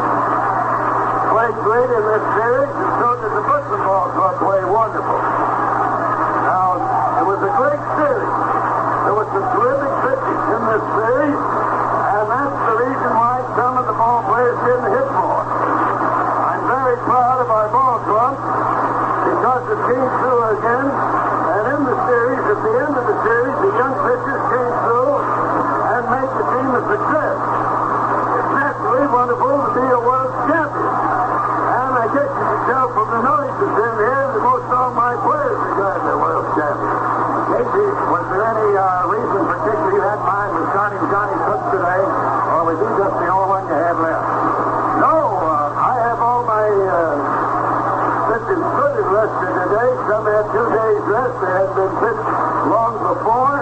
played great in this series, and so did the Brooklyn Ball Club play wonderful. Now, it was a great series. There was some terrific pitching in this series, and that's the reason why some of the ball players didn't hit more. I'm very proud of our ball club because it came through again, and in the series, at the end of the series, the young pitchers came through and made the team a success. It's naturally wonderful to be a world champion. And I guess you can tell from the noise that's in here that most of my players are glad they're world champions. Casey, was there any reason particular you had in mind with starting Johnny Cook today, or was he just the only one you had left? No, I have all my pitchers good and rested today. Some had 2 days rest. They had been pitched long before.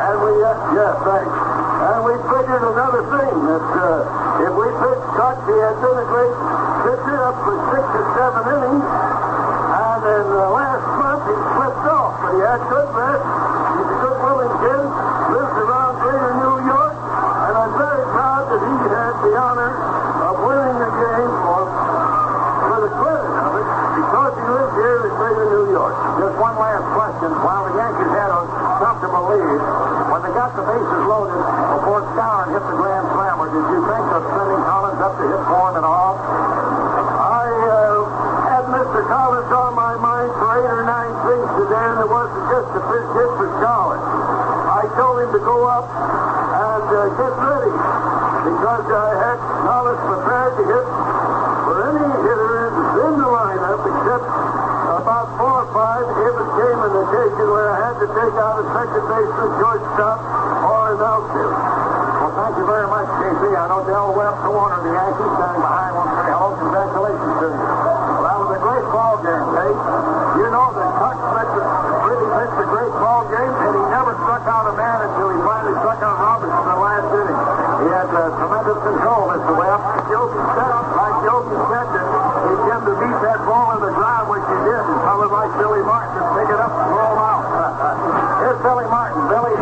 And we, thanks. And we figured another thing, that if we pitched Cook, he had been a great pitcher up for 6 or 7 innings. And in the last month, he slipped off, but he had good rest. He's a good willing kid, lives around greater New York, and I'm very proud that he had the honor of winning the game for the credit of it, because he lives here in greater New York. Just one last question. While the Yankees had a comfortable lead, when they got the bases loaded before Skowron hit the grand slammer, did you think of sending Collins up to hit for him at all? I had Mr. Collins on my mind for 8 or 9 things today, and it wasn't just a pitch hit for Collins. I told him to go up and get ready, because I had Collins prepared to hit for any hitter in the lineup, except about 4 or 5 if it came an occasion where I had to take out a second baseman, shortstop, or an outfield. Well, thank you very much, Casey. I know Del Webb, co-owner of the Yankees, standing behind one for hello. Congratulations to you. Well, that was a great ball game, Tate. You know that Tuck really pitched a great ball game, and he never struck out a man until he finally struck out Roberts in the last inning. He had tremendous control, Mr. Webb. Yogi said, like Yogi said, that he came to beat that ball in the ground, which he did, and fellas like Billy Martin to pick it up and throw him out. Here's Billy Martin. Billy,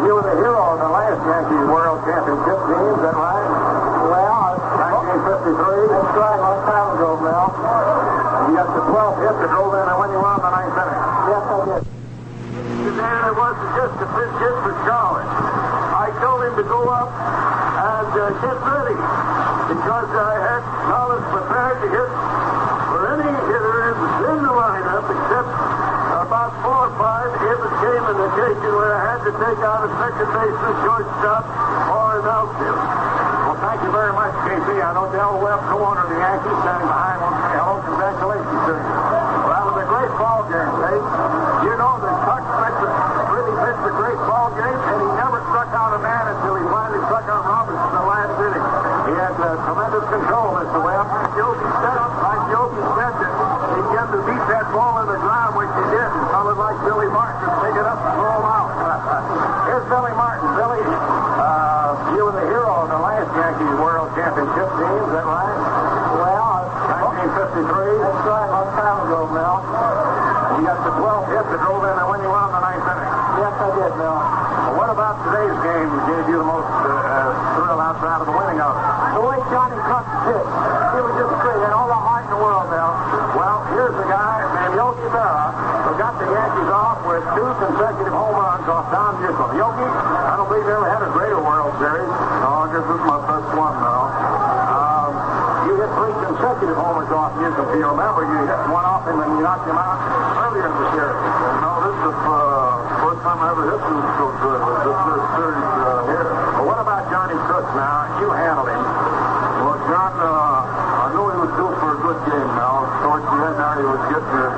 you were the hero of the last Yankees World Championship team, is that right? Well, 1953. That's right, a long time ago, Mel. You got the 12th hit to drove in and when you won the 9th inning. Yes, I did. And it wasn't just a pitch hit for Collins. I told him to go up and get ready, because I had Collins prepared to hit for any hitter in the lineup, except about 4 or 5 if it came an occasion where I had to take out a second baseman, shortstop, or an outfield. Well, thank you very much, Casey. I know Del Webb, co-owner of the Yankees, standing behind one for hello. Congratulations to you. Well, that was a great ball game, Tate. You know that Tuck really pitched a great ball game, and he never struck out a man until he finally struck out Roberts in the last inning. He had tremendous control, Mr. Webb. Yogi said, like Yogi said, that he came to beat that ball in the ground, which he did, and fellas like Billy Martin to pick it is that right? Well, 1953. that's right, a long time ago, Mel. You got the 12th hit that drove in and when you won the ninth inning. Yes, I did, Mel. Well, what about today's game gave you the most thrill outside of the winning of it? The way Johnny Cook pitched, he was just great, and all the heart in the world, Mel. Well, here's the guy named Yogi Berra who got the Yankees off with 2 consecutive home runs off Don Newcomb. Yogi, I don't believe you ever had a greater World Series. No, I guess this is my first one now. You hit 3 consecutive homers off Newcomb. Do you remember you hit one off him and you knocked him out earlier in the series? No, this is the first time I ever hit him so good. This series here. Well, what about Johnny Cook now? You handled him. Well, John, I knew he was due for a good game now. Towards the end now he was getting his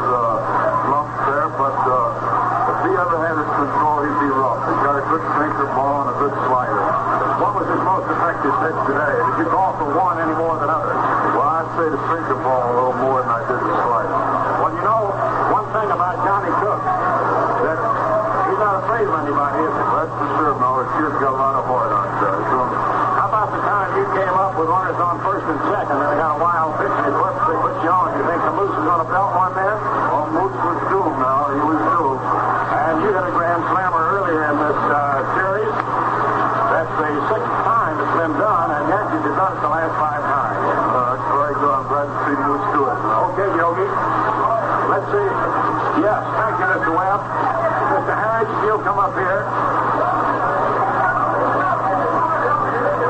lumps there, but if he ever had his control, he'd be rough. He's got a good sinker ball and a good slider. What was his most effective pitch today? Did you call for one any more than others? Well, I'd say the sinker ball a little more than I did the slider. Well, you know, one thing about Johnny Cook, that he's not afraid of anybody, is he? That's for sure, Mel. The kid's got a lot of heart on his guys. How about the time you came up with runners on first and second, and they got a wild pitch and he purposely put you on? You think the Moose is going to belt one man? Well, Moose was doomed now. He was doomed. And you hit a grand slammer earlier in this series. That's the 6th time it's been done, and Yankees have done it the last 5 times. That's very good. I'm glad to see Moose do it. Okay, Yogi. Let's see. Yes, thank you, Mr. Webb. Mr. Harris, you'll come up here.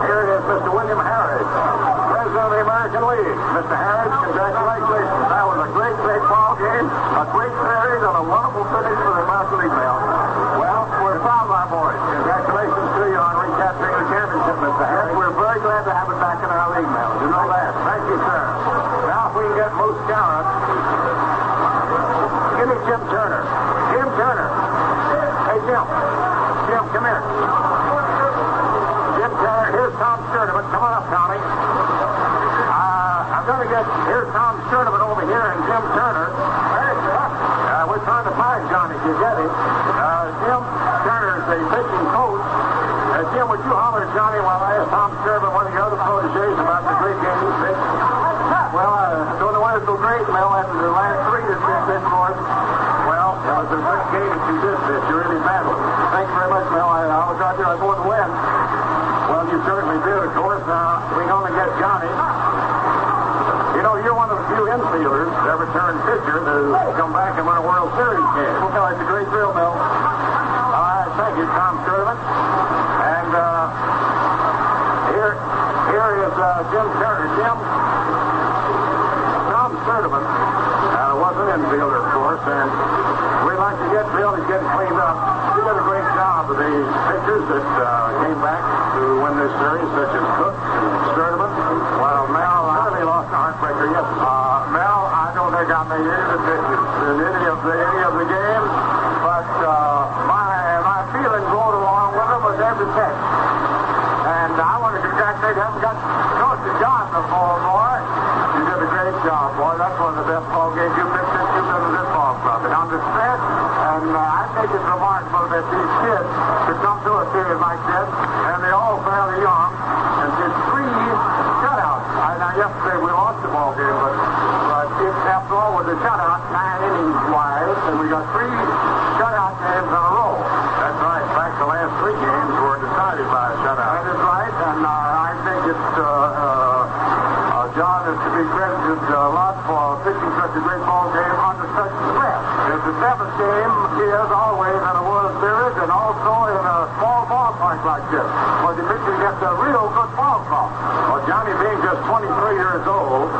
Here it is, Mr. William Harris, President of the American League. Mr. Harris, congratulations. That was a great ball game, a great series, and a wonderful finish for the American League, Mel. Well, we're proud of our boys. Congratulations to you on recapturing the championship, Mr. Harris. We're very glad to have it back in our league, Mel. You know that. Thank you, sir. Now, if we can get Moose Garrett. Give me Jim Turner. Jim Turner. Hey, Jim. Jim, come here. Jim Turner. Here's Tom Sturdivant. Come on up, Tommy. I'm going to get... Here's Tom Sturdivant over here and Jim Turner. We're trying to find Johnny if you get him. Jim Turner is the pitching coach. Jim, would you holler at Johnny while I ask Tom Sturdivant, one of the other proteges, about the great game he pitched? Well, I don't know why it's so great, Mel, after the last 3 that's been pitched for us. Well, it was a great game that you did pitch. You really battled. Thanks very much, Mel. I was out there. I was going to win. Well, you certainly did, of course. Now, we're going to get Johnny. You know, you're one of the few infielders that ever turned pitcher to come back and win a World Series game. Well, it's a great thrill, Mel. All right, thank you, Tom Sturdivant. And here is Jim Turner. Jim, Tom Sturdivant was an infielder, of course, and we'd like to get Bill. He's getting cleaned up. He did a great job with the pitchers that came back to win this series, such as Cook and Sturdivant. Well, Mel, I really lost a heartbreaker. Yes, Mel, I don't think I made any of the pitches in any of the games, but my feeling going along with them was every pitch. And I want to congratulate him. Got Coach John the ball, boy. You did a great job, boy. That's one of the best ball games you pitched since you've been to this ball club. And on the set, and I think it's remarkable that these kids could come to a series like this, and they're all fairly young, and did 3 shutouts. Now, yesterday we lost the ball game, but it, after all, was a shutout, 9 innings wise, and we got 3 shutout games in a row. That's right. In fact, the last 3 games were decided by a shutout. That is right, and I think it's John is to be credited a lot for pitching such a great ball game under such stress. It's the 7th game is always in a World Series and also in a small ballpark like this, where the pitcher gets a real good ball club. Well, Johnny being just 23 years old,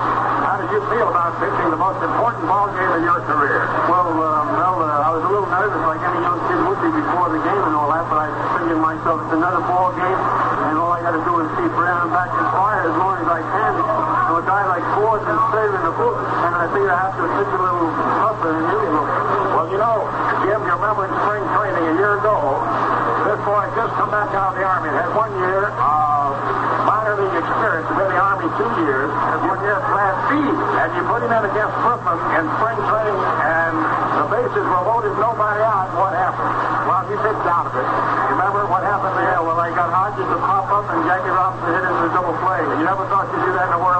how did you feel about pitching the most important ball game of your career? Well, Mel, I was a little nervous like any young kid would be before the game and all that, but I figured myself it's another ball game, and all I got to do is keep running back and fire as long as I can. So a guy like Ford is saving the book, and I think I have to pitch a little tougher than usual. Well, you know, Jim, you remember in spring training a year ago, this boy just come back out of the Army. Had 1 year minor league experience, been in the Army 2 years, and 1 year Class B. And you put him in against Brooklyn in spring training, and the bases were loaded, nobody out. What happened? Well, he pitched out of it. Remember what happened there? Well, they got Hodges to pop up, and Jackie Robinson hit into the double play. You never thought you'd do that in the World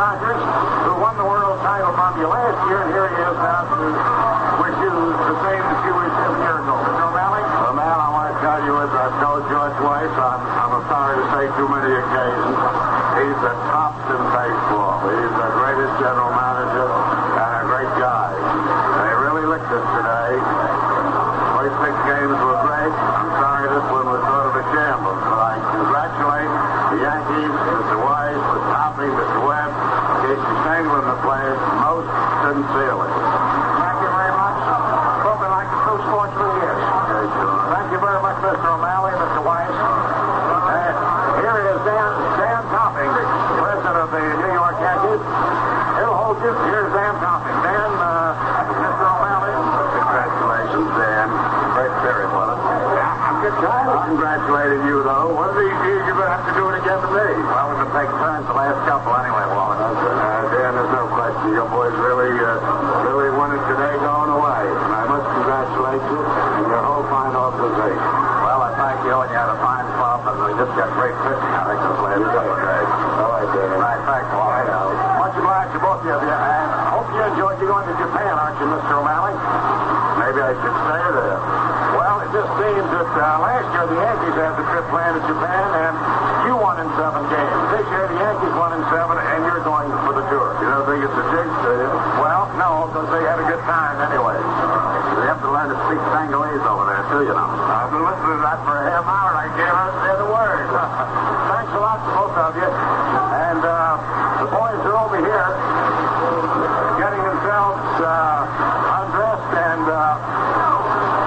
Dodgers, who won the world title from you last year, and here he is now to wish you the same that you wished him a year ago. Mr. O'Malley? Well, man, I want to tell you, as I've told George Weiss, I'm sorry to say too many occasions, he's the top in baseball. He's the greatest general manager and a great guy. They really licked us today. First 6 games were great. I'm sorry this one was sort of a shambles, but I congratulate the Yankees, Mr. Weiss, Mr. Hoppy, Mr. Webb, Casey Stengel, and the players most sincerely. Thank you very much. Spoken like a true sportsman he is. Okay, sure. Thank you very much, Mr. O'Malley, Mr. Weiss. Here is Dan Topping, president of the New York Yankees. He'll hold you. Here's Dan Topping. Dan, Mr. O'Malley. Congratulations, Dan. Great spirit, wasn't it? Yeah, I'm good guy. I congratulated you, though. One of these years you're going to have to do it again to me. Well, we've been taking turns the last couple anyway, Wallen. Dan, there's no question. Your boys really won it today going away. And I must congratulate you and your whole fine organization. Well, I thank you, and you had a fine club, and we just got great pitching, I think, this last couple of days. All right, Dan. And I thank you. I know. Much obliged to both of you. And I hope you enjoyed. You're going to Japan, aren't you, Mr. O'Malley? Maybe I should stay there. Well, it just seems that last year the Yankees had the trip planned to Japan, and you won in 7 games. This year the Yankees won in 7, and you're going for the tour. You don't think it's a jinx, do you? Well, no, because they had a good time anyway. You have to learn to speak Sanghalese over there, too, you know. I've been listening to that for a half hour, and I can't understand a word. Thanks a lot to both of you. And the boys are over here getting themselves undressed, and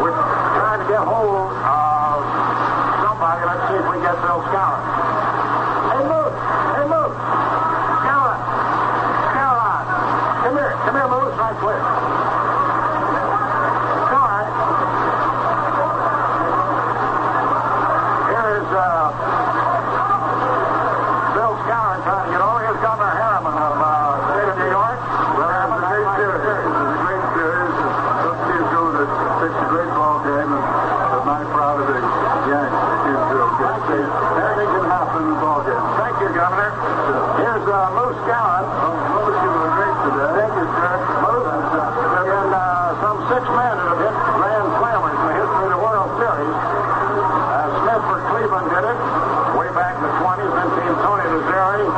we're trying to get hold of somebody. Let's see if we get Bill Scourin. Hey, Moose! Hey, Moose! Scourin! Scourin! Come here, Moose, right quick. Scourin! Here is Bill Scourin trying to get over. Here's Governor Harriman of the state of New York. Well, it was a great series. It was a great series. Those kids do that pitched a great ball game, and I'm mighty proud of the Yankees. Anything can happen in the ball game. Thank you, Governor. Here's Moose Scourin. Moose, you were great today. Thank you, sir. Moose, and some 6 men that have hit grand slammers in the history of the World Series. Smith for Cleveland did it way back in the 20s. Then came Tony Lazzari.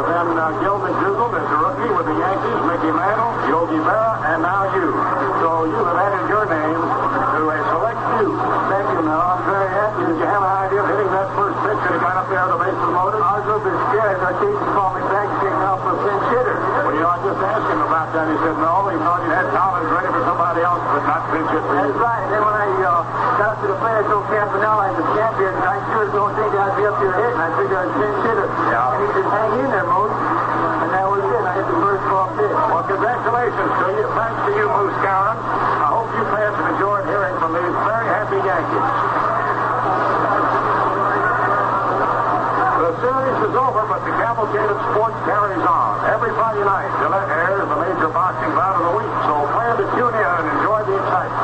Then Gil McDougall is a rookie with the Yankees. Mickey Mantle, Yogi Berra, and now you. So you have added your name to a select few. Thank you, Mel. I'm very happy. Did you have an idea of hitting that first pitch when he got up there, the bases loaded? I was a little bit scared. Our team called me back and kicked off for a pinch hitter. Well, you know, I just asked him about that. He said, no, he thought you had Collins ready for somebody else, but not pinch hit for you. That's right. And then when I got up to the players, old Campanella and the champion, I sure don't think I'd be up here hitting. I figured I'd pinch hitter. Yeah. And he said, hang in there, Moose. And that was it. I hit the first ball pitch. Well, congratulations to you. Thanks to you, Moose Scourin. I hope you fans have enjoyed hearing from these very happy Yankees. The series is over, but the cavalcade of sports carries on. Every Friday night, Gillette airs the major boxing bout of the week, so plan to tune in and enjoy the excitement.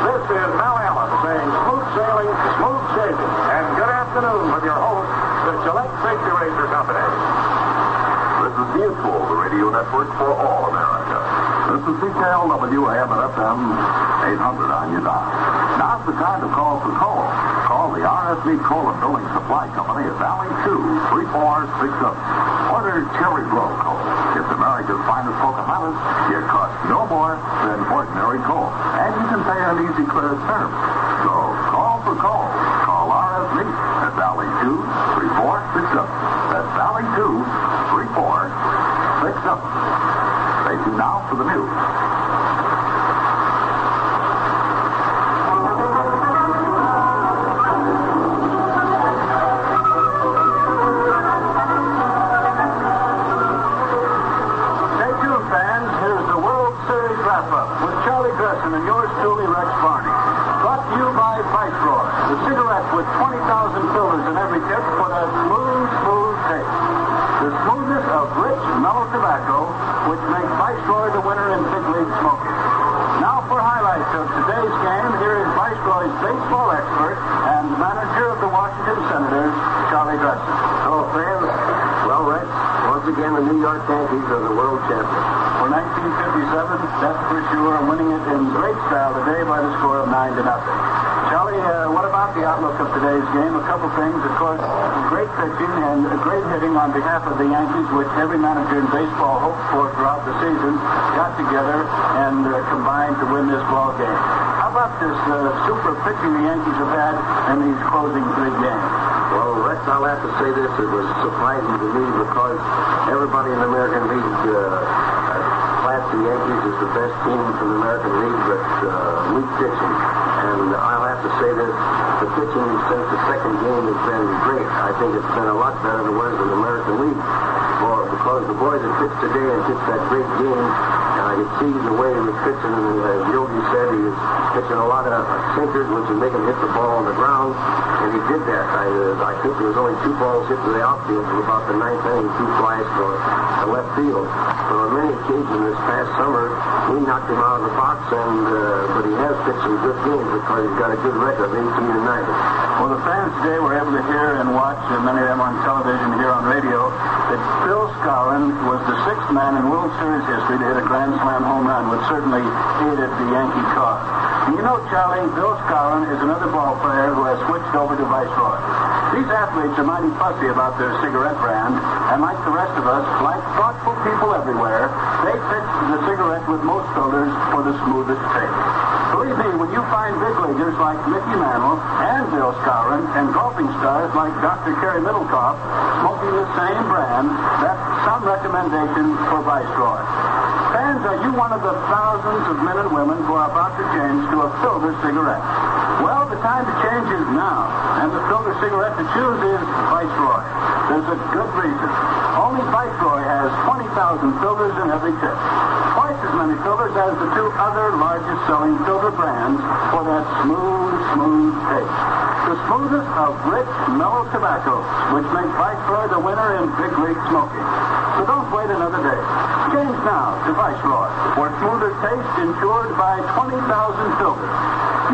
This is Mel Allen saying smooth sailing, smooth shaving, and good afternoon with your host, the Gillette Safety Razor Company. This is Mutual, the radio network for all America. This is CKLW AM and FM 800 on your dial. Now's the time to call for coal. Call the RSV Coal and Building Supply Company at Valley 2-3467. Order Cherry Glow coal. It's America's finest Pocahontas. It costs no more than ordinary coal. And you can pay an easy clear term. So call for coal. Call RSV at Valley 2-3467. That's Valley 2-3467. Stay tuned now for the news. And yours truly, Rex Barney. Brought to you by Viceroy, the cigarette with 20,000 fillers in every tip for that smooth, smooth taste. The smoothness of rich, mellow tobacco, which makes Viceroy the winner in big league smoking. Now for highlights of today's game, here is Viceroy's baseball expert and manager of the Washington Senators, Charlie Dresser. Hello, fans. Well, Rex, Once again, the New York Yankees are the world champions. For 1957, that's for sure, winning it in great style today by the score of 9-0. Charlie, what about the outlook of today's game? A couple things, of course, great pitching and great hitting on behalf of the Yankees, which every manager in baseball hoped for throughout the season, got together and combined to win this ball game. How about this super pitching the Yankees have had in these closing 3 games? Well, Rex, I'll have to say this. It was surprising to me because everybody in the American League classed the Yankees as the best team in the American League, but weak pitching. And I'll have to say this, the pitching since the second game has been great. I think it's been a lot better than it was in the American League. Because the boys that pitched today and pitched that great game, and I could see the way he was pitching, and as Yogi said, he was pitching a lot of sinkers, which would make him hit the ball on the ground, and he did that. I think there was only 2 balls hit to the outfield from about the 9th inning, 2 flies to left field. So on many occasions this past summer, we knocked him out of the box, but he has pitched some good games because he's got a good record of 18-9. Well, the fans today were able to hear and watch, and many of them on television, here on radio, that Bill Skowron was the 6th man in World Series history to hit a Grand Slam home run, which certainly aided the Yankee cause. And you know, Charlie, Bill Skowron is another ball player who has switched over to Viceroy. These athletes are mighty fussy about their cigarette brand, and like the rest of us, like thoughtful people everywhere, they pitch the cigarette with most filters for the smoothest taste. Believe me, when you find big leaguers like Mickey Mantle and Bill Skowron and golfing stars like Dr. Kerry Middlecoff smoking the same brand, that's some recommendation for Viceroy. Fans, are you one of the thousands of men and women who are about to change to a filter cigarette? Well, the time to change is now, and the filter cigarette to choose is Viceroy. There's a good reason. Only Viceroy has 20,000 filters in every tip. Twice as many filters as the 2 other largest selling filter brands for that smooth taste. The smoothest of rich, mellow tobaccos, which make Viceroy the winner in big league smoking. So don't wait another day. Change now to Viceroy, for smoother taste ensured by 20,000 filters.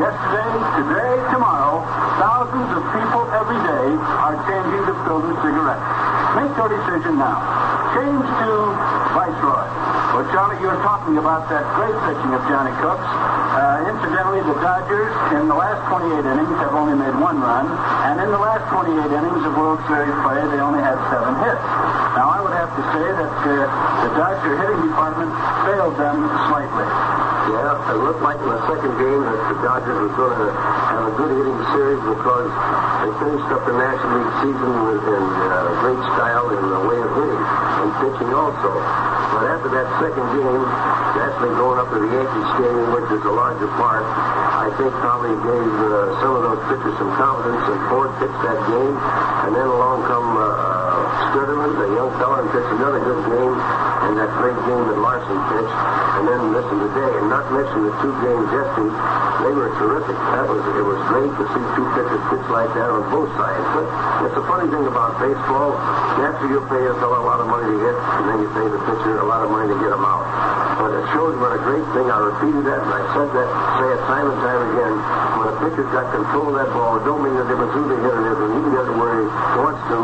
Yesterday, today, tomorrow, thousands of people every day are changing to filter cigarettes. Make your decision now. Change to Viceroy. Well, Charlie, you're talking about that great pitching of Johnny Cooks. Incidentally, the Dodgers, in the last 28 innings, have only made 1 run, and in the last 28 innings of World Series play, they only had 7 hits. Now, I would have to say that the Dodger hitting department failed them slightly. Yeah, it looked like in the second game that the Dodgers were going to have a good hitting series because they finished up the National League season in great style in the way of hitting and pitching also. But after that second game, actually going up to the Yankee Stadium, which is a larger park, I think probably gave some of those pitchers some confidence, and Ford pitched that game, and then along come Stutterman, the young fella, and pitched another good game, and that great game that Larson pitched, and then listen today, and not mention the 2 games yesterday, they were terrific. It was great to see 2 pitchers pitch like that on both sides. But it's a funny thing about baseball. Naturally, you pay a fellow a lot of money to hit, and then you pay the pitcher a lot of money to get him out. But it shows what a great thing. I repeated that, and I said that, say it time and time again. When a pitcher's got control of that ball, it don't make a difference who the hitter is. When he can get it where he wants to,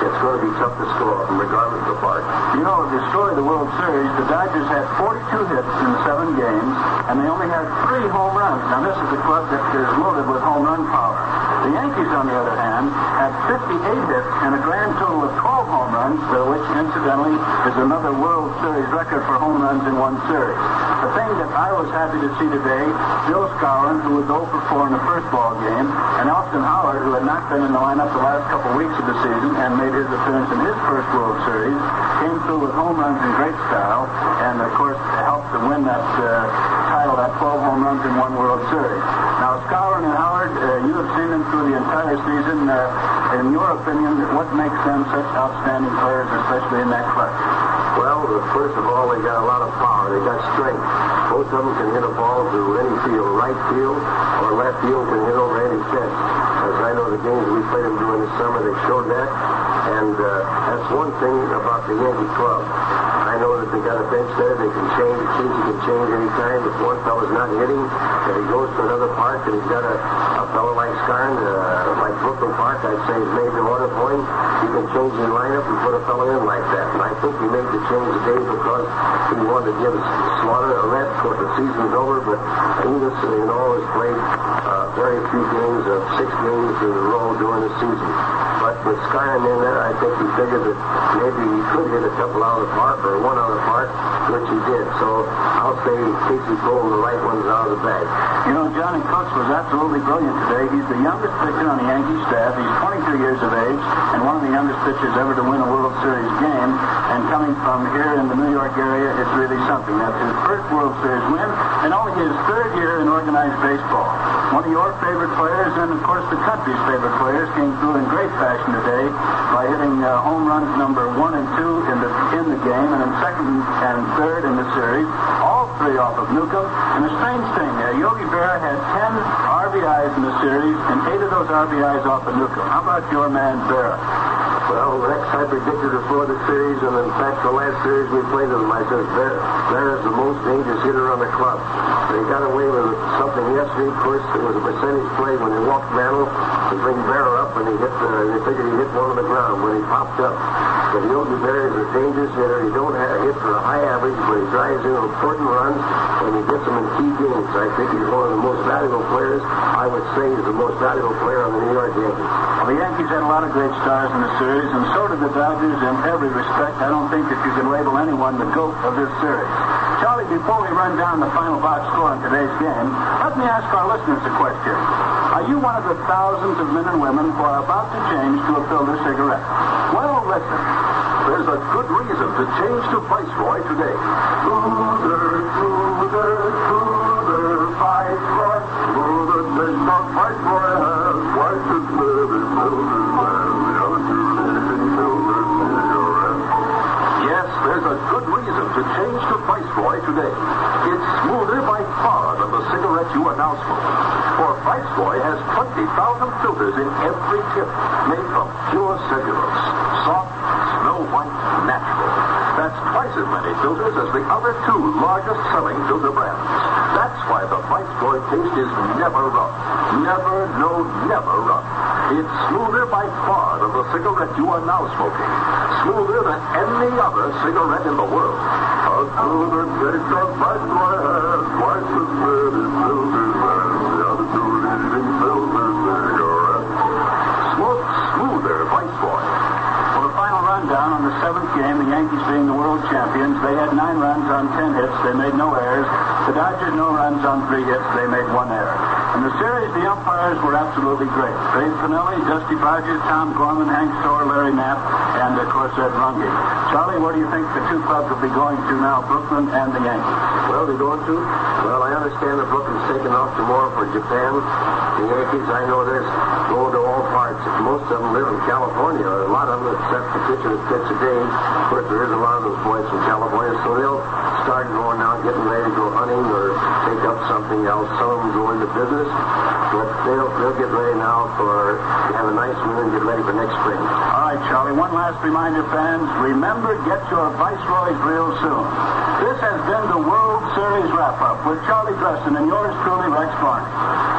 it's going to be tough to score, regardless of the park. You know, the story of the World Series, the Dodgers had 42 hits in 7 games, and they only had 3 home runs. Now, this is a club that is loaded with home run power. The Yankees, on the other hand, had 58 hits and a grand total of 12 home runs, which, incidentally, is another World Series record for home runs in one series. The thing that I was happy to see today, Bill Skowron, who was 0 for 4 in the first ball game, and Austin Howard, who had not been in the lineup the last couple weeks of the season and made his appearance in his first World Series, came through with home runs in great style, and, of course, helped to win that title, that 12 home runs in one World Series. Now, Skowron and Howard, you have seen them through the entire season. In your opinion, what makes them such outstanding players, especially in that clutch? Well, first of all, they got a lot of power. They got strength. Both of them can hit a ball to any field, right field or left field, can hit over any fence. As I know the games we played them during the summer, they showed that. And that's one thing about the Yankee club. I I know that they got a bench there. They can change. Casey can change any time. If one fella's not hitting, and he goes to another park, and he's got a fella like Scarn, like Brooklyn Park, I'd say he's made the order for him. He can change the lineup and put a fella in like that. And I think he made the change today because he wanted to give Slaughter a rest because the season's over. But Enos, has played very few games, 6 games in a row during the season. But with Scarn in there, I think he figured that maybe he could hit a couple out of the park or one out of the park, which he did. So I'll say Casey pulled the right ones out of the bag. Johnny Cooks was absolutely brilliant today. He's the youngest pitcher on the Yankee staff. He's 22 years of age and one of the youngest pitchers ever to win a World Series game. And coming from here in the New York area, it's really something. That's his first World Series win and only his 3rd year in organized baseball. One of your favorite players and, of course, the country's favorite players came through in great fashion today by hitting home runs number 1 and 2 in the game, and then 2nd and 3rd in the series, all 3 off of Newcomb. And a strange thing, Yogi Berra had 10 RBIs in the series, and 8 of those RBIs off of Newcomb. How about your man Berra? Well, Rex, I predicted before the series, and in fact, the last series we played with him, I said, Berra's the most dangerous hitter on the club. They got away with something yesterday. Of course, it was a percentage play when he walked Mantle to bring Berra up, and they figured he hit one on the ground when he popped up. But Yogi Berra is a dangerous hitter. He don't hit for a high average, but he drives in important runs, and he gets them in key games. I think he's one of the most valuable players. I would say he's the most valuable player on the New York Yankees. Well, the Yankees had a lot of great stars in the series, and so did the Dodgers in every respect. I don't think that you can label anyone the GOAT of this series. Charlie, before we run down the final box score in today's game, let me ask our listeners a question. Are you one of the thousands of men and women who are about to change to a filter cigarette? Well, listen. There's a good reason to change to Viceroy today. Smoother, Viceroy. Smoother, taste of Viceroy has twice as many filters as the other 2 leading filter cigarettes. Yes, there's a good reason to change to Viceroy today. It's smoother by far than the cigarette you are now smoking. For Viceroy has 20,000 filters in every tip, made from pure cellulose. Soft, snow white, natural. That's twice as many filters as the other 2 largest selling filter brands. That's why the Viceroy taste is never rough. Never rough. It's smoother by far than the cigarette you are now smoking. Smoother than any other cigarette in the world. A smoother taste of Viceroy has twice as many filters as the other 2 leading filter cigarettes. Smoke smoother Viceroy. Well, the final rundown on the 7th game, the Yankees being the world champions, they had 9 runs on 10 hits. They made no errors. The Dodgers, no runs on 3 hits. They made 1 error. In the series, the umpires were absolutely great. Dave Pinelli, Dusty Rogers, Tom Gorman, Hank Storr, Larry Knapp, and, of course, Ed Runge. Charlie, where do you think the 2 clubs will be going to now, Brooklyn and the Yankees? Well, they're going to? Well, I understand that Brooklyn's taking off tomorrow for Japan. The Yankees, I know they're going to all parts. Most of them live in California. A lot of them, except the pitcher that pitched today. Of course, there is a lot of those boys from California, so they'll start going out, getting ready to go hunting or take up something else. Some of them go into business, but they'll get ready now to have a nice winter and get ready for next spring. All right, Charlie, one last reminder, fans. Remember, get your Viceroys real soon. This has been the World Series wrap-up with Charlie Dresden and yours truly, Rex Barney.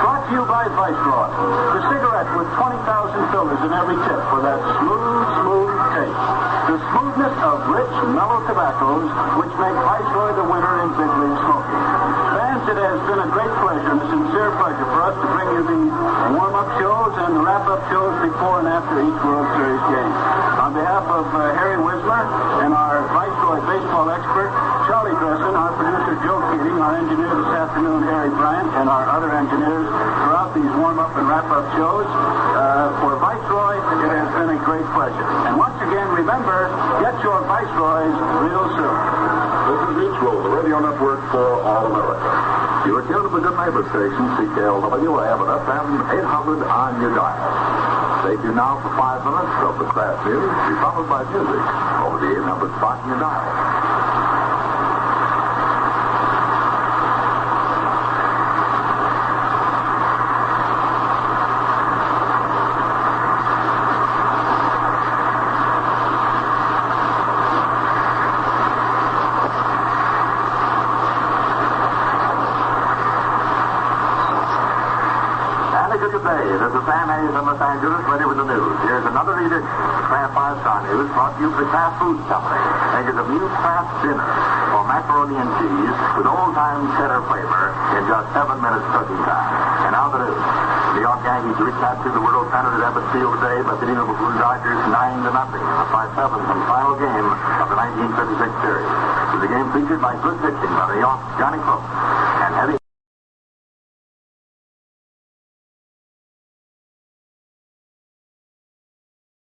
Brought to you by Viceroy, the cigarette with 20,000 filters in every tip for that smooth taste. The smoothness of rich, mellow tobaccos, which make Viceroy the winner in big league smoking. Fans, it has been a great pleasure and a sincere pleasure for us to bring you the warm-up shows and the wrap-up shows before and after each World Series game. On behalf of Harry Wismer and our Viceroy baseball expert, Charlie Dresden, our producer, Joe Keating, our engineer this afternoon, Harry Bryant, and our other engineers throughout these warm-up and wrap-up shows, for Viceroy, it has been a great pleasure. And once again, remember, get your Viceroys real soon. This is Mutual, the radio network for all America. You're tuned to the Good Neighbor station, CKLW, AM and FM 800 on your dial. Stay tuned now for 5 minutes of the craft news, be followed by music over the 800 spot in your dial. Good day. This is Sam Hayes in Los Angeles, ready with the news. Here's another edition of Kraft 5-Star News brought to you by the Kraft Food Company. Makers of new Kraft dinner or macaroni and cheese with old-time cheddar flavor in just 7 minutes cooking time. And now the news. The New York Yankees recaptured the World Standard at Abbott Field today by beating the Blue Dodgers 9-0 in a 5-7 from final game of the 1956 series. The game featured by good pitching by the New York Johnny Cook.